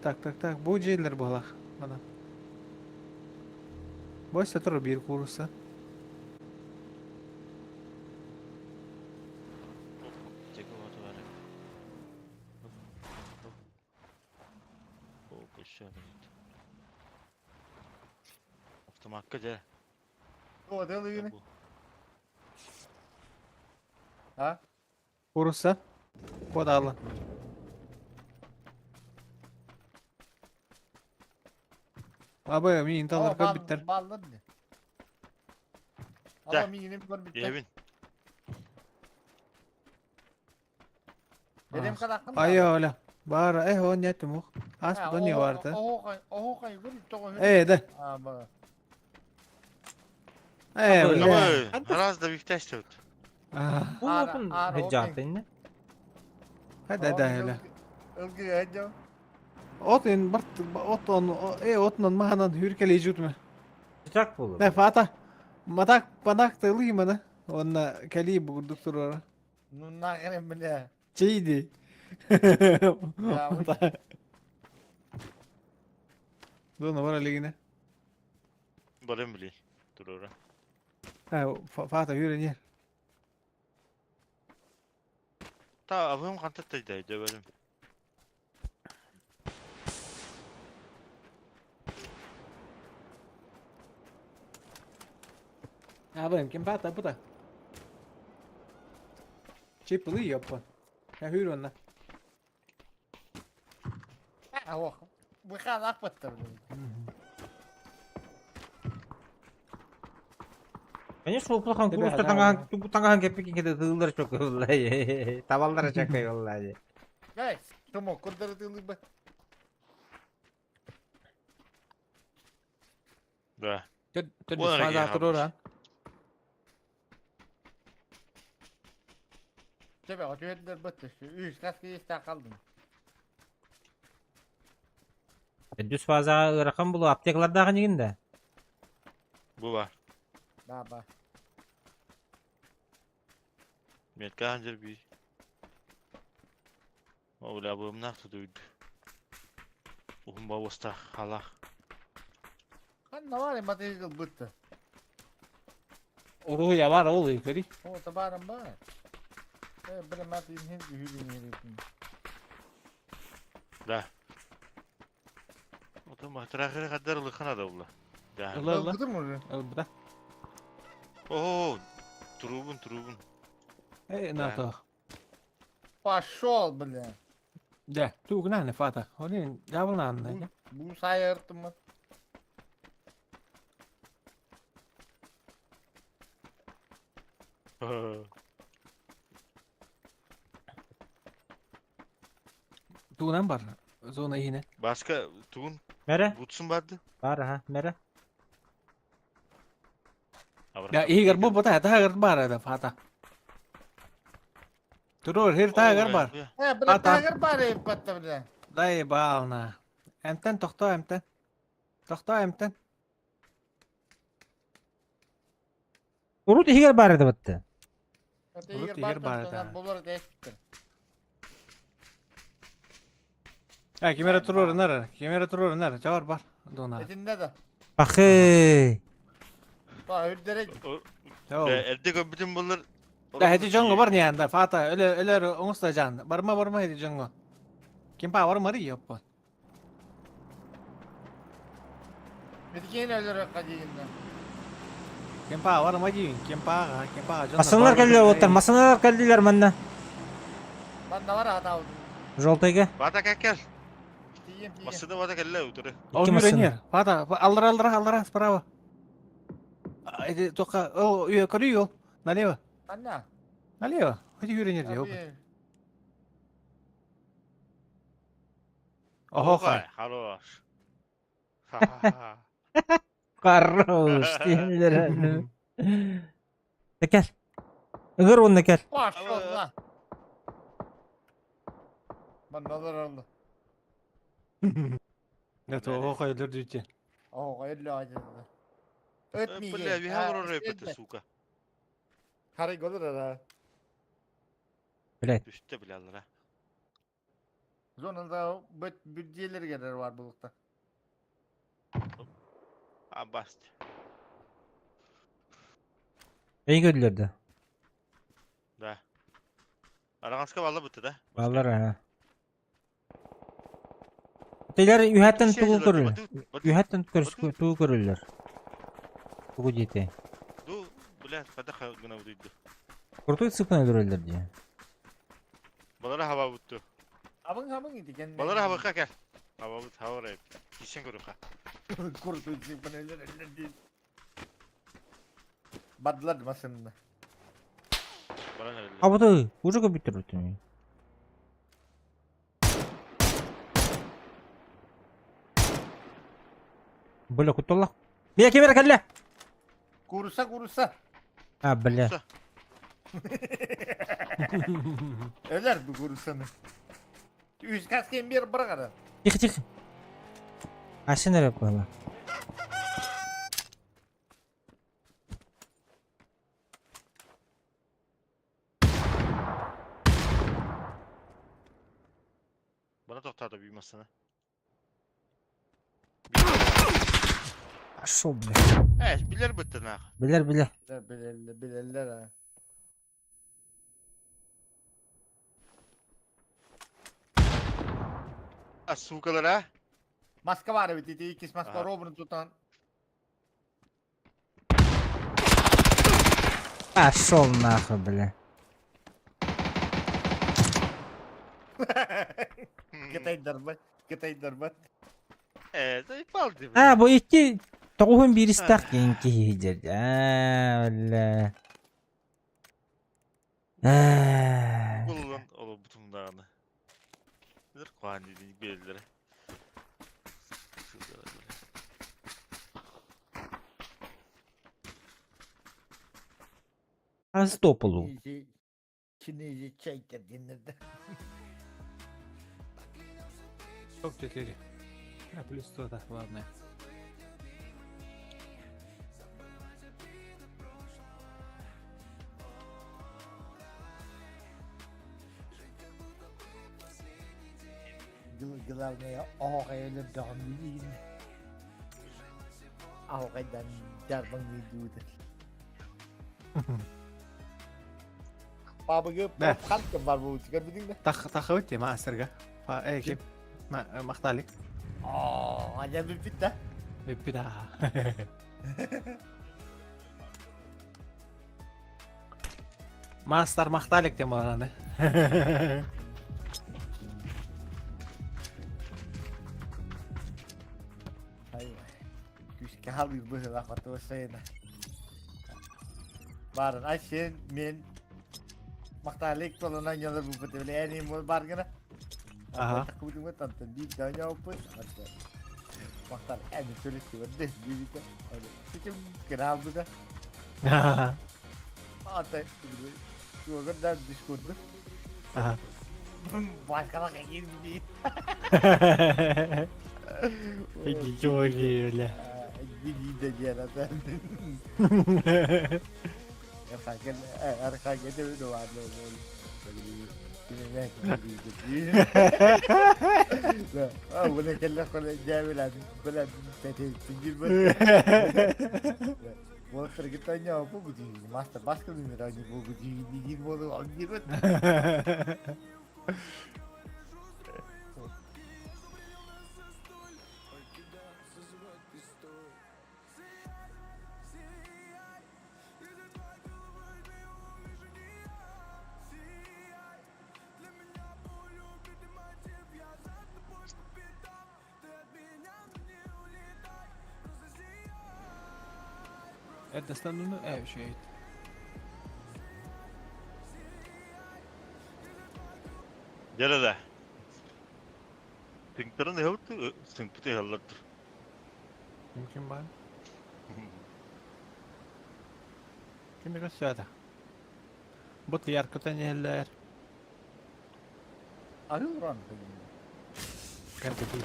Tak. Bu jailer balak. Mana? Boşta dur bir kursa. Çekin otu var. O kuşa gitti. Hafta makka de. O da yine. Ha? Kursa. Kod Allah. Abi mi intalar ka bitter. Ballar ne? Gel. Ama yine bir bitti. Evin. Benim kadar hakkım Ayo öyle. Bara o niyetim o. As bu ne vardı? O kay gül to. De. Ama. Öyle. Ama haraz da bifteş tut. Ah. Bu open hecatın ne? Hadi öyle. Ilgı hadi. Otin bart oton otnon mahanan hürkeleyici utma. Sıcak bulur. Ne Fatah? Madak banak da mana? Onna kali bu doktor ora. Nunna kerem bile. Çeydi. Dona var ligine. Barın bili. Dur ora. Ha Fatah yürü yer. Ta abim kantat da dövelim. Abi kim Fatah bu da. Çipli yapma. Ya hür onunla. Ha o. Bu kadar akbattır. Bence soğuklakan Tabii, kuruşta hala- bu tangan kepik ikide tığılır çok vallahi. Tavallara çakay vallahi. Guys, tomo kurdurduğunu bak. Da. Tüdüs Onlara fazla gel durur abi. ha. Tabii o tüyetler battı. Üç kaskı işte kaldım. Düz fazla rakam bulu aptekalarda ginde. Bu var. Baba. Metka hancır bir. Ola bu nakta duydu. Uhum babasta hala. Kan ne var ya matematik battı. Oruğu ya var oğlu yukarı. O tabarım var. Böyle matematiğin hep hülün yeri. Da. Otomatik terakhir kadar lıkana da ula. Da. Allah Allah. Öldü mü? Al bu da. Oo. Trubun. Ne to? Paşol bile. De. Tu gna ne fata. Onun cevabını anla. Bu sayırttım mı? Tu ne var? Zona yine. Başka tuğun Mere? butsun vardı. Var ha mere. Ya iyi gar bu bata ta gar bar da fata. Turur her ta gar bar. He bile tağır bari battı bile. Dayı bağına. Emten tokta emten. Tokta emten. Urut higer barada battı. Tağır yer bari bari. da. Bulur değiştir. Ya kimere turur nere? Kimere turur nere? Cevap bar. Dona. Edinde de. Bakı. Bak öldürek. Cevap. Elde bütün bunlar. Da hedi jongo bar niyan da fata öyle ongusta jan. Barma hedi jongo. Kim pa var mari yok bu. Medikeyin öldürek kadıyında. Kim pa var mari kim pa jon. Masanlar geldiler otur. Masanlar geldiler benden. Ben de var hata oldu. Joltayga. Vata gel. Diyeyim. Masada vata gel otur. O İki masan. yüreniyor. Fata aldıra sprava. Hadi toka o yukarı Налево. Anne. Налево. Hadi yüreniyor diyor. Abi. Oho kay. Хорош. Karroş diyenler. Gel. Igır onunla gel. Maşallah. Ben nazar oldu. Ne to oho kay öldürdü için. Oh hayırlı acıdı. Бля, Ötmeyeceğim. vi har oraya pete suka. Karı olur ara. Düştü bile alır ha. Zonunda bütçeler gelir var bulukta. Ha bastı. İyi gördülerdi. Da. Araganska valla bitti de. Vallahi ha. Teler ühetten tuğu görülür. Ühetten tuğu görülür. Tuğu jeti. Du, bля, kada gına buydu. Kurtuğu sıkın öldürülür diye. Balara hava buttu. Abın idi kendine. Balara hava ka gel. Hava but hava rap. Kişen görü ka. Kurtu için bana eller değil. Badladı masında. Bana nerede? Abudu. Ucu bitir bütün. Böyle kutullah. Bir kemere kelle. Kurusa. Ha böyle. Öler bu kurusanı. Üç kasken bir bırakır. Çık. Aşın nereye yapalım? Bana toktadı büyümesine. Aşıl bile. Evet, bilir bitti ne? Bilir. Bilerler ha. Sukalar ha? Maska var bir dedi. İkiz maska Aha. robunu tutan. Aşıl nakı bile. Kita darbat. Kita darbat. Zayıf aldı. Ha bu iki tohum birisi tak yenki hijir. Valla. Kullan oğlum bütün dağını. Nedir kuan dediğin belirleri. Nasıl topulu? Çinece çay kendinde. Çok четыре. Плюс 100, да, ладно. Gılarmaya ağayla damlayın. Ağaydan darbang videoda. Baba gö Ne? kan kembar bu çıkar bidin de. تخوتي مع السرقة ايه كيف مقطع لك Aa, acayip bir fit de. bir daha. Master مقطع لك يا مولانا. Ay. Güç kahal bir la foto sena. Barın aşın min maktalik tolona nyalar bu betul ini mau bar kana. Aha. Aku cuma tonton di danya apa ada. Maktal ada tulis di deh di kita. Ada. Macam kenal tu dah. Ada. Dua kan dah diskon tu. Aha. Bakal kayak gini. Gidiyor öyle. Gini de jaratan. Ya fakir arka gitu doa doa. Boleh kalau jauh lah, boleh tinggi boleh kita tanya apa begini, master basket ni lagi begini, begini boleh anjir. Evet استنى ايه شيء. Gel hele. Pinklerin ne yaptı? Sınkıtı hallattır. Mümkün var. Kimi gösterdi? Bu diğer kötüler. Ayuran. Kan kötü.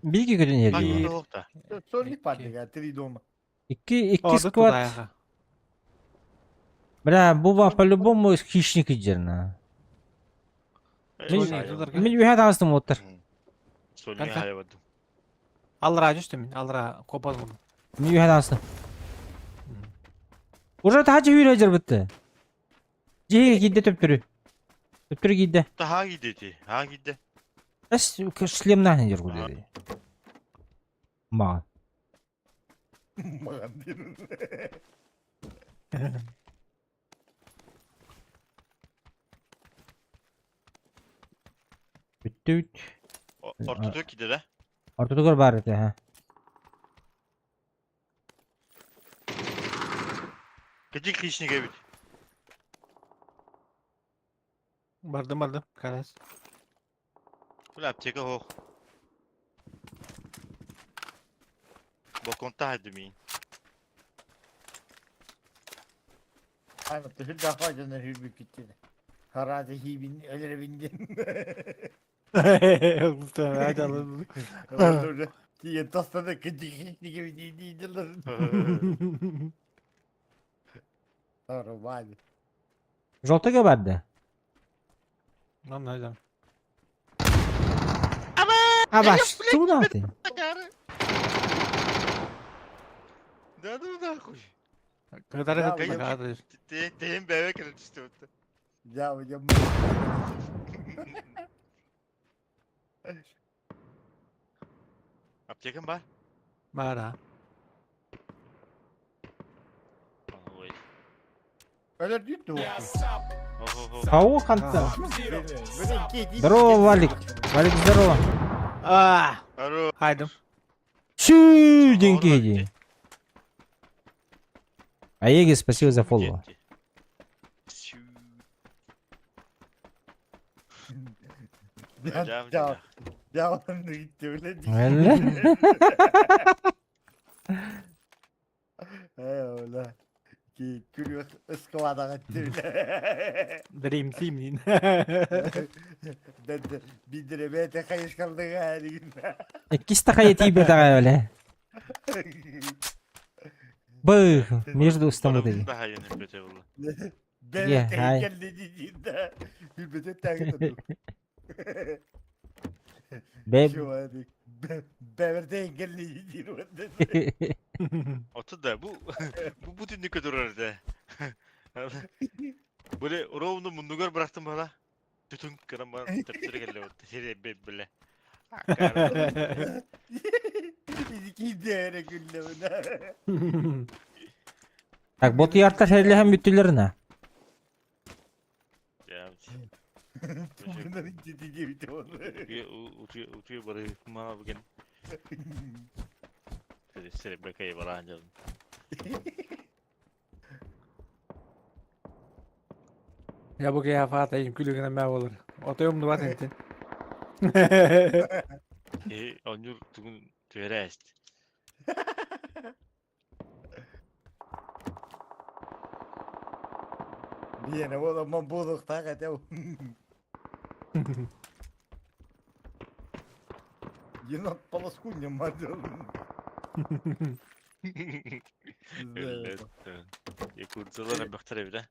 Bilgi götün Bak geliyor. burada yok da. Sorry pardon ya, tri doma. İki Orada squad. tut Бля, bu var по-любому хищник иджерна. Мен bir hata astım otur. Solini Kanka. hayvadım. Alra düştü mü? Alra kopar bunu. Men bir hata astım. Уже тачы үйрәҗер битте. Жеге кидде төптүрү. Төптүрү кидде. Daha gidedi. Ha gidi. Эс шлемнан жер кудеди. Мага. Makan bir. Бүттүт. Ortada gider ha. Ортодо көр бар эте, ha. Gıcık işini gebit. Bardım. Kalas. Ulan apteka ho. Bokonta hadi mi? Ay mı tühür daha canı hür bir kitle. Harazi hibin ölere bindin. Hadi alalım. Orada diye tasladı kıcık gibi değildiler. Sonra vay. Жолтого барды. Lan hadi. А баш, чуда ты? Да ну нахуй. Kadar Ya, etme ya. kardeş. Deyim bir eve kırık işte orada. Ya hocam. Aptekan var. Bara. Oy. Öyle değil de o. Кого канта? Böyle Здорово, Валик. Валик, здорово. Ah, Alo. haydım. Чу, деньги. Аеги, спасибо за фоллоу. Gitti. Sü- Hocam, Ya, devamlı gitti öyle değil. Öyle. Öyle. Ki gülüyor ıskıvada gitti öyle. Dream Team din. Ben de bildiremeye de kayış kaldık her gün. İkisi de kayıtı bir daha öyle. Bıh, между устом вот эти. Daha yeni bete valla. Ben Yeah, de hi. engellediğinde hürmete takıldım. Be Şu an Bever'de engellediğinde. Otu da bu bu dinlik ödürür de. Böyle oravunu mundugar bıraktım hala. Bütün kıram bana tepsire geliyor. Seri böyle. İki değere güllemine. Так, botu yarta hem bütüllerine. Ya. Bunların dediği bir de onu. Utuyor bari kumana bugün. Seri bekayı var anca. Ya bu kıyafetayım külüğüne mev olur. Otoyum da var entin. Onur tüm töre est. Viene o zaman bulduk takat ya. Yine palaskunyam hadi oğlum. Öyle. Ya kurtulara baktır evde.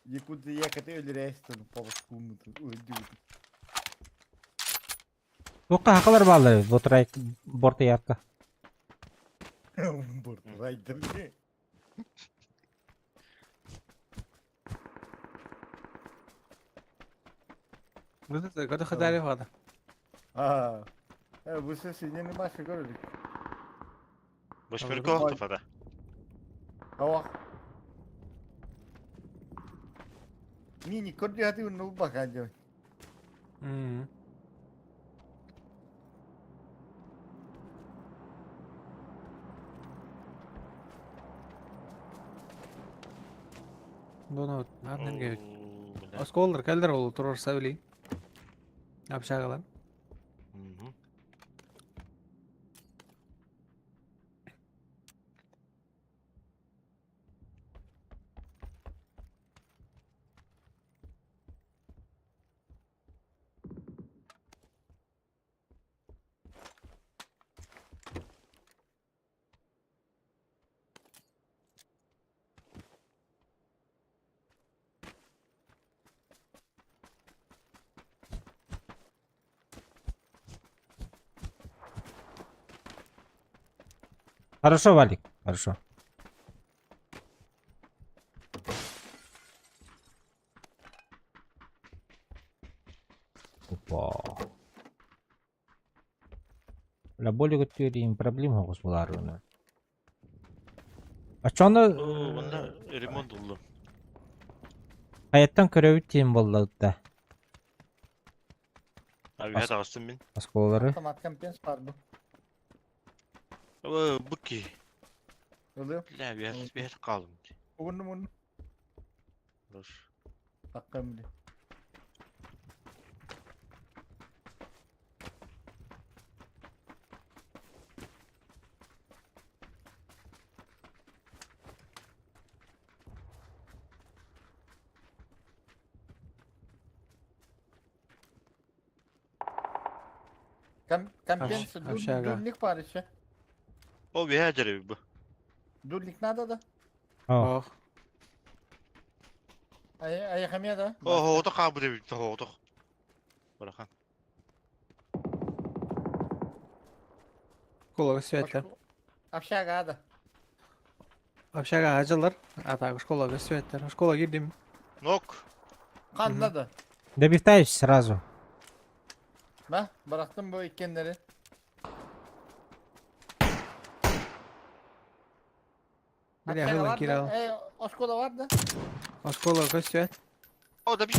Yakut yakate öyle reston palaskunyam. Öldü. Boka hakalar bağlı. Botu borta yarta. Buraydır ne? Gada kadar hada. Ha. Bu ses yeni başka gördük. Boş bir kol tufada. Hava. Mini kodu hadi onu bakacağım. Hmm. Dono, annem geç. Askollar kaldır ol turur savli. Apşagalan. Хорошо, Валик, хорошо. Опа. La bolya götüreyim problem hokus bular onu. Açanda Bunda remont oldu. hayattan körevi tiyim vallahi da. Abi hadi astım bin. Askolaları. Tomat kampiyons var bu. Bu ki. Oluyor. La bir yer kaldım. Onu. Dur. Hakkım bile. Kampiyons Aşağı. durlik var işte. O bir yer cerebi bu. Durlik nada da. Oh. Oh. Ay kamya da. O da kabul edebildi. O da. Bırakın. Kola svetler. Aşağı da. Apşaga hacılar. Ata школа svetler. Школа girdim. Nok. Kanla da. Добиваешь сразу. Ben bıraktım bu ikenleri. Bile Hatta hılan var da, kiralı. Oskola var da. Oskola kaçıyor. O da bir...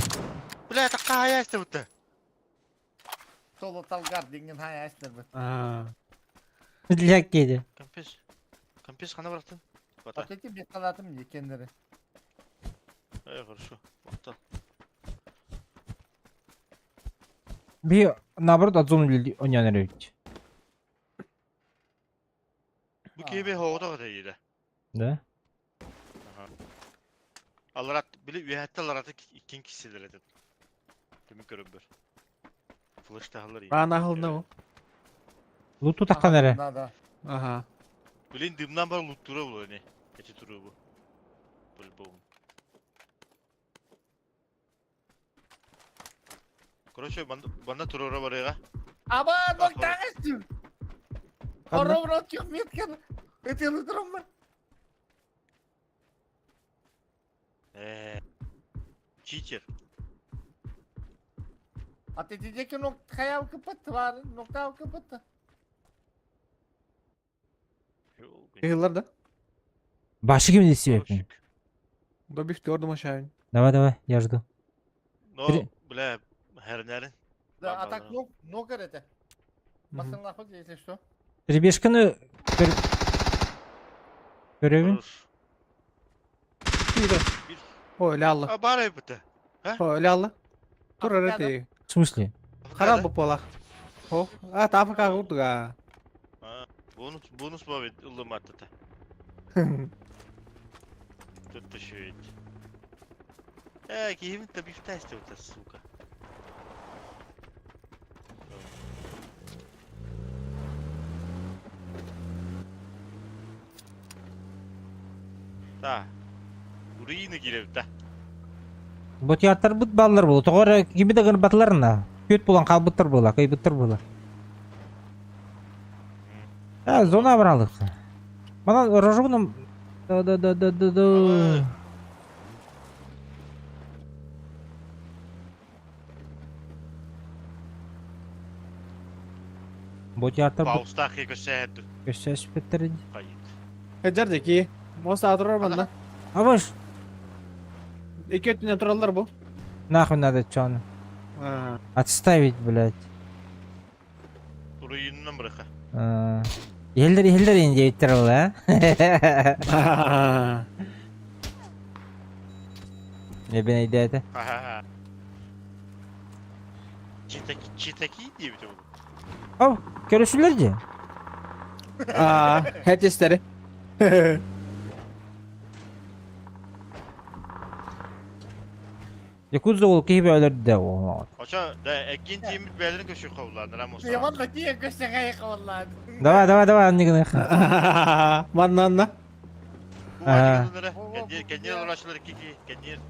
Блядь, какая есть тут-то? Solo talgar dingin haya esler bu. Aa. Dilek yedi. Компес. Компес қана бырақтın? Бата. Atleti bir kanatım diye kendileri. Хорошо. Бата. Bir nabrot adzonu bildi oynayan evet. Bu kebe hoğda kadar iyiydi. Da. Alarat, bile üyehatta alaratı ikin kişiler edin. Demin görünbür. Flash tahıllar iyi. Bana ahıl ne o? Lutu takan nere? Nada. Aha. Bilin dımdan bari loot turu bu ne? Geçi turu bu. Böyle bu. Короче, bana turu ora var ya. Ama Bak, nokta geçtim. Horror rot yok metken. Öteli durum var. Cheater. Atleti noktaya kapattı var. Nokta kapattı. Yıllar da. Başı kim istiyor hep? Da bir gördüm aşağı. Давай, я жду. No, Biri- bile her nerin. Da atak no karate. Basın lafı diyese şu. Перебежканы görevin. Bir de. Öyle Allah. Aa, bari bitti. Öyle Allah. Dur Afrika'da- öyle. В смысле? Karan bu pola. Oh. Ah Afrika kurdu ga. Bonus bu abi ılım attı da. Tuttu şöyle. Keyfim de bir test yok da suka. Da. Burayı girip de. Bu tiyatr bit ballar bu. Toğra gibi de gını batlarına. Köt bulan kalbıttır bula, kıybıttır bula. Ha, zona bıralık. Bana rojunum... Da. Bu tiyatr bit Paustaki gösterdi. gösteriş bittirin. Kayıt. Kaçar zeki. Mosta durar banda. Avaş. İki ötüne durarlar bu. Нахуй надо чё оно? Ha. Отставить, блядь. Burayı yününden bırakın. Елдер инде биттирил, а? Ебен идея. Çiteki diye bir şey oldu. Ав, көрөсүлөр же. Aa, herkesleri. Якудза ол кейбе өлөрдү да. О. Aşağı da ikinci yemir beylerin köşü kovlardı Ramos. Yaman da diye göstereye kavallar. Давай, аннигин. Manna. Bu acıklılara kendi uğraştılar iki kendi.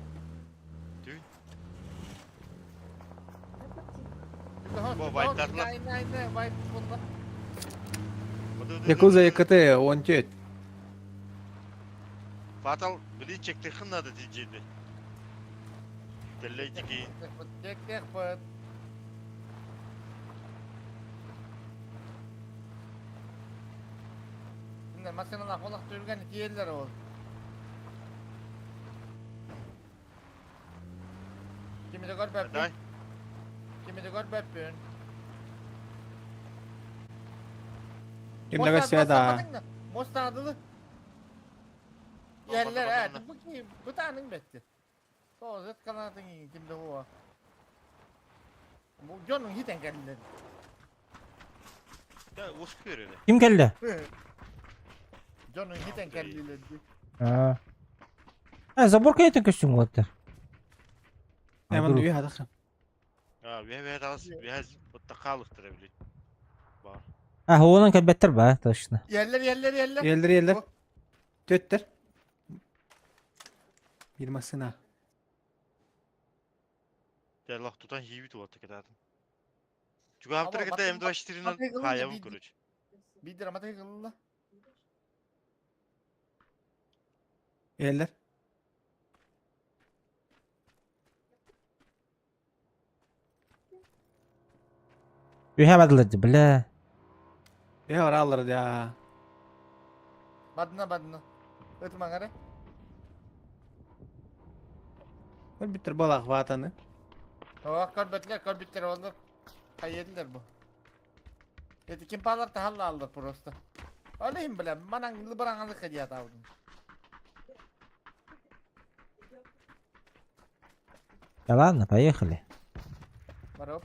Bu white'larla. Aynen white bunlar. Yakuza yakıtı 14. Fatal bili çekti hınladı diyeceğini. Telleyici giyin. Tek bıt. Şimdi makineler kolak duyurgan iki yerler oldu. Kimi de gör Day. böpün. Kimi de gör böpün. Kimle gösteriyor da. Mosta adılı. Olmadı, Yerler olmadı. evet. Bu kim? Bu tanın betti. Tozet kanatın iyi. Kimde bu? Bu John'un hiç engellileri. Ya hoş görüyor. Ким келди? John'un hiç engellileri. Заборка этен көчүң болот. Hemen üye hadi. Ha ve daha biraz mutlakalıktır evli. Var. Онун келбеттир ба, точно. Yerler. Yerler. Töttür. Yirmasına. Ya Allah tutan hivi tuvatta kadadın. Çünkü hafta Ama kadar M24'nin bakın, hayavı bir- kurucu. Bir dramatik yılla. Yerler. Ühe badılırdı, bile. Ya var alırız ya. Badına. Ötüm angara. Bir bitir balak vatanı. O korbetler oldu. Kayyediler bu. Dedi kim palar tahalla aldı prosta. Öyleyim bile, manan lıbıranlık hediyat aldım. Да ладно, поехали. Бароп.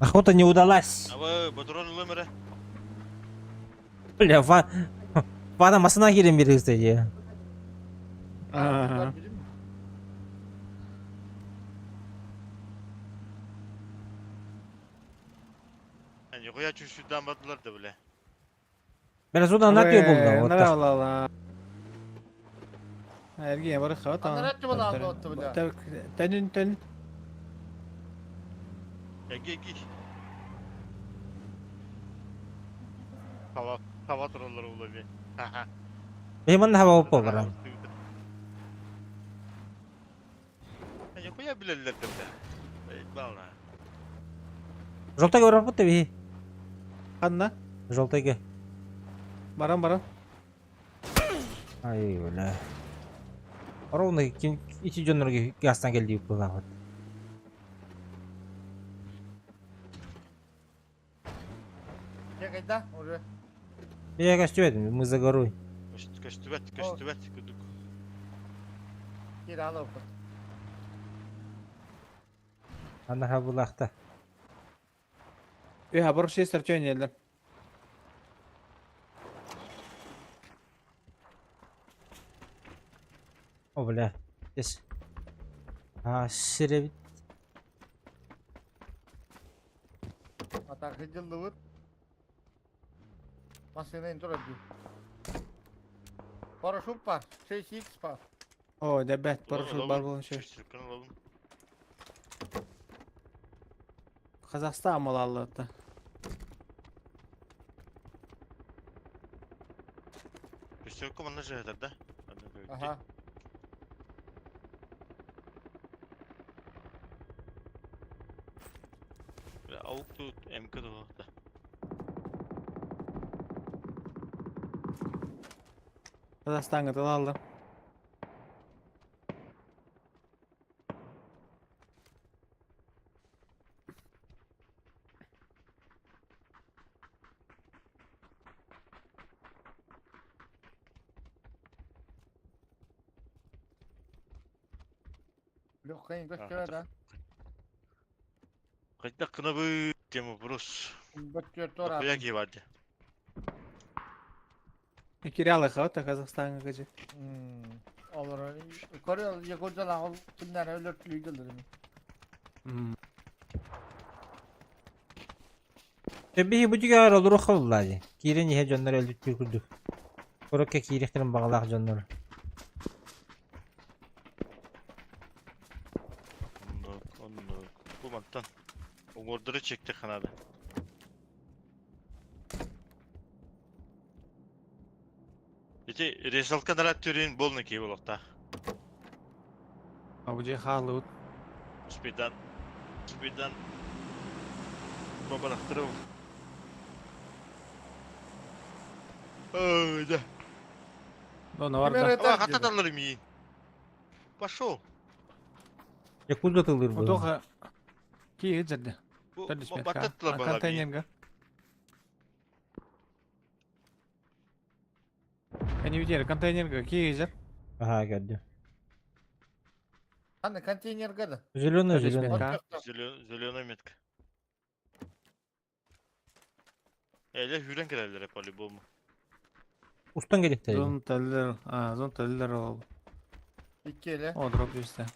Охота не удалась. Ava patron ılımırı. Бля, Vana masına girin bir hızlı ya. Aha. Yani koya çüşüden battılar da bile. Biraz odan ne diyor Ne buldum? Allah Allah. Ergiye barı xat. Anlar ettim onu aldı ottu bile. Tenin. Ya gel. Hava trolları olabilir. Haha. Benim anne hava hoppa var. Ya koya bilirler de bile. Valla. Желтый работа ви. Kanna. Желтый. Baran. Ай, бля. Ровно içi jönörgө gazdan geldi bu vakit. Ya kayda oraya. Я костюм, мы за горой. Kaçtüvet. Kuduk. Gir al oku. Ana ha bulakta. Ya barı şey serçen yerler. О, бля. Здесь. Şeref. Atak hıcıldı vur. Masına intro ediyor. Paraşüt var. Şey var. O debet barı şu bar bulun şey. Çüştürken alalım. Kazakistan mal Allah'ta. Çüştürken bana şey eder de. Aha. Avuk tut. Emka da o da. Kazakistan'a da aldım. Yok kayın gösteriyor da. Kaçta kına bu demo bros. Gösteriyor tora. Koya ki vardı. Kiryalı xat Kazakistan'a gıcı. Olur. Koruyor yakocalar ol kimler ölürtlüydü dedim. Tabii bu cigar olur oxulladı. Kirin ihe jönör öldük türküldük. Korokka kiriktirin bağlaq jönör. Onluk. Bu mantan. Umurları çekti kanadı. İşte resultka darat türün bol ne ki bolakta. Abuca xalı. Speed'dan. Babalaktırım. Öyle. Ona var da. Ama hatta dallarım iyi. Пошел. Yakuz atılır bu. O da ki gıcırdı. Bu Tadı ismet batatlar bana bir. Konteynerga. Они видели контейнерга ki gıcır. Aha geldi. Hani konteyner gadı. Zülönö Tadı zülönö. ismet ka. Zülüyoruna metka. Öyle hüren kerevler hep Ali bu mu? Ustan gelip de. Zon taller oldu. İki ele. O drop işte.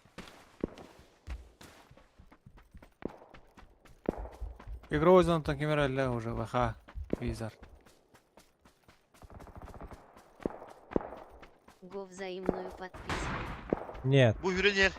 Игровой зон Такимиралля уже ВХ визар. Го взаимную подписку. Нет. Bu hüren yer.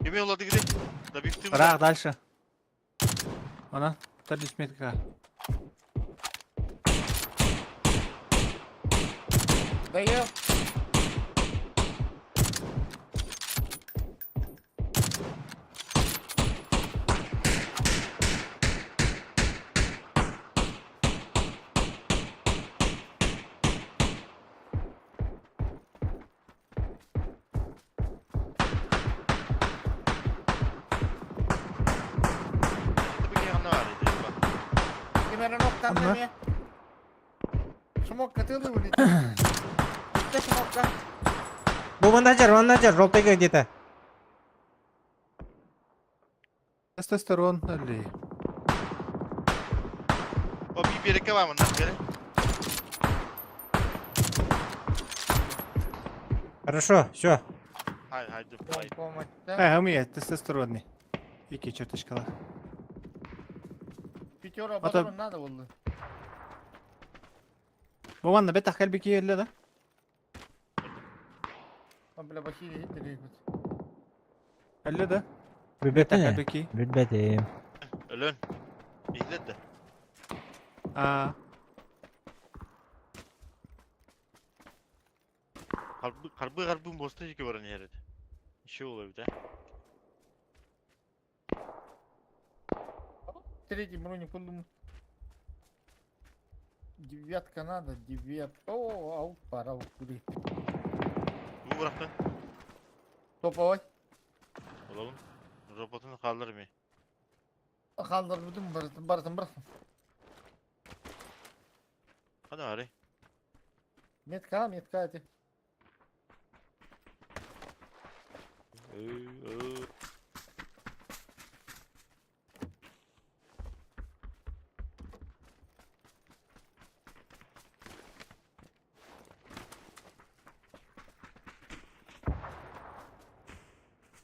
Kime yolladı gidin? Da büyüktüm. Рах дальше. Она. Тади сметка. Dayı. Bir yanına var idi. Bak. Kimere noktan Ama- demeye. Smok katıldı bu lütfen. İşte smokta. Bu manager, ролтайга где-то. Testosteron öyle. O bir bereke var mı lan geri? Хорошо, все. Haydi. He hamiye testosteron. İki çırtışkalar. Pitiora Ata- batarın nerede oldu? Bu bana betak kalbiki yerle de. Komple başıyla hiç de değil. Elle de. Bilbeti Betak ne? kalbiki. Bilbetim. Ölün. İzlet de. Aa. Kalbim bosta ki var yerde. İşi oluyor bir de. Третий броник он девятка надо, девятка. О, аук пора укурить. Bu bıraktın. Топовой. Olalım. Robotunu kaldırmıyor. Kaldır bütün bırakın. Hadi ari. Метка эти.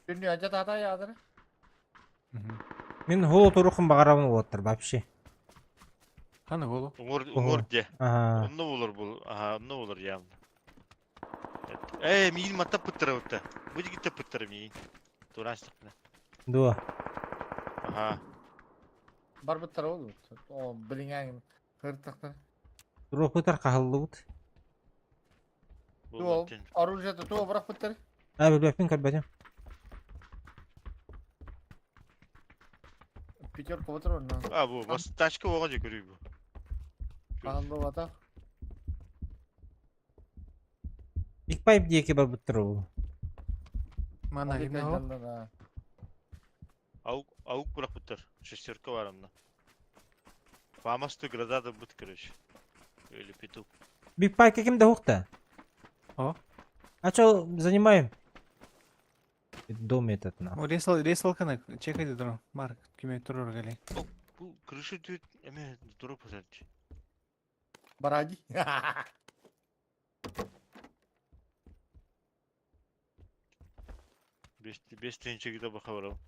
Dünya hata yağdır. Мен хол турухын багарабын болуптур вообще. Hani oğlum. Umur diye. Ага. Ne olur bu? Aha ne olur ya. Миин мата пыттыра өтті. Бұл жігітті пыттыра миин. Тураншылықны. Дуа. Ага. Бар бұттар олды. О, біліңәң қыртықтыр. Турух бутар кахылды бут. Туол, оружиеті туол бірақ бұттар. Билбеппин көрбөтүм. Пятерка отыр орнынан. Бұл бас ташкы оған же көрүй бұл. Қағынды бата. Big Pipe diye ki barbuttır o. Mana gibi o. Аук бірақ бұттыр. Шестерка var anda. Фамасты градада бұт короче. Или петух. Big Pipe kimde hukta? О. А чё занимаем? Дом этот на. O ресалканы чекайды durun. Mark kime durur gele. Бұл крыша дүйт әме дұры пұтарчы. Бараги. Бес тенчеге де бақа барау.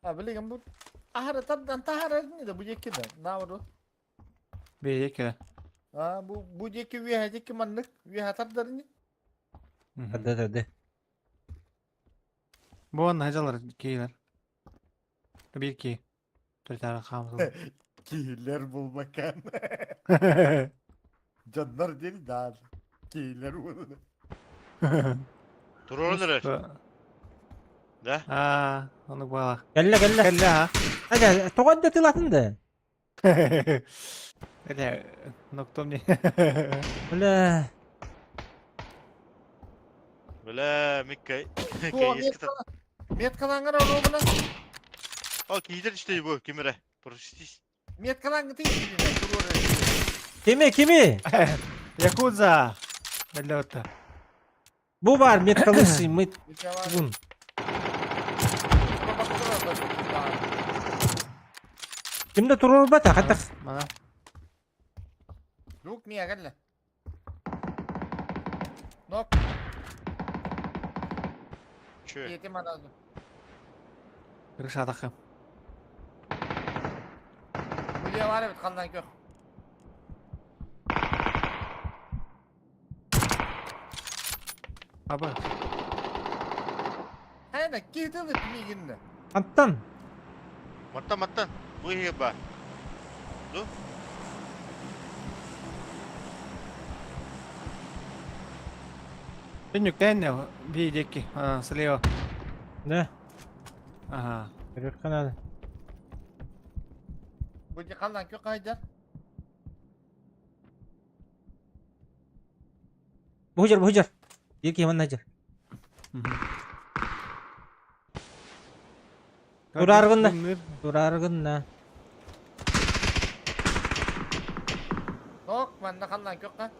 Білеген бұл. Ahara tadan tahara ne de bu yeki de. Ne var o? Bir yeke. Bu yeki üye manlık. Üye hatarları ne? Hadi. Bu anda hacalar keyler. Bir ki. Dört tane kamzı. Keyler bulmakan. Canlar değil daha. Keyler bulmakan. Dur oradır. Ne? Aa, onu bağla. Gelle. Kelle ha. Hadi toqadda tilatın da. Öyle noktam ne? Öyle. Böyle mikkay. Metkalan gara o buna. O kider işte bu kimere. Prostis. Metkalan gıtı yine. Kimi? Yakuza. Öyle otta. Bu var metkalısı mı? Bun. Kimde turur bata hatta. Mana. Yok niye gel. Nok. Çö. Yetim anazı. Kırış atakım. Bu diye var evet kandan yok. Abi. Hayır girdi mi bir günde. Anttan. Matta. Bu iyi bak. Dur. Tünükten ne? Bir iki. Ha, Sleo. Ne? Aha. Görür kanalı. Bu kallan kök Haydar. Bu hücur. İlk yaman hücur. Dur argınla. Dur argınla. Yok bende kallan kök ha.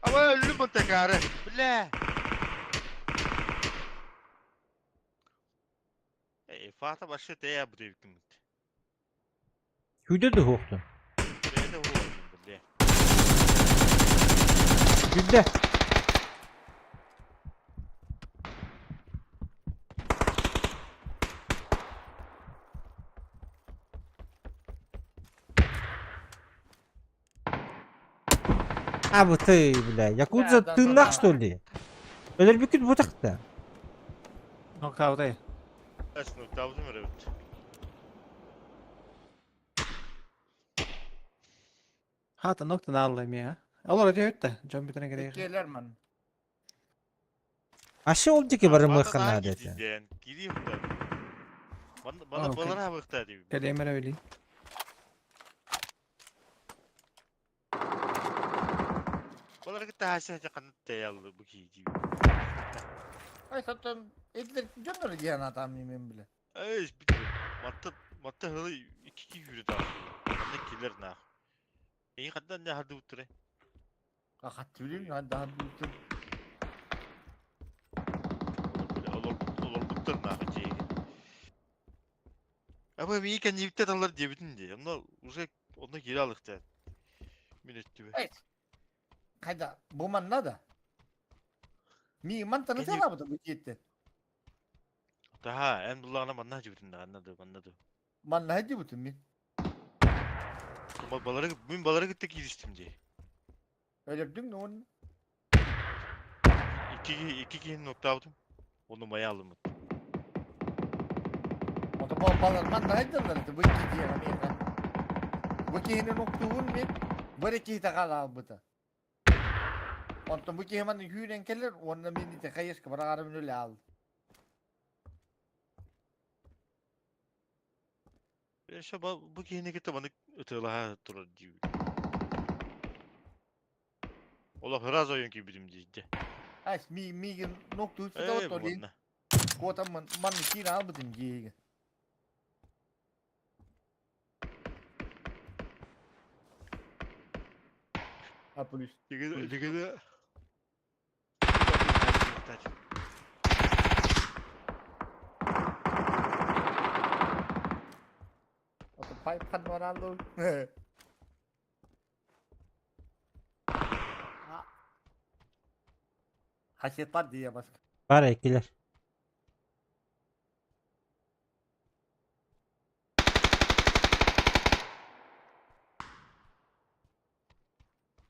Ama öldüm bu tekrarı. Bile. Fatih başı değer bu devkim. Hüde de hoktun. Ben de vurmadım bile. Hüde. Abi tey bile. Yakudza Nereden tırnak sonra? что ли? Öyle bir gün bucakta. Knockout ey. Kaç nokta aldım evet. Hatta nokta alayım ya. Olur hadi ötte. Can bitene gerek. Gelir man. Aşı oldu ki barım ırkın adeti. Yani gireyim de. Bana Okey. balına bakta diyor. Kelimere öyleyim. Balara gitti haşa kanıt dayalı bu ki diyor. Ay sattım. Edilir canları diyen adam yemin bile. Ay bitti. Matta hılı iki yürü daha. Ne killer ne? İyi kadar ne hadi utre. Kakat bileyim ya daha büyüktür. Olur butlar ne yapacağız? Ama iyi kan yipte alır diye bitin diye. Onlar uzak onda geri aldık da. Minnet gibi. Evet. Kayda bu man ne da? Mi man tanı Geliyor. sana bu gitti. Daha en bulağına manna bitin de anladım. Man ne hadi bütün mi? Ama balara gittik giriştim diye. Öyle değil mi onun? İki nokta aldım. Onu maya aldım. O da babalar man ne hadi lan bu gitti ya mi? Bu kihinin noktuğun mi? Böyle kihte kala bu da. Ondan bu kihimin hüyren keller ondan mini te kayış ki bana arabını öyle aldı. Şu bu kihine gitti bana öteli ha durur diyor. Ola hıraz oyun gibi birim diyecekti. Ay mi noktuğu şu da Bu oturayım. bana. Kota man kihine al bütün giyi. Ha polis. Ligede. O da pay panorallo. Haşet var diye başka. Var ekliler.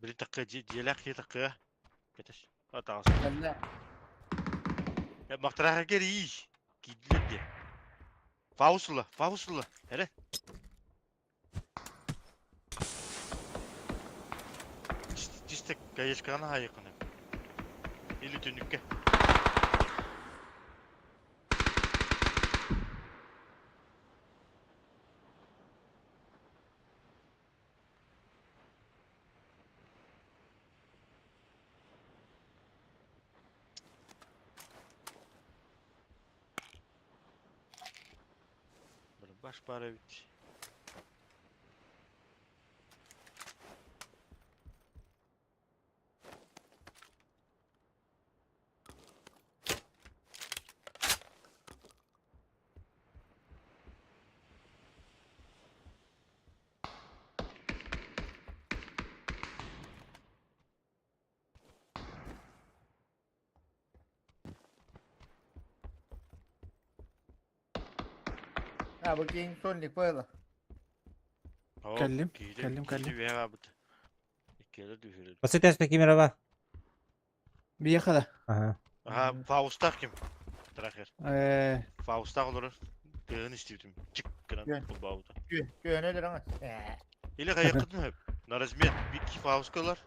Bir dakika celak ya dakika. Beteş. Hata Belle. Ya maktara geri iyi. Gidilir diye. Fausula. Hele. Cistek gayışkana hayıkını. İli tünükke. Baş para bitti. Ha bu giyin sonlik böyle. Kellim. Kellim. Veya abi. İkili düşürür. Basit peki merhaba. Bir yakala. Aha. Aha Faust'ta kim? Trakir. Eee. Faust'ta olur. Dağın istiyordum. Çık kıran Gel. bu bağda. Göğüne durun. İle kayakladın hep. Narazmiyet bir kif avskalar.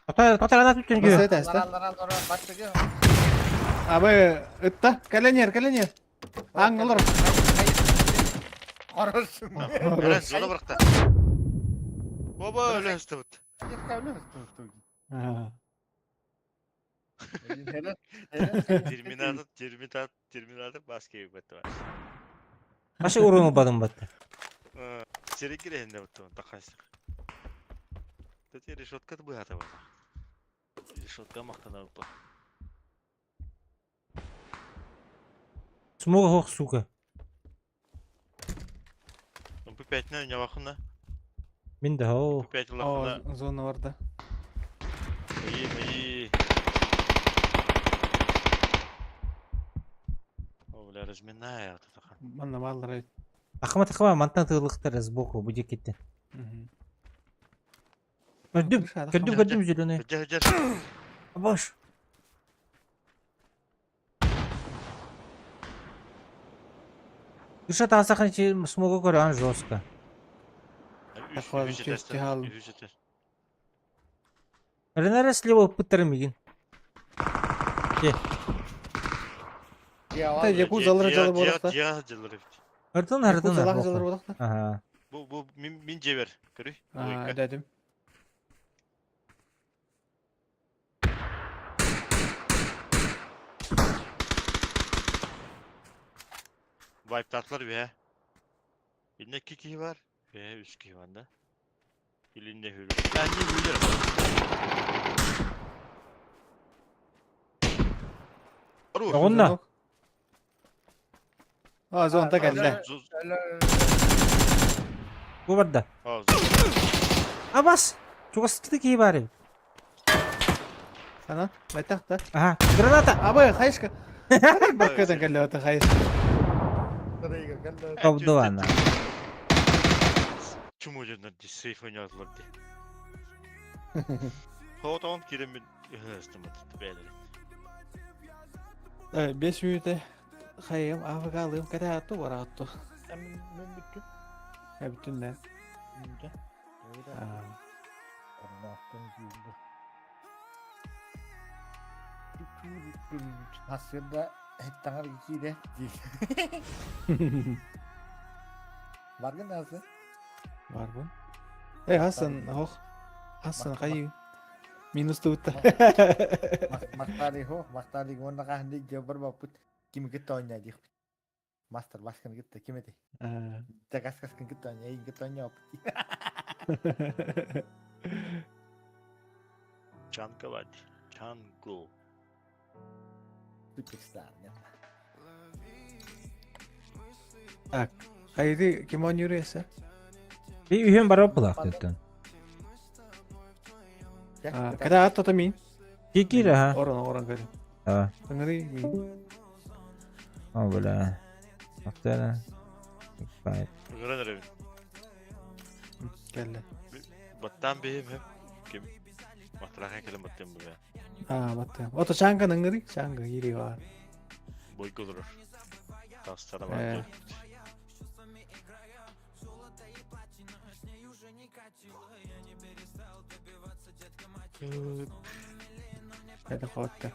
Total adat bütün Nasıl gibi. eteste? Allah başlıyor. Abi ıtta kalenyer. Angılır. Arasın. Eren zola bırak da. Baba öyle istedim. Ha. Terminator başka bir batı var. Başı urunu badın battı. Seri gireyinde batı. Takastık. Dedi решетка bu hata var. Решетка мақтан алып бар. Смога хох, сука. Bu peytine önce bakın da. Min de ho. Bu peytin O lafında. zona orada. İyi. O bile resmen ne yaptı takan. Bana malları. Takma mantang tığlıqtır sboku bu cekitten. Gördüm zülünü. Hıcar. Boş. Кыршат алсахан чи смога көрөң жестко. Такой фестивал. Ренара слева пытырмыгин. Та яку залыр болакта. Артын. Залыр болакта. Ага. Bu min cever. Görüy. Ha, dedim. Vibe tartlar bir he. Elinde 2 kişi var. Ve 3 kişi var da. Elinde hülü. Bence hülü. Onunla. Ha, zonda geldi. Bu barda. Abas. Çok sıkıntı ki bari. Sana metakta. Aha. Granata. Abi kayışka. Bakkadan geldi o da kayış. Kovdu ana. Tüm hocadan safe oynadılar diye. Havadan giren bir hırsızdım beyler. 5 minütte kayım afgalıyım kada attı var attı. Ben bitti. Ya bütün ne? Bitti. Aslında hep tanır ikiyle değil. Var mı nasıl? Var bu. Hasan hoch. Hasan kayım. Minus tuta. Maktari ko nakahandig jabar baput kim gitonya di. Master baskan kita kimete. Tegas kaskan gitonya ay gitonya. Çanka var. Çanko. Superstar ya. Ak. Kaydı kim oynuyor ya? Bir üyüm bara plak detten. Kada attı da min. Kikira ha. Orang kada. Ha. Tengeri min. Ha böyle. Aftara. Bayt. Gören evin. Geldi. Battan beyim hep. Kim? Matraka kelim battan bu ya. Ha battı. O da çanga tengeri. Çanga yeri var. Boy olur. Taslara var. Это фотка.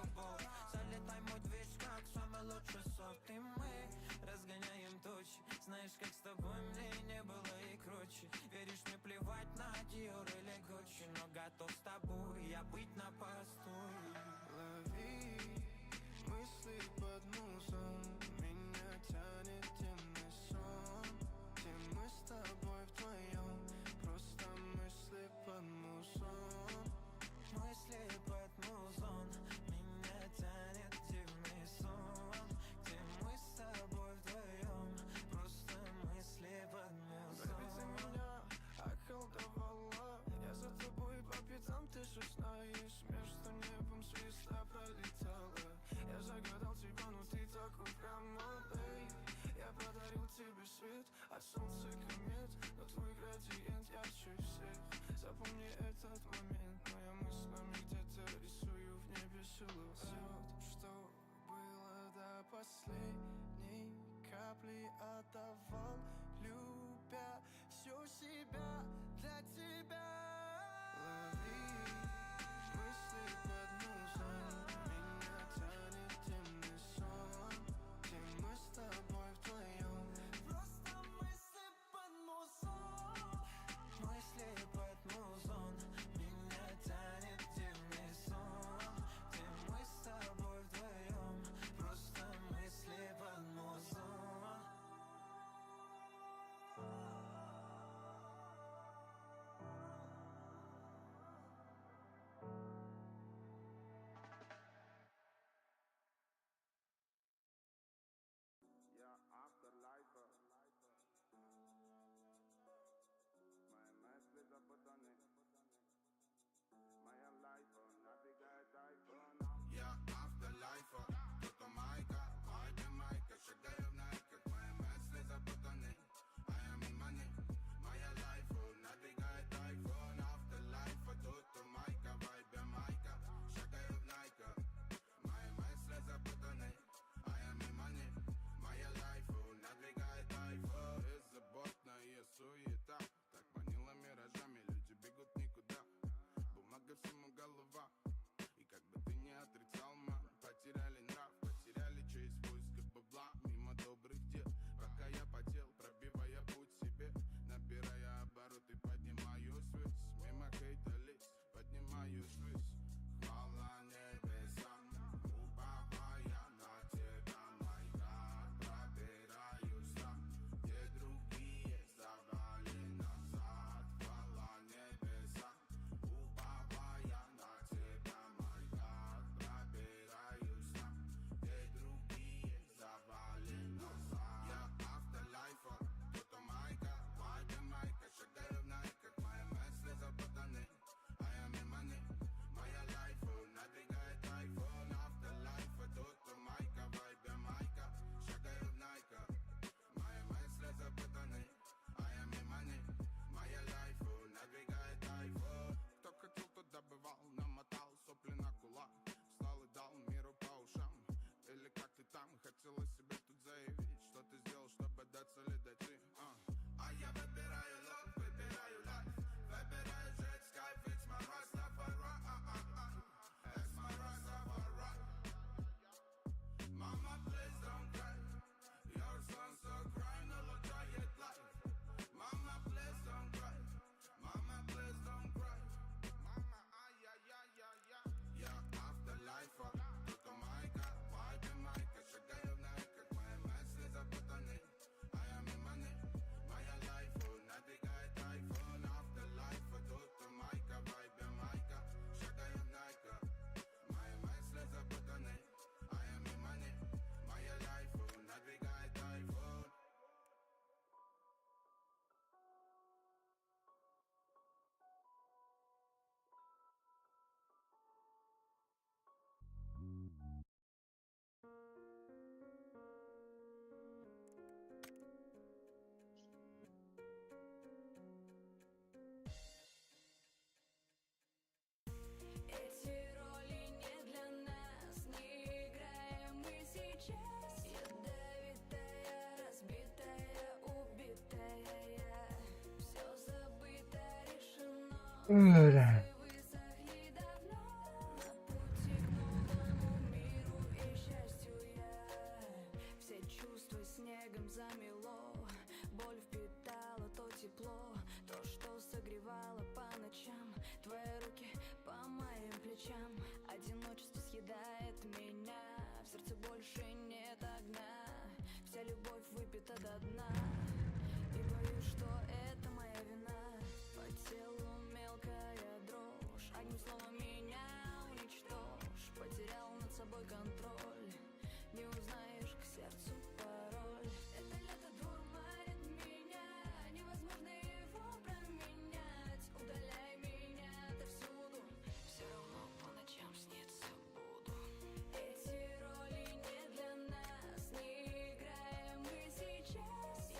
последней каплей отдавал, любя всю себя для тебя. Лови мысли под музон, меня тянет темный сон, где мы с тобой вдвоем. Просто мысли под музон, мысли под музон, меня тянет темный сон, где мы с тобой вдвоем. Просто мысли под музон. Я afterlife. Мои мысли запутаны. Моя лайфа набегает айфон. Я afterlife. Кто-то майка, вайбе майка. Шагаю в найках. Мои мысли запутаны. I am in money. Моя лайфа набегает айфон. Afterlife. Кто-то майка, вайбе майка. Шагаю в найках. Мои мысли запутаны. I am in money. Моя лайфу надвигает айфон. Беззаботная суета так манила миражами, люди бегут никуда. Бумага всему голова. И как бы ты не отрицал, мам, потеряли нрав, потеряли честь в поисках бабла. Мимо добрых дел, пока я потел, пробивая путь себе, набирая обороты, поднимаюсь ввысь. Мимо хейта лиц, поднимаюсь ввысь. Хвала небесам, уповая на тебя, мой брат. Пробираюсь там, где другие завали назад. Хвала небесам, уповая на тебя, мой брат. Пробираюсь там, где другие завали назад. Я afterlife, кто-то майка, вайбе майка. Шагаю в найках, мои мысли запутаны. I am in money. Моя лайфу надвигает айфон. Afterlife, кто-то майка, вайбе майка. Шагаю в найках, мои мысли запутаны. I am in money. Моя лайфу надвигает айфон. Кто хотел, тот добывал, намотал сопли на кулак. Встал и дал миру по ушам. Или как ты там, хотела себе тут заявить, что ты сделал, чтобы до цели дойти. А я выбираю love, выбираю life. Выбираю жить с кайф, it's my Rastafari. It's my Rastafari. Mama, please don't cry. Your son so cry, no look quiet life. Mama, please don't cry. Mama, please don't cry. Mama, ay, ay, ay, ay, ay. Yeah, afterlife. Кто-то майка, вайбе майка. Шагаю в найках, мои мысли запутаны. I am in money. Моя лайфу надвигает айфон. Afterlife. Кто-то майка, вайбе майка. Шагаю в найках, мои мысли запутаны. I am in money. Моя лайфу надвигает айфон. Эти роли не для нас, не играем мы сейчас. Ядовитая, разбитая, убитая я. Все забыто, решено. Высохли давно. На пути к новому миру и счастью я. Все чувства снегом замело. Боль впитала то тепло, то, что согревало по ночам. Твои руки по моим плечам. Одиночество съедает меня. В сердце больше нет огня. Вся любовь выпита до дна. И боюсь, что это моя вина. По телу мелкая дрожь. Одним словом меня уничтожь. Потерял над собой контроль. Не узнаешь к сердцу пароль. Это лето дурманит меня. Невозможно его променять. Удаляй меня отовсюду. Все равно по ночам снится буду. Эти роли не для нас, не играем мы сейчас.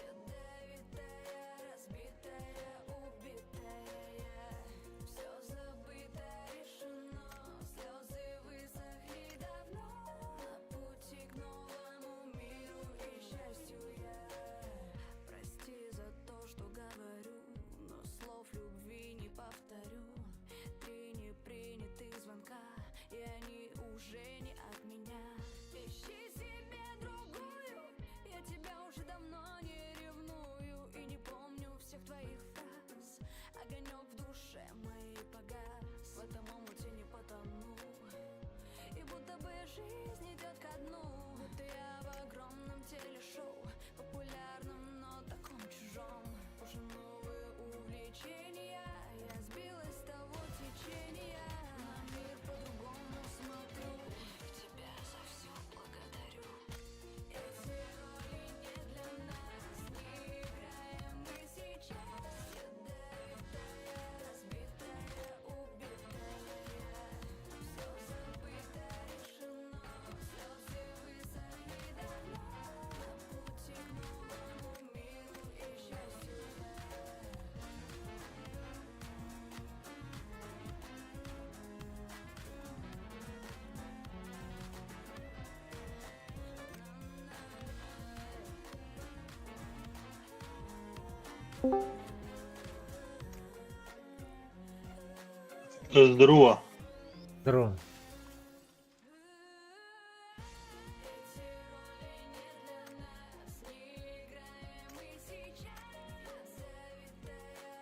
жизнь идет ко дну. Будто я в огромном телешоу, популярном, но таком чужом. Уже новые увлечения, я сбилась с того течения. На мир по-другому смотрю, и тебя за все благодарю. Эти роли не для нас, не играем мы сейчас. Ядовитая,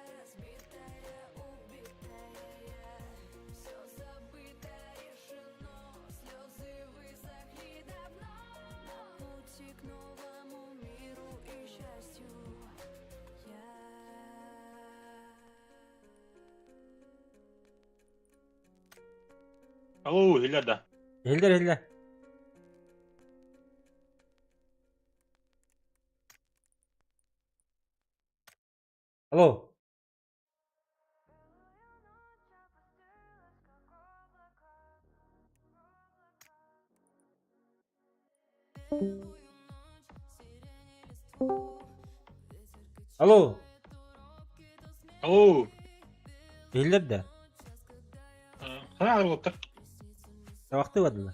разбитая, убитая я. Все забыто, решено, слезы высохли давно. На пути к новому миру и счастью. Здорово. Здорово. Алло, Гиляда. Helder. Алло. Алло. Алло. Helder. Қана қылып тұр. Сабақты бадыла.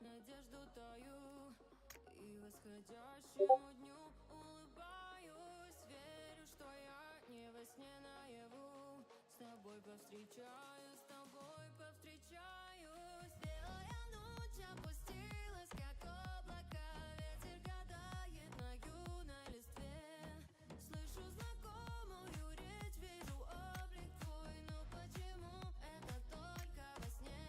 Надежду таю и восходящему дню улыбаюсь. Верю, что я не во сне наяву. С тобой повстречаюсь, с тобой повстречаюсь. Белая ночь опустилась, как облака. Ветер гадает на юной листве. Слышу знакомую речь, вижу облик твой. Но почему это только во сне?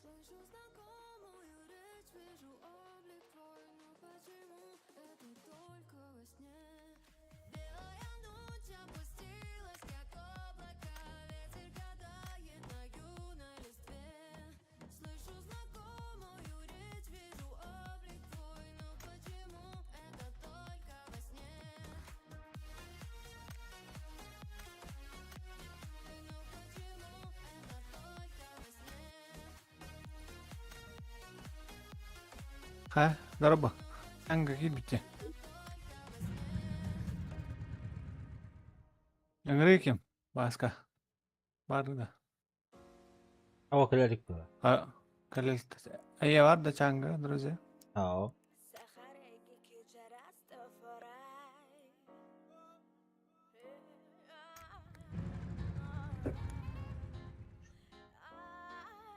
Слышу знакомую речь, вижу облик твой, но почему это только во сне? Белая ночь опустилась, как облака, ветер гадает на юной листве. Слышу знакомую речь, вижу облик твой, но почему это только во сне? Ha, здорово. Анга кибите. Янгреким, баска. Барды. Ава калерик была. Калельт. Я варда чанга, друзья. Ао.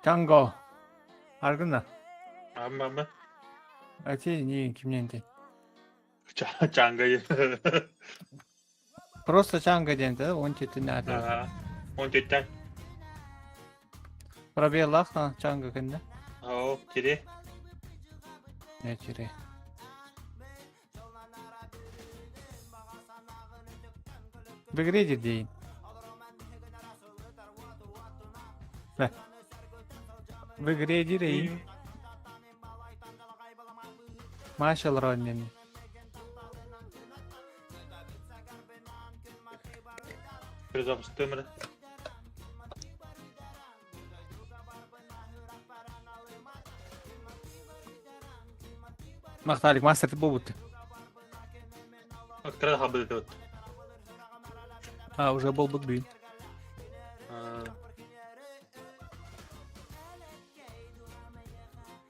Чанго. Аргына. Амма. Ати не кимненте. Çangayı. Просто чанга ден да, он тебе не надо. Aha. 14'ten. Пробел лахна чанга кенде. Hop kiri. Ne çire. Begredir deyin. Bak. Begredir deyin. Maşallah annem. Biraz apıstım mı? Махталик мастер ты бобут. Bak kadar haber ediyor. А, уже был бы блин.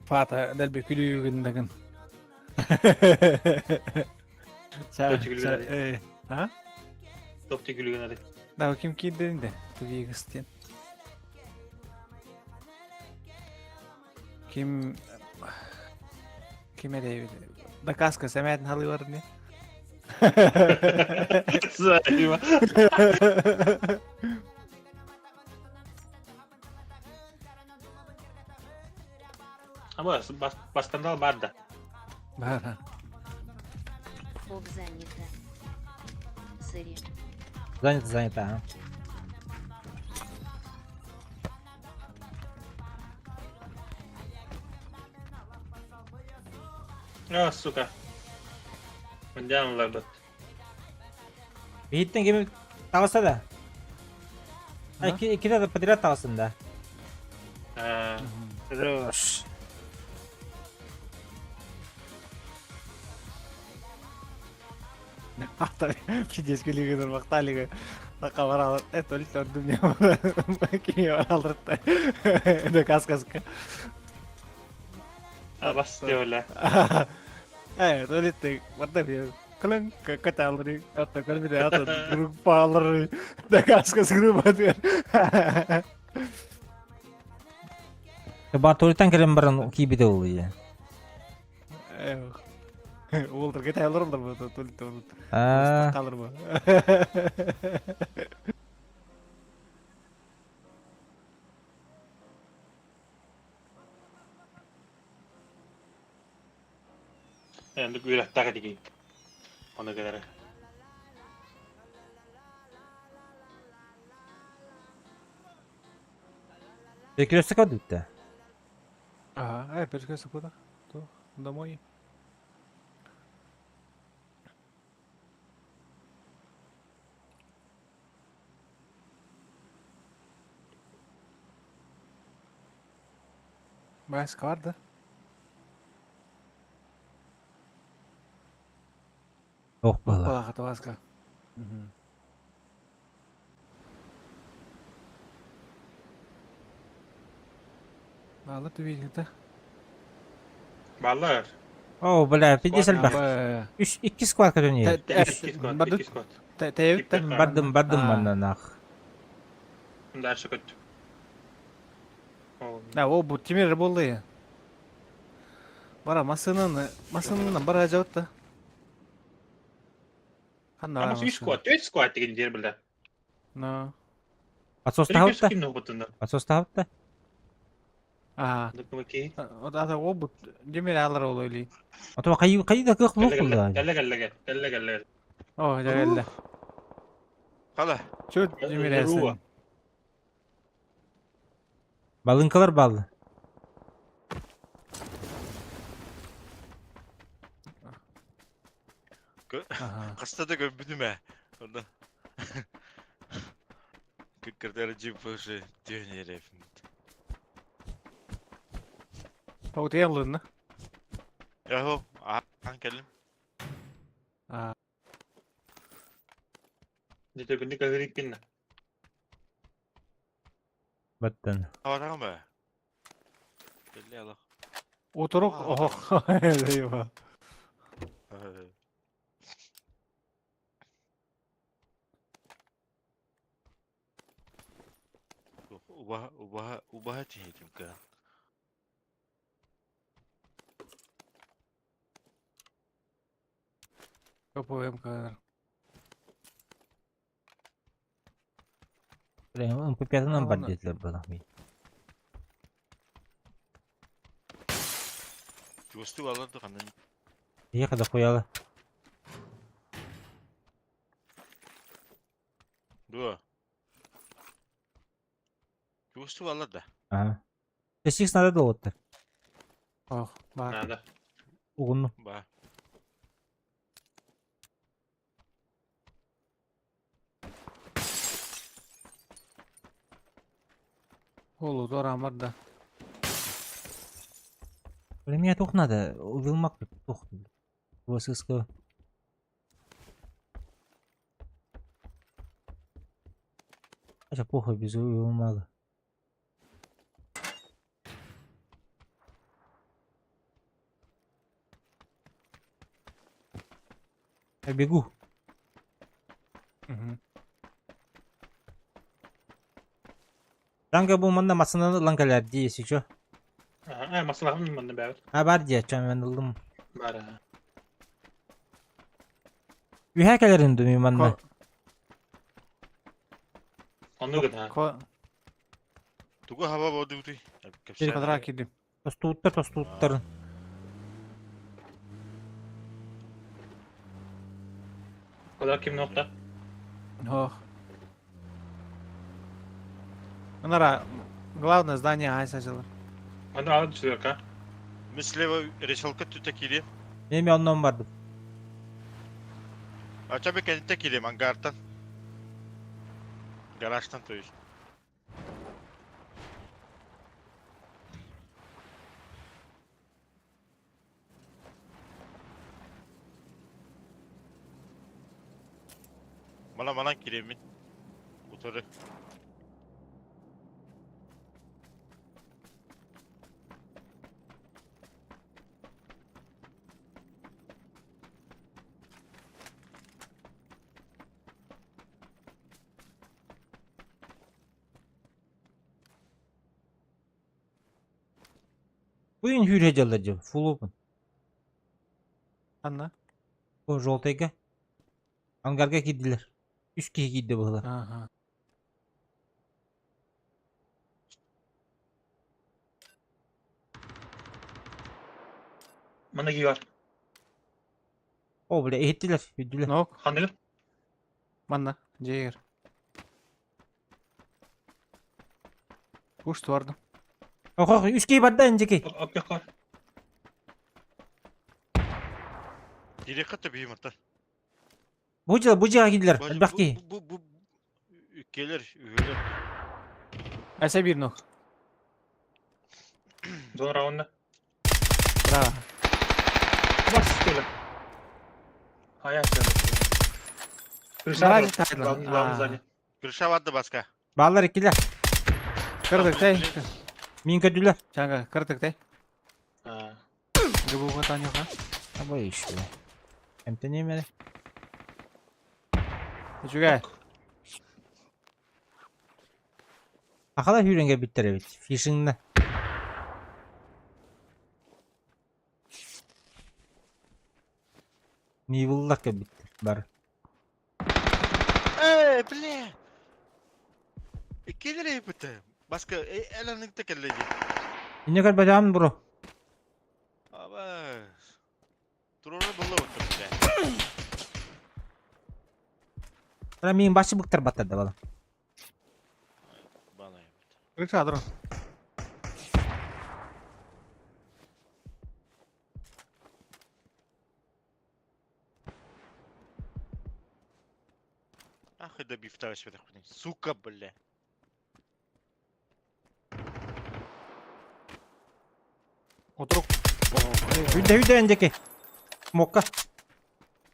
Фата, дал би külüyü gündagın. Kaç gülü geldi? Ha? Topçu gülü gönderdi. Да, kim ki dedin de. Tüviyi kıstın. Kime de da kaska semetin halı var ne? Saçma. Ama baştan vardı. Бара. Фоб занято. Сыре. Занято, а. Ah suka. Menjanlar bot. Yiğit'ten gemi tavsa da. Ha, iki de pedirat tavsında. Terus. Пиздец, külüyü gündür Mahtalik. Taka var alır. Tolit ördüm ya. Kimi var alır. Da kaska. Bas diyorlar. Tolit de vardı bir. Kalen kata alır. Hatta kalbi de hatta grup alır. Da kaska grup atıyor. Baturitan keren baran kibi de oluyor. Olur kita alır mı bu tolit olur. Aa. Kalır mı? Yani ürettik digi. Ona göre. Перекресток адут-то. Ага, перекресток куда? То, домой. Başka vardı. Oh bala. Bak, это başka. Vallahi tu видишь это. Ballar. Oh bala, pidesel bak. Ba. 2 squad ka dönüyor. Badut. Teyip de. Badım bana nak. Bunlar şu kötü. Ya o bu timir buldu ya. Bara masanın bara cevap da. Ama şu squat, 4 squat digin diye bildi. No. Atsos tahavta. Kim ne butunda? Atsos tahavta. Aha. Bakın. O da o bu timir alır ol öyle. Atwa kayı da kık bu kulda. Gel. Oh geldi. Hala. Şu timir alsın. Balınkalar ballı. Hasta da gömbüdüm he. Ondan. Kıkırdarı cimfışı diyor herif. O da alır ne? Yahu, geldim. Aa. Dito günlük ahırik binne. Batten. Havada mı? Belli Allah. Oturuk. Oh. Eyvah. Ubah diyeydim ka. Kapıyorum kadar. Buraya mpepyatından var Onu- dediler bana. Göstü varlardı kanın. İyi kadar koyalı. Dur. Göstü varlardı. Aha. Teşvik sana da oldu. Oh, bak. Nerede? Uğunlu. Ba. Oğlu doran var da. Пулемет тух надо, увилмак тух. ВССК. Хотя похуй без увилмага. Я бегу. Hı hı. Ranka bu manda masını lankalar diyesi şu. Aha, masalah mı bende be? Ha var diye ben aldım. Var ha. Ühekelerin dönüyor manda. Onu gıda. Tugu hava bodu uti. Bir kadar gidim. Tostutların. Kadar kim nokta? Oh. Onlara главное здание ай сажалар. Hadi al düşüyor ka. Слева решалка тутакили. Benim yanımdan vardı. Açabe kendi tekili hangardan. Garajdan то есть. Bana gireyim ben. Motoru. Bugün hürece alacağım. Full open. Anla. Bu Joltayga. Hangarga gittiler. 3 kişi gitti bu kadar. Aha. Bana giy var. O bile ettiler. Gidiler. Nok. Handel. Manna. Джейгер. Пуш vardı. Oh 3 kişi vardı önceki. Ak yakar. Direkt atı bir yumurta. Bucağa gittiler. Bak ki. Bu gelir. Üyeler. Ese bir nok. Zon raunda. Bravo. Bak şöyle. Hayat canım. Garaj taylan. Ramzali. Kırışa vardı başka. Bağlar ikiler. Kırdık tay. Min kötüler. Çanga kırdık tay. Ha. Gıbu katan yok ha. Ha bu iş be. Hem de neyim öyle? Juga. Akala hürenge bitter evet. Fishing'de. Nivel'lak ya bitter. Bar. Bile. Gelir yapıtı. Başka elanlık tekerleci. Ne kadar bacağım bro. Ama. Durunu bulla otur bile. Bana min başı bıktır batırdı bana. Bana yapıtı. Kırıksa durun. Ах, да бифта вообще так. Сука, бля. Oturup. Hüde önceki. Mokka.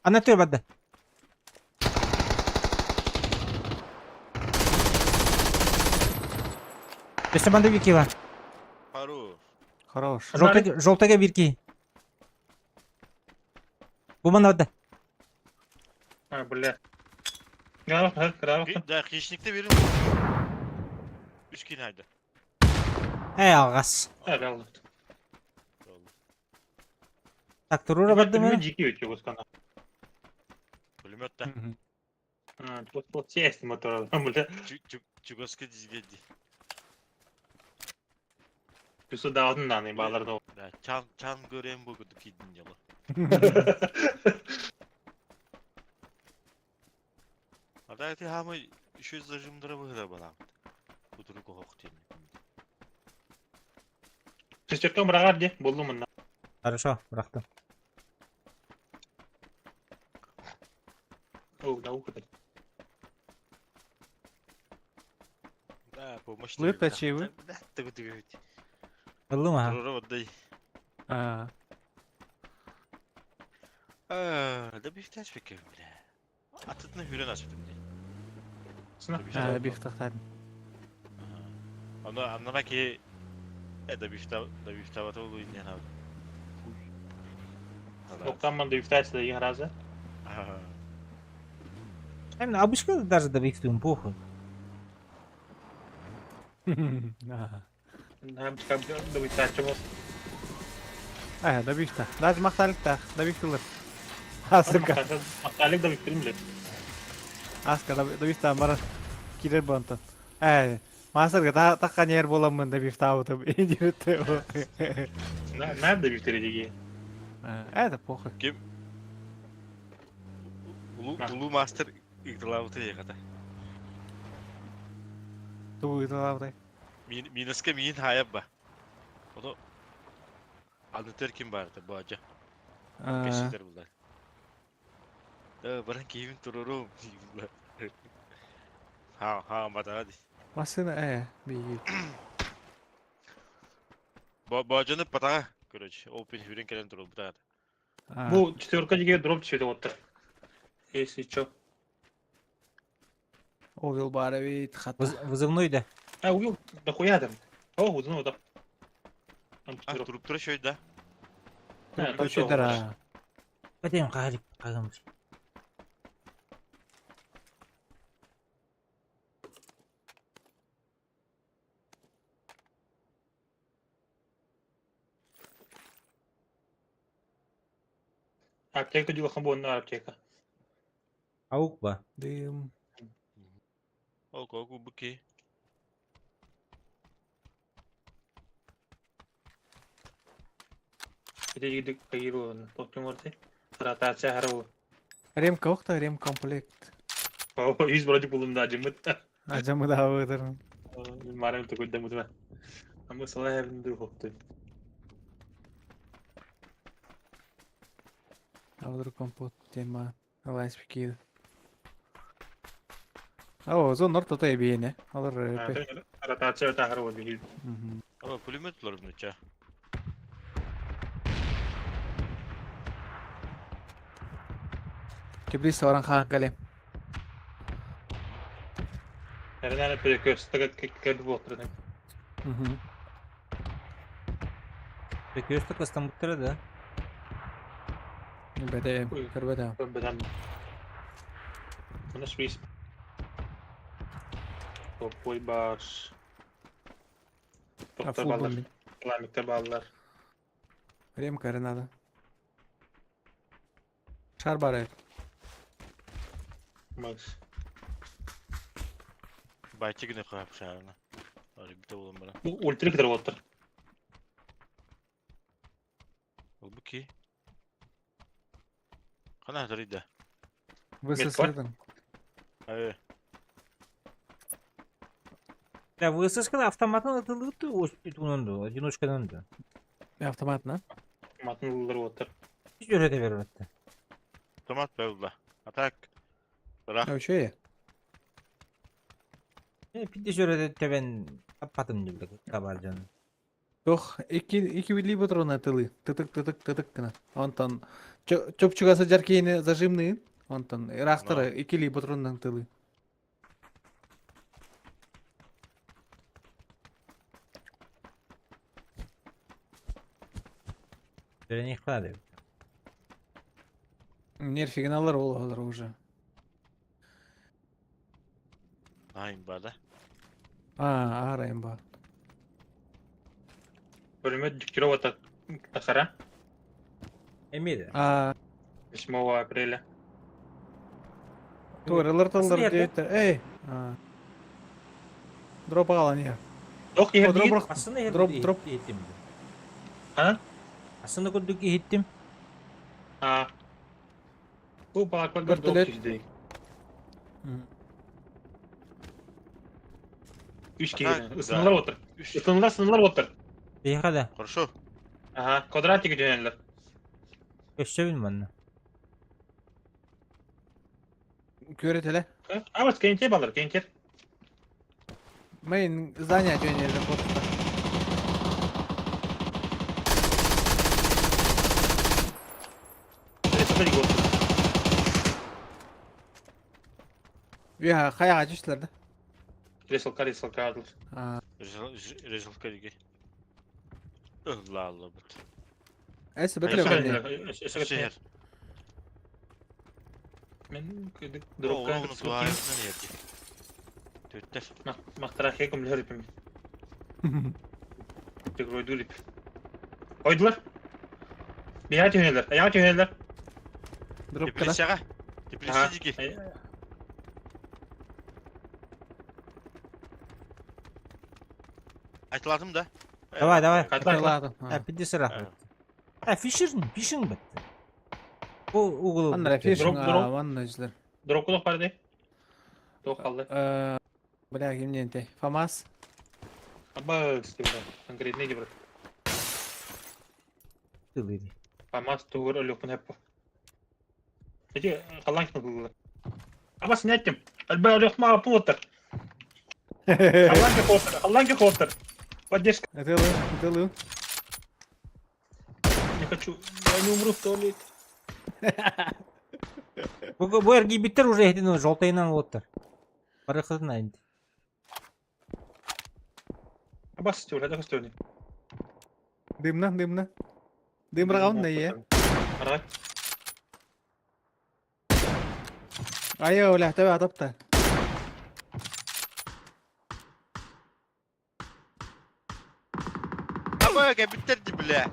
Anlatıyor bende. İşte bende bir iki var. Пару. Хорош. Жолтага bir iki. Bu bana orada. Ha bile. Gel bak, gel bak. Da хищникte verin. 3 kin haydi. Ey ağas. Evet aldım. Так, турура барды Ben mı? ciddi ötüyor bu skanda. Pulemyot da. Вот есть мотор. Бля, Чугоска дизгеди. Yusuf dağıtın da bağlarda. Да, чан göreyim bu kudu kidin yolu. Adayeti hamı şu zırhımdıra bıhıda balam. Kuduru kohok diyeyim. Siz çökken bırakar diye. Buldum bunu. Хорошо, bıraktım. Oh, da okudu. Да, помощь. Вытащи вы. Да, ты вот. Kıldı mı ha? Durur отдай. А, Да bir ihtiyaç bekliyorum bile. Atıtını hüren açtım diye. bir ihtiyaç. Onu anlamak ki da bir ihtiyaç olduğu için abi. Doktan bana da yükseltse de iyi razı. Hem обычно даже добивтым похуй. Hem çıkabiliyor da yükselteceğim olsun. Да bir ihtiyaç. Даже мақталык да, да bir ihtiyaç. Aska, Maktarlık da bitirim bile. aska da bir ihtiyaç var. Kirer bonton. Масырга таккан yer боламын да bir ihtiyaç da индирете. Nerede bitirecek? Это похуй. Kim? Ulu master игралавты ягата. Туу идалавдай. Минуска мин hayab ba. Onu Aldatır kim vardı bu acı? Keşifler bunlar. Bırak keyfim dururum. Ha mata hadi. Masını bir Bu acının patağı. Короче, open hüren kelen durum bu da. Bu четверкачиге дроп düşüyordu otta. Если чё. Овел баравит хата. Вызывной да. Uyuyor. Da koyadım. Oh uzun o da. Ah durup dura şöyle de. Точно. Пойдем, Гарри, пойдем. Аптека jugaข้างบนนะаптека. Аук ба. Дым. Oku buki. Bir de gidip kayırıyor. Tokyo orta. Rataça haro. Ремка оқта, рем комплект. Oh, 100 barajı bulundu acımıt. Acamı da havadırım. Marem to koydum mutma. Ama sana evinde hoptu. Havadыр компот тема. Алайс пикиді. О, зон орта той бейне. Алар Rataça öte haro değil. Ama pulemyotlar bunu ça. Теплица оран хаан калем. Nereden köste geldi bu oturdu. Bekliyoruz kıstan mutlaka da. Бәдем, көрбәдем. Beden. Bu nasıl bir isim? Topoy baş. Doktor ballar. Klamikte ballar. Ремка надо. Шар барает. Max. Bayçı günü kapı şarına. Arı bir de oğlum bana. Bu ultra kadar otur. Bu ki. Kana darıydı. ВССР'дан. Evet. Ya VSS'da автоматın atıldı onun одиночкадан da. Автоматна. Matın ultra otur. Hiç öyle de vermedi. Tomat be ulla. Atak. Bırak. Öyle ya. Bir de şöyle de teven kapatın gibi kabarcanı. Yok, iki birliği patronu atılı. Tıtık kına. Ondan çöp çıkasa jarkeyini zajimni. Ondan rahtara ikili patrondan atılı. Böyle ne kadar. Нерфиген алар олар уже. Ayın bada. Арайым ба. Bölüme kilo otur. Tasara. Emir. 8 апреля. Tuğralar Nasıl tollar yerde? diyor. Ey. Ha. Drop alan ya. Yok O yer drop değil. bırak. Aslında her Drop, biri drop. hittim. Ha? Aslında gördük hittim. Ha. Bu balaklar Dört da bilet. 900 değil. Hı. 3 Ага, kere. да. Isınırlar otur. Üç. Isınırlar otur. Bir kadar. Хорошо. Aha. Kvadratik dönerler. Gösterin bana. Göret hele. Ama kenker balır. Kenker. Main занятие oynayalım botta. Resmen gol. Ya kaya açışlarda. Resel kardır. Ha. Резалка лиги. Allah Allah. Es Resel bekle beni. kardır. Şehir. Men köydük. O Drop onu kanka. duayasına ne yaptı? Tötter. Mahtarak hekum lehir ipim. Tek roydu lip. Oydular. Bir hayat yöneler. Hayat yöneler. Drop kala. Depresyaga. Depresya digi. Aytıladım da. Давай, давай. Katlar. Kaladım. Ha, bir de sıra. Ha, fishing bit. Bu uğulu. Anlara fishing Drop, drop. vannaçlar. Drop kulak var de. Dok kaldı. Bırak niente. Famas. Aba istiyorlar. Конкретный gibi. Tılıydı. Famas tuğur ölüyokun hep bu. Peki kalan kim kıldı? Ama sen ettim. Ben ölüyok mu apı otur. Kalan ki otur. Поддержка. Atılın. Не хочу. Я не умру в туалете. Bu ergi bitir уже hedin жолтайынан otur. Barıkına indi. Abbas istiyorlar. Hadi istiyorlar. Dımna. Dım raun ne ya? Aray. Ayo ulah tabi adapta. Ama ya bitirdi bile.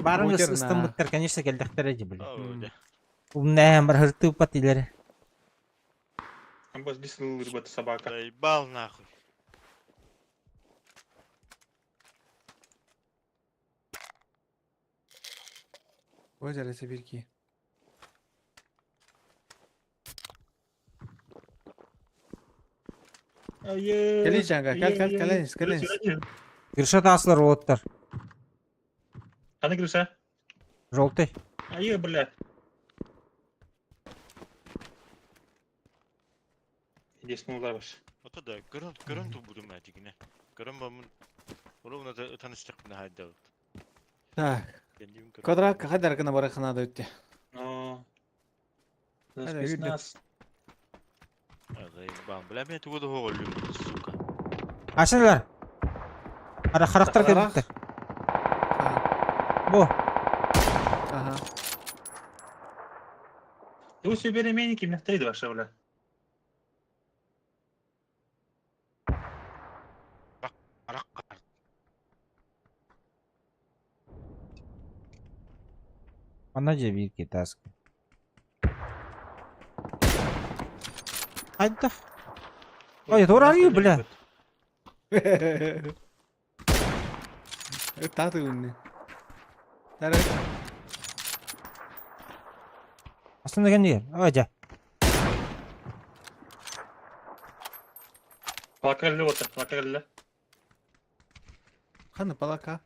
Barın Muhterem ыстым ha. bitter, конечно, gelдiktere gibi. Öyle. Умная, bir hırtı pat ileri. Abbas дислыл ребята собака. Заебал нахуй. Özelesi bir ki. Gelin canka, gelin. Кирша таслар оттар. Ana Gülse. Жолтай. Ayı блядь. Здесь мулдар var. Ota da görün tu burum ya digine. Görün babamın. Ola buna da tanıştık bana haydi. Tak. Kendim görün. Kadrak kadar kına bırakına da öttü. Но... Hadi, Спецназ. yürü. Заебал. Бля, мен тугу да хооллум, сука. Ашынлар. Характар Karak. келдиктер. Bu. Aha. Вы все переменники, мне стоит ваша, бля. Arak. Anacı bir ki task. Hayda. Ay doğru arıyor bile. Tatı ünlü. Nerede? Aslında kendi yer. Aca. Плакали вот так, плакали. Kanı palaka.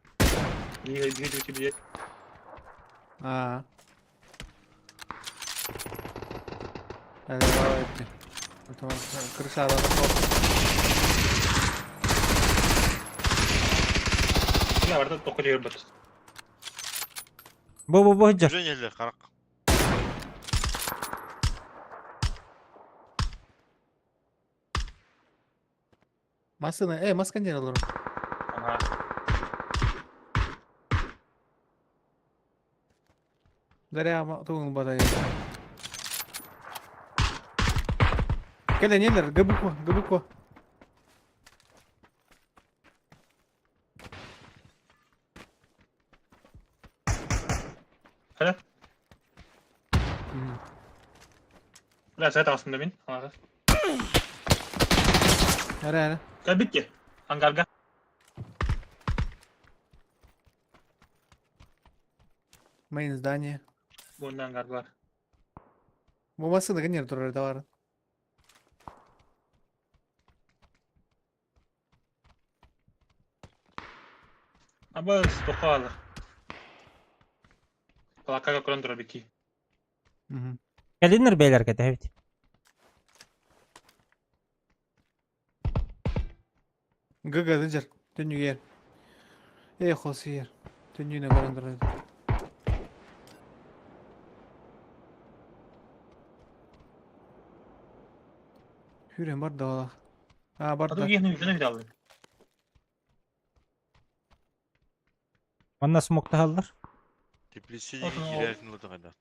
Не видите тебе. Aa. Hadi devam etti. Tamam, kırış adamı top. Я vardı 9 yer bat. Bu hıcır. Güzel yerler karak. Masını, maskan yer alırım. Ага. Dari ama tunggu badai. Kalian nyender, gebuk gua. Hadi. Biraz set aslında bin. Nere? Gel bitti. Hangarga. Main здание. Bunun hangar var. Bu masada gene durur da var. Ama stokalı. Plakaga kuran durur iki. Mhm. Gelinir beyler kete evet. Gaga dıncar. Dönü yer. Xosu yer. Dönüne barındırır. Hürem var da ola. Ha var Hadi da. yeni yüzüne bir daha alayım. Bana smokta hallar. Теплисе Bakın o- girersin o da kadar.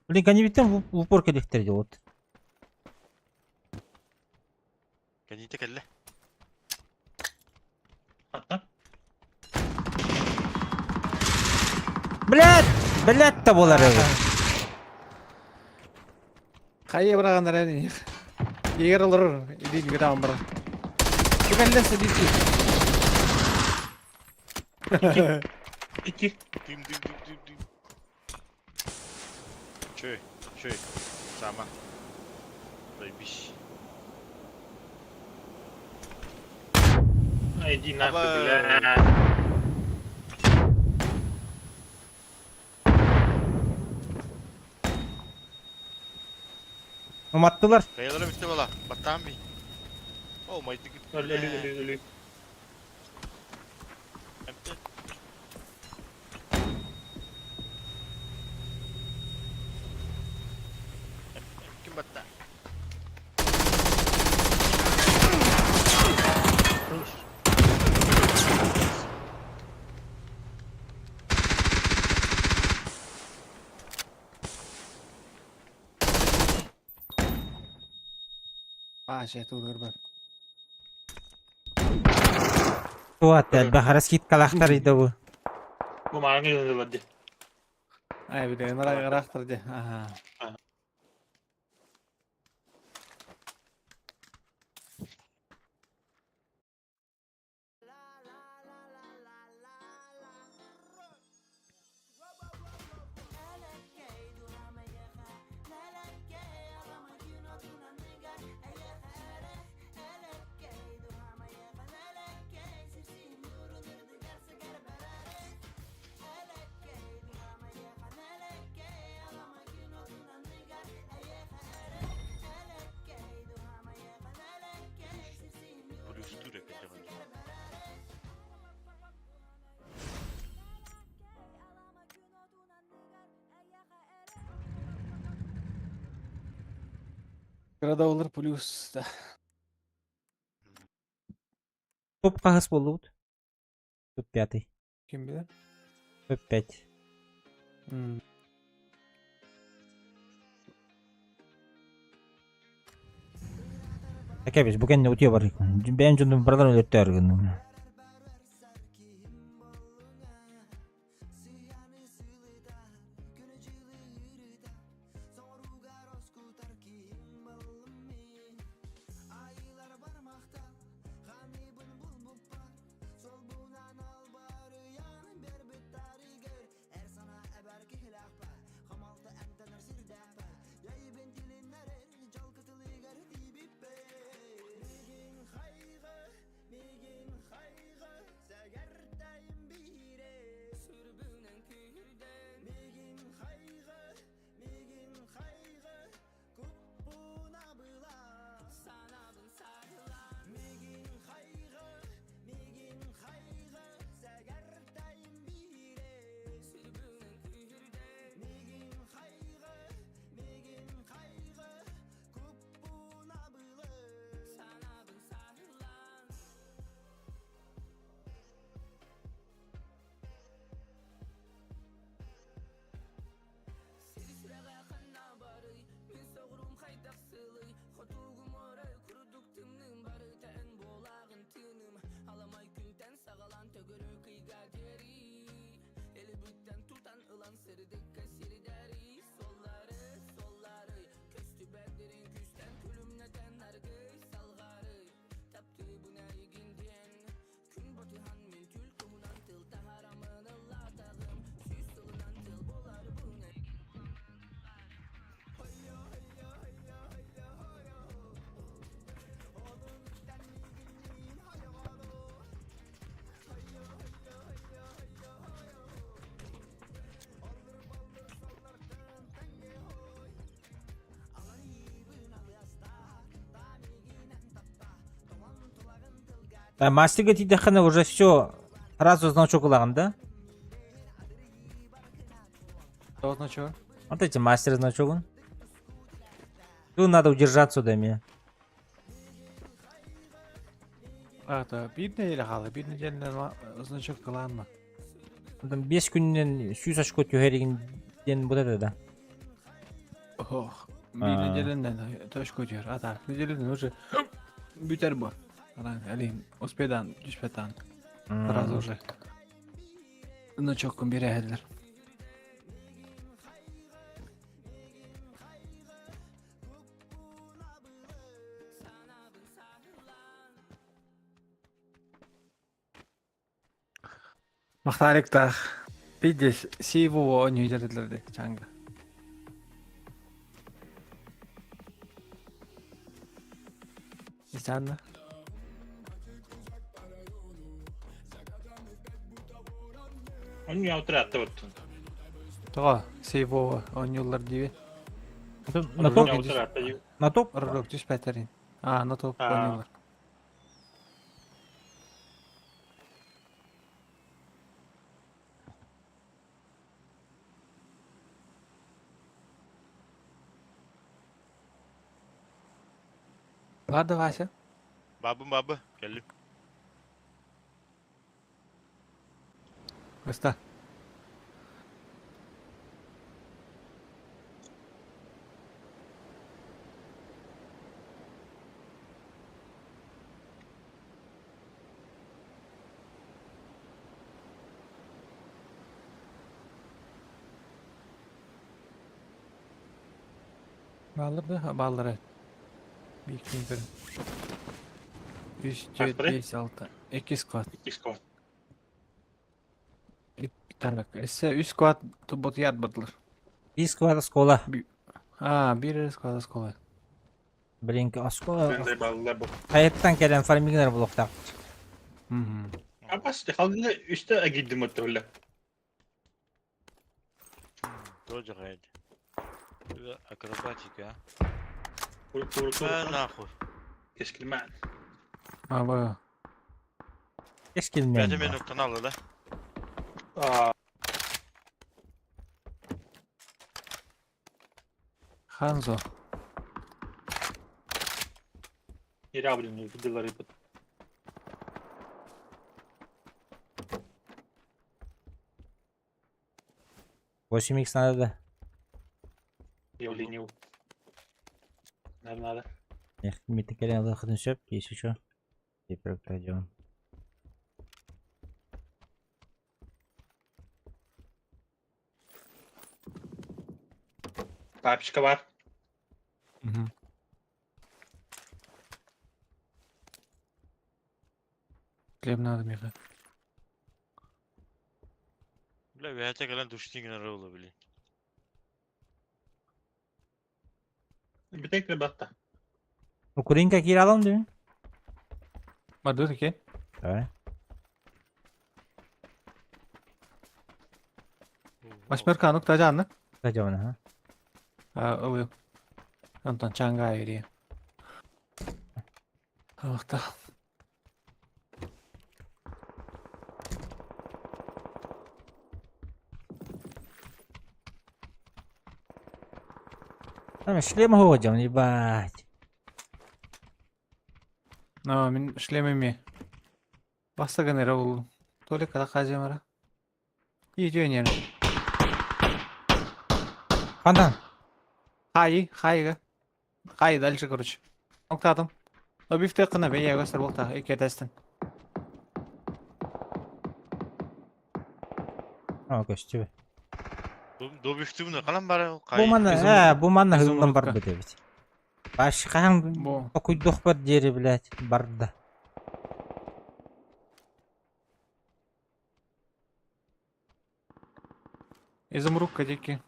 Блин, ганибиттен в упор келихтерди вот. Kanite kelle. Hatta. Блять та болар evet. Kayı bırakanlar yani. Yer alır. Değil bir daha bırak. Güvenlesi değil. İki. Dim dim dim dim dim. Çöy. Çöy. Sama. Baybiş. Ay di Aba. nafı bile. Umattılar. Kayalara bitti valla. Battan bir. Oh my god. Ölü. Kim batta? Şey tuğdur ben. Tuat bahras kit kalaktar idi bu. Bu mağaraya yöneldi. Ay bir de nara karaktır de. Aha. Blue Sture kaçamadım. Sırada olur plus da. Топ кагыс болду. Топ 5. Kim bilir? Топ 5. Hmm. Такебиз буген не утуя бар. Ben жundum брадан өлөттөр гүн. Мастерга тидахана уже все сразу значок улаган, да? Что значок? Вот эти мастер значок. Тут надо удержаться до меня. Это bir neyle kaldı. Bir neyle значок kılanma. Там 5 күннен сүйүз ашко төгеригинден burada да. Oh. Bir necelenden taş koyuyor. Ata. Necelenden уже biter bu. Lan elin uspeden düşpeden. Biraz уже. Значокun biri edilir. Мақтарик та бидес сиву ойнойдерлерди чаңга. İnsanlar. Он не отряд вот. Toğa sivу oynuyorlar gibi. На топ? На топ? Rırık düş beterin. Aa, na top Ha. oynuyorlar. Vardı Vася. Babı. Geldim. Usta. Bağlardı ha bağları. Bir iki bir. 3, 4, biri? 5, 6. 2 squat. Кишкова. Bir tane. Esse 3 squat bot yard batılır. Bir сквада скола. Ha, bir squat skola. Блин, скола. Бензей баллар bu. Hayattan gelen farmingler blokta. Hı hı. Абас халгы üstte agiddim ötürle. Тоже гайд. Акробатика. Kuru Нахуй. Keskilmen. Ha bu. Geç gelmeyen. Bence beni noktadan aldı da. Aa, Hanzo. yeri abinin videoları yapıp. 8x надо, да. Явление. Надо. Эх, метакерен выходный шеп, есть еще. И пройдем. Папочка var. Hı hı. Хлеб надо мне. Bile bir hayata gelen düştüğün gün ara olabilir. Bir tek de batta. Ну, куринка киралам, değil mi? Var ki. Давай. Başmerkanlık da canlı. Пойдем, ага. Ha, oluyor. Ondan çanga yürüyor. Allah'ta. Там шлем годим, ебать. No, min шлемами. Бастаган era ул. Толик када хаземара. İyi oynuyor. Фонтан. Хай. Хай дальше, короче. Октадым. Обивте кына бе я göster болта. İki testin. О, костюм. Добүфтү муну калам бары. Bu manna, bu manna hızından var bu evet. Başkan Bu. okuyduk bir deri bilet barda. Изумрудка дикий.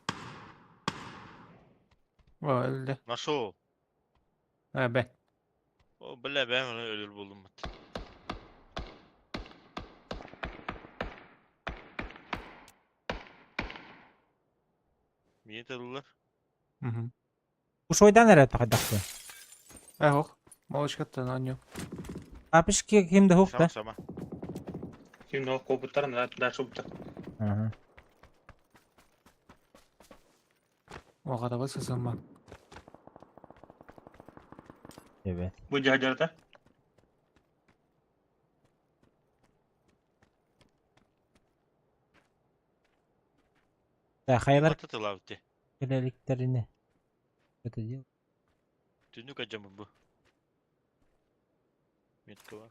O öldü. Nasıl? Ha be. O bile ben onu ölür buldum. Niye tadılar? Hı hı. Bu şoydan nereye takacak bu? Ох, малышка-то на нем. Apışki kimde hok da? Sama. Şimdi o koputların da şubta. Aha. O kadar basasın bak. Evet. Bu caharda. Hayırlar Matatılavdi. köleliklerini. Kötü değil. Tünük acamı bu. Метка var.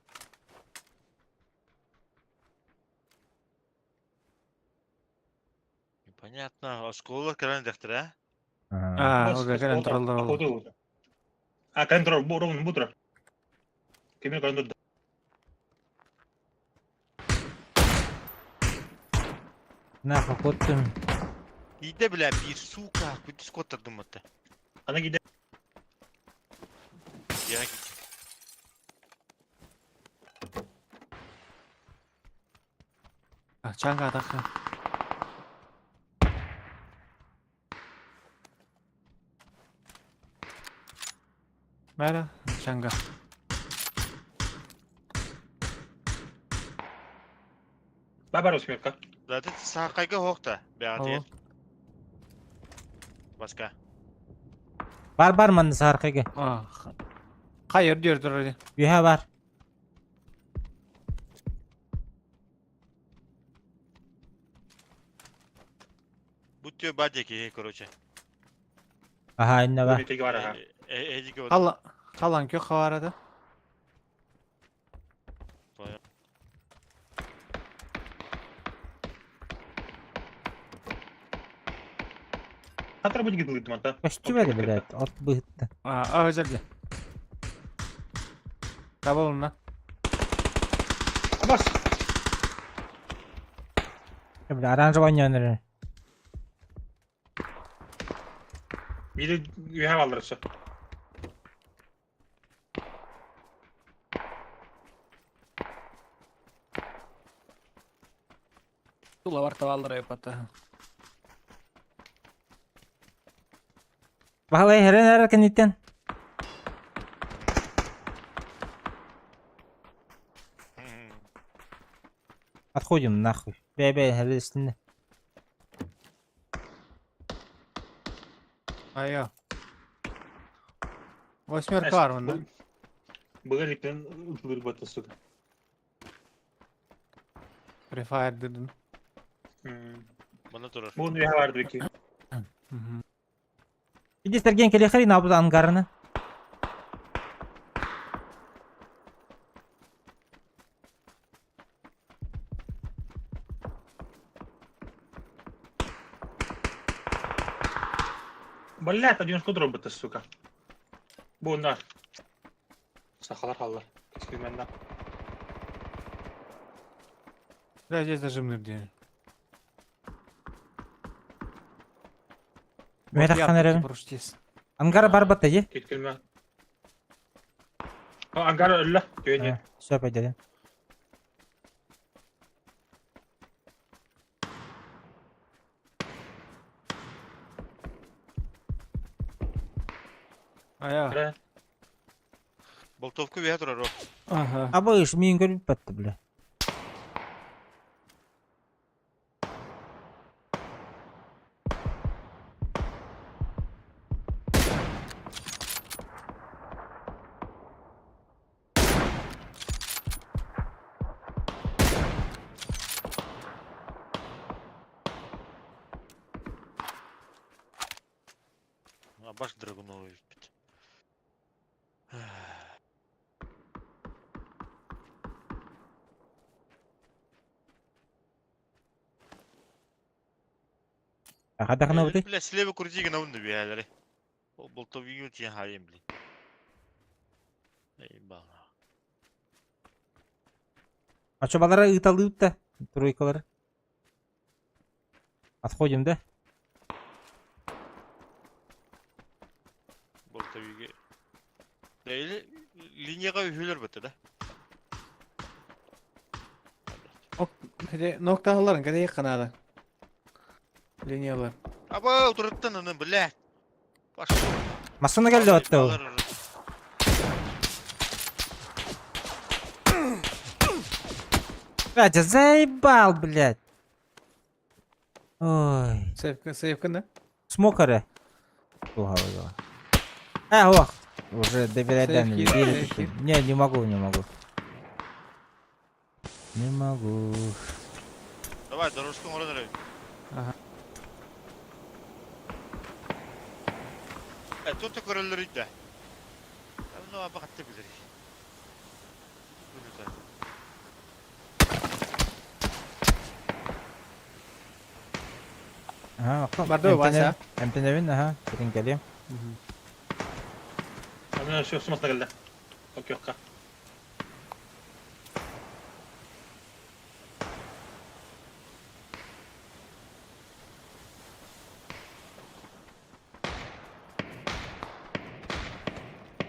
Понятно. А школа карандахтыр, а? Orada gelen turallar oldu. Контроль, ровно мудро. Кемер контроль. Naka kottun. İyi bile bir suka. Kudüs kotturdum hatta. Ana gider. Ya git. Çanga takı. Mera, çanga. Баба восьмерка. Zaten sağ kayga hokta. Beğendiğin. Başka. Var mı sarkıge? Hayır diyordur öyle. Yuha var. Bu diyor badeki короче. Aha inne var. Öteki var ha. Ecik o. Kalan kök havarada. Хатра будет гидлы мата. Kaçtı böyle блядь. At bıhtı. Özellikle. Kabul onunla. Бas. Böyle aranjman yönleri. Biri üye aldırırsa. Tulla var tavallara yapata. Vallahi her erken itten. Отходим нахуй. Бе her üstünde. Aya. Восьмерка var bunda. Böyle ipten ıtılır batı suka. Free Fire dedin. Bana durur. Bunun üye vardı belki. Иди Сергей келехари на bu angarını. Блядь, один шкуд робота, сука. Bunlar. Sakalar hallar. Eskilmenden. Biraz zajimdir diye. Merak kanarım. Buruştayız. Angara barbat aja. Eskilme. Angar öyle. Köyünce. Söp edelim. Aya. Boltovku bir durar o. Aha. Aba iş min görüp battı bile. Baş Dragunov'u bit. Hadi kana budi. Bile silahı kurucu gene onu bir yerlere. O Boltov'u yut ya hayım bile. Eyvallah. Açobalara ıtalıp da. Тройкалары. Отходим, да? Boltov'u değil linyaga ühüler bitti de. Noktaların kadar yakın ada. Linyalar. Aba oturttun onu bile. Baş. Masana geldi hatta o. Радя, заебал, блядь. Ой. Сейвка, да? Смокеры. Ох. Уже доверять Сейф данные. есть, Верить сейф таким. есть. Не, не могу. Не могу. Давай, дорожку orada nereye? Aha. Тут так görülür de. Ne yapıp attı bilir. Ага, Бардо, Вася. Эмтеневин, ага. Ketin geleyim. Hemen şu sumasına geldi. Yok.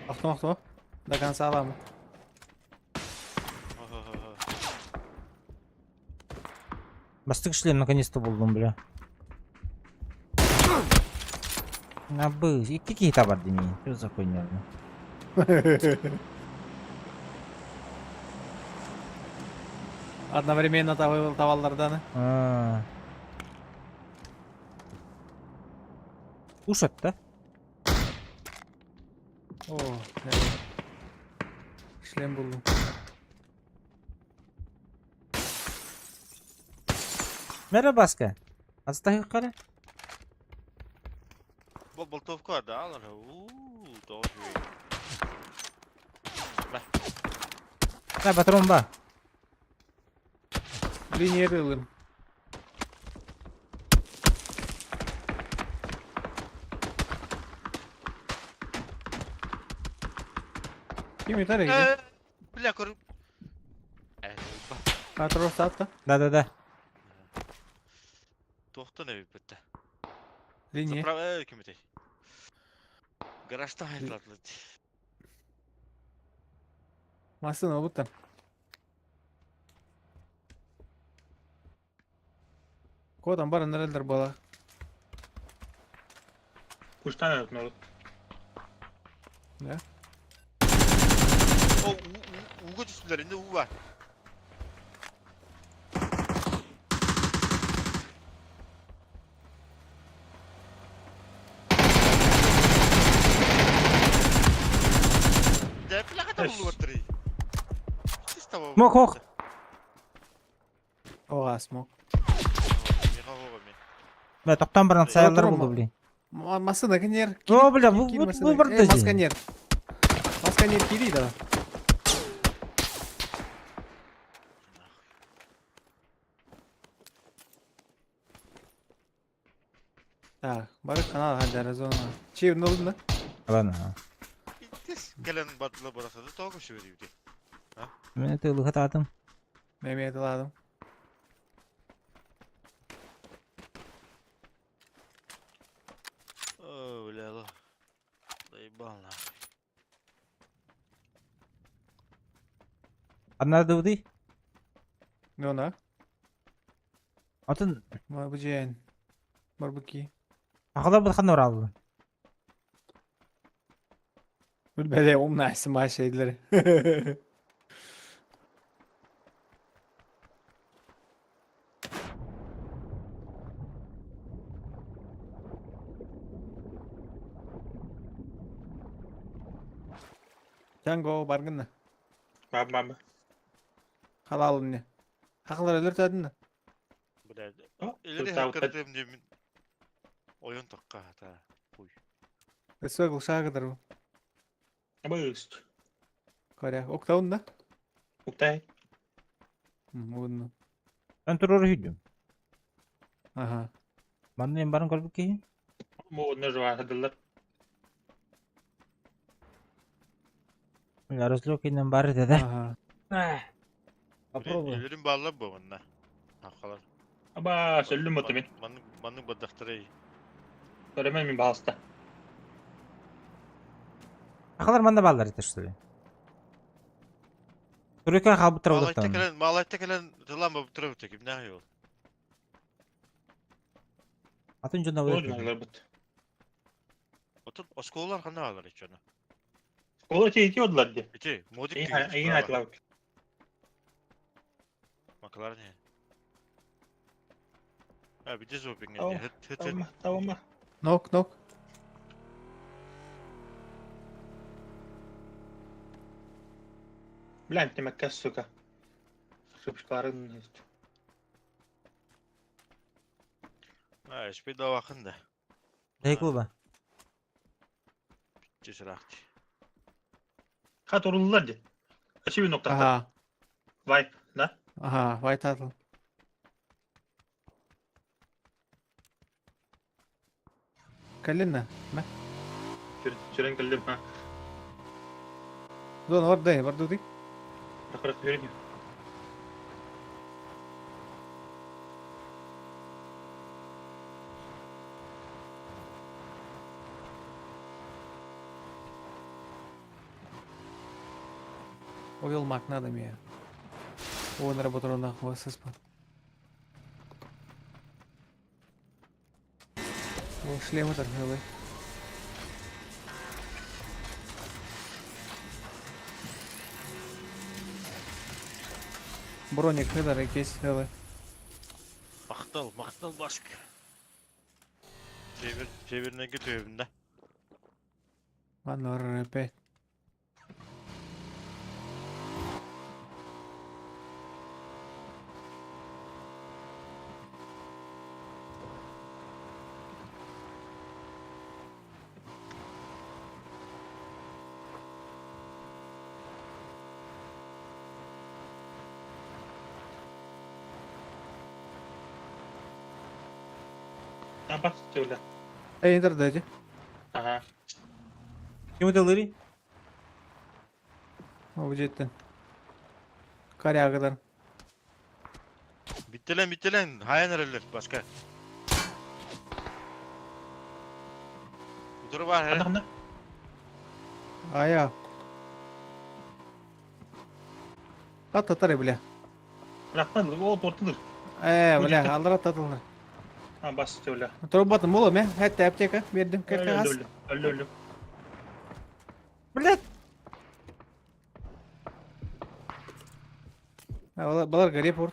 Ахту. До конца аламын. Бастык шлем наконец-то buldum, бля. Набыл. И какие товары демей? Что за хуйня? Одновременно тавалlardan. Ушат, да? О, evet. Шлем buldum. Merhaba asker. Hasta yukarı. Bu boltovka var da alır. Doğru. Ha patron ba. Lineer alırım. Kim yeter ya? Bля, koru. Patron sattı. Да. Tohta ne bitti. Lineer. Zapravo kim bitti? Garajda hayırlardı. Masın o butan. Kodan bara nereler bala? Kuştan yok ne olur. Ne? O Uğur üstlerinde U var. Ne plakata buldu batırıyı? Siz tamam. Mok. Oğa smoke. Бля, тоқтан бір sayılar Oturma. buldu, блин. Masın da kinyer. О, бля, bu bir Масканер. Масканер кири да. Так, барык канал хадара зона. Чей ne oldu lan? Ладно, ага. Gelen batıla burası da toğu şu veriyordu. Мен тылыға татым. Mehmet aladım. Öyle la. Dayıbanla. Anlar da bu değil. Ne ona? Atın Var bu ciğen. Var bu ki. ақылар бұл қандай оралды. Böyle umna isim şeyleri. Django bargın da. Baba. Halalın ne? Haklar ölürtedin de. Böyle. Oh, İleri tav- hakikaten demin. Oyun takka hata. Uy. Esvegul şarkıdır bu. Boost. Kore. Oktavun da. Uktay. Bunu. Ben tur oraya gidiyorum. Aha. Bana en barın kalbuk ki. Bu ne var hadiler. Araslı okuyla bari dede. Aha. İlerin bağlı bu onunla. Hakkalar. Aba söylüm otumin. Manlık badaktarı. Söylemem mi bahasta. Ақылар манда балдар етешті. Түрекке қалбы тұрып отырған. Malayta gelen tılan bu tırı öteki. Ne yol? Атын жонда Olur өтті. mu bit. O skollar kanı alır hiç onu. Ola şey iki oldular diye. İki. Modik İyi değil. iyi hayatlar. Akılar ne? Ha bir de zoping Tamam, ne? Hıt. Tamam. Nok nok. Bülent demek kessuka. Sıkışkarın. Ha hiçbir daha bakın da. Hekul ba. Cesur aktı. Kat oruldular de. Açı bir nokta. Aha. Vay. Ne? Aha. Vay tatlı. Kalina. Ne? Şuren kaldım ha. Zona orada. Vardı değil. Bırak yürüyün. Oyulmak надо мне. Он работал на ХВССП. О, шлемы торговые. Броник хедер якийсь, але. Maktal başk. Çevirine götü evinde. Ладно, РП. Ne bak söyle. Интердети. Aha. Kim ödeleri? О, где-то. Корягадар. Bitti lan. Hayan ereller başka. Bu turu var he. Anladın mı? Ая. Татары, бля. Bırakmadı. O ortadır. Бля, алдыра татылар. Ha bas söyle. Турбатын болу ме? Хәтта аптека бердим, Öldü кыркагас. öldü. Блядь. Балар гареп ур.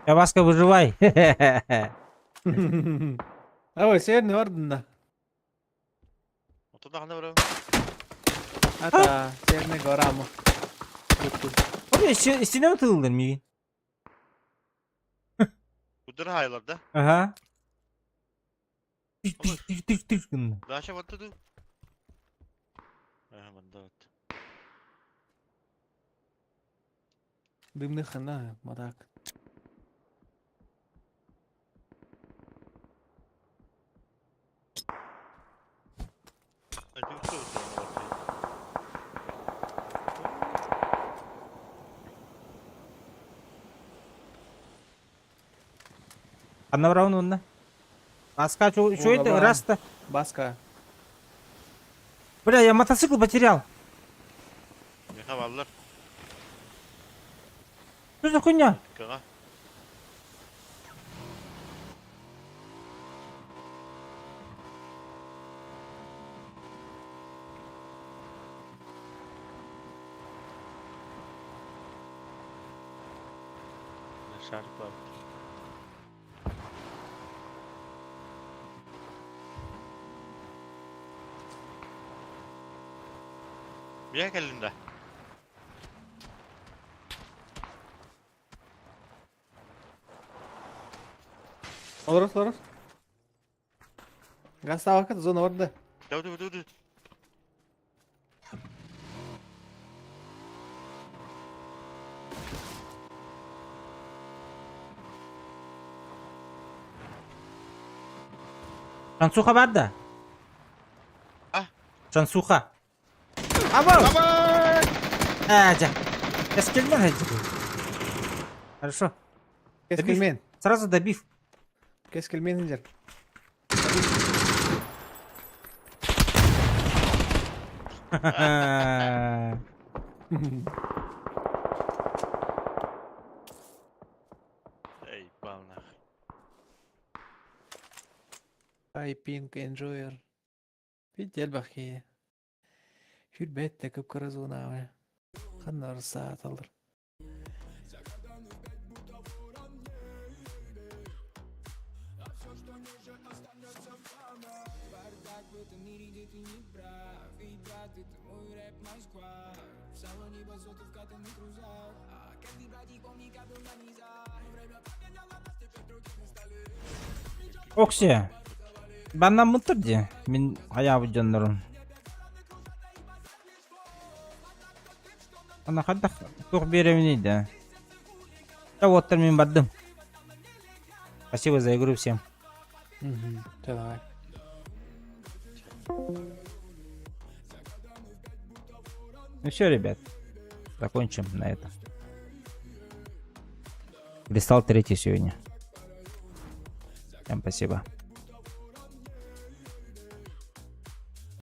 Яваска, выживай. Ой, северный орден. Otoda ne var? Ата, северный гораму. Oraya üstüne mi tıldın Migin? Bu turu haylarda. Aha. Tük. Daha şey battı du. Banda battı. Дымных хана, мадак. Hadi bir soru sonra battı. Одновременно онда. Баска, что это? Ого, Раз-то. Баска. Бля, я мотоцикл потерял. Ne havalar? Что за хуйня? Kağa. Şarkı var. Bir elinde. Орос. Гаста вакыт зона орда. Dur. Шансуха бар да? А? Шансуха. Або! Жа. Сейчас келмен хәҗи. Хорошо. Кескелмен. Сразу добив. Кескелмен инжер. Ey balnak. I pink enjoyer. Видел бахи. Hürbet de kıpkırmızı abi. Kanlar saat alır. Окси. Benden mıntır diye. Min ayağı canlarım. Ana kadar çok беременный. Да вот термин баддым. Спасибо за игру всем. Давай. Ну все, ребят. Закончим на этом. Кристалл 3 сегодня. Всем спасибо.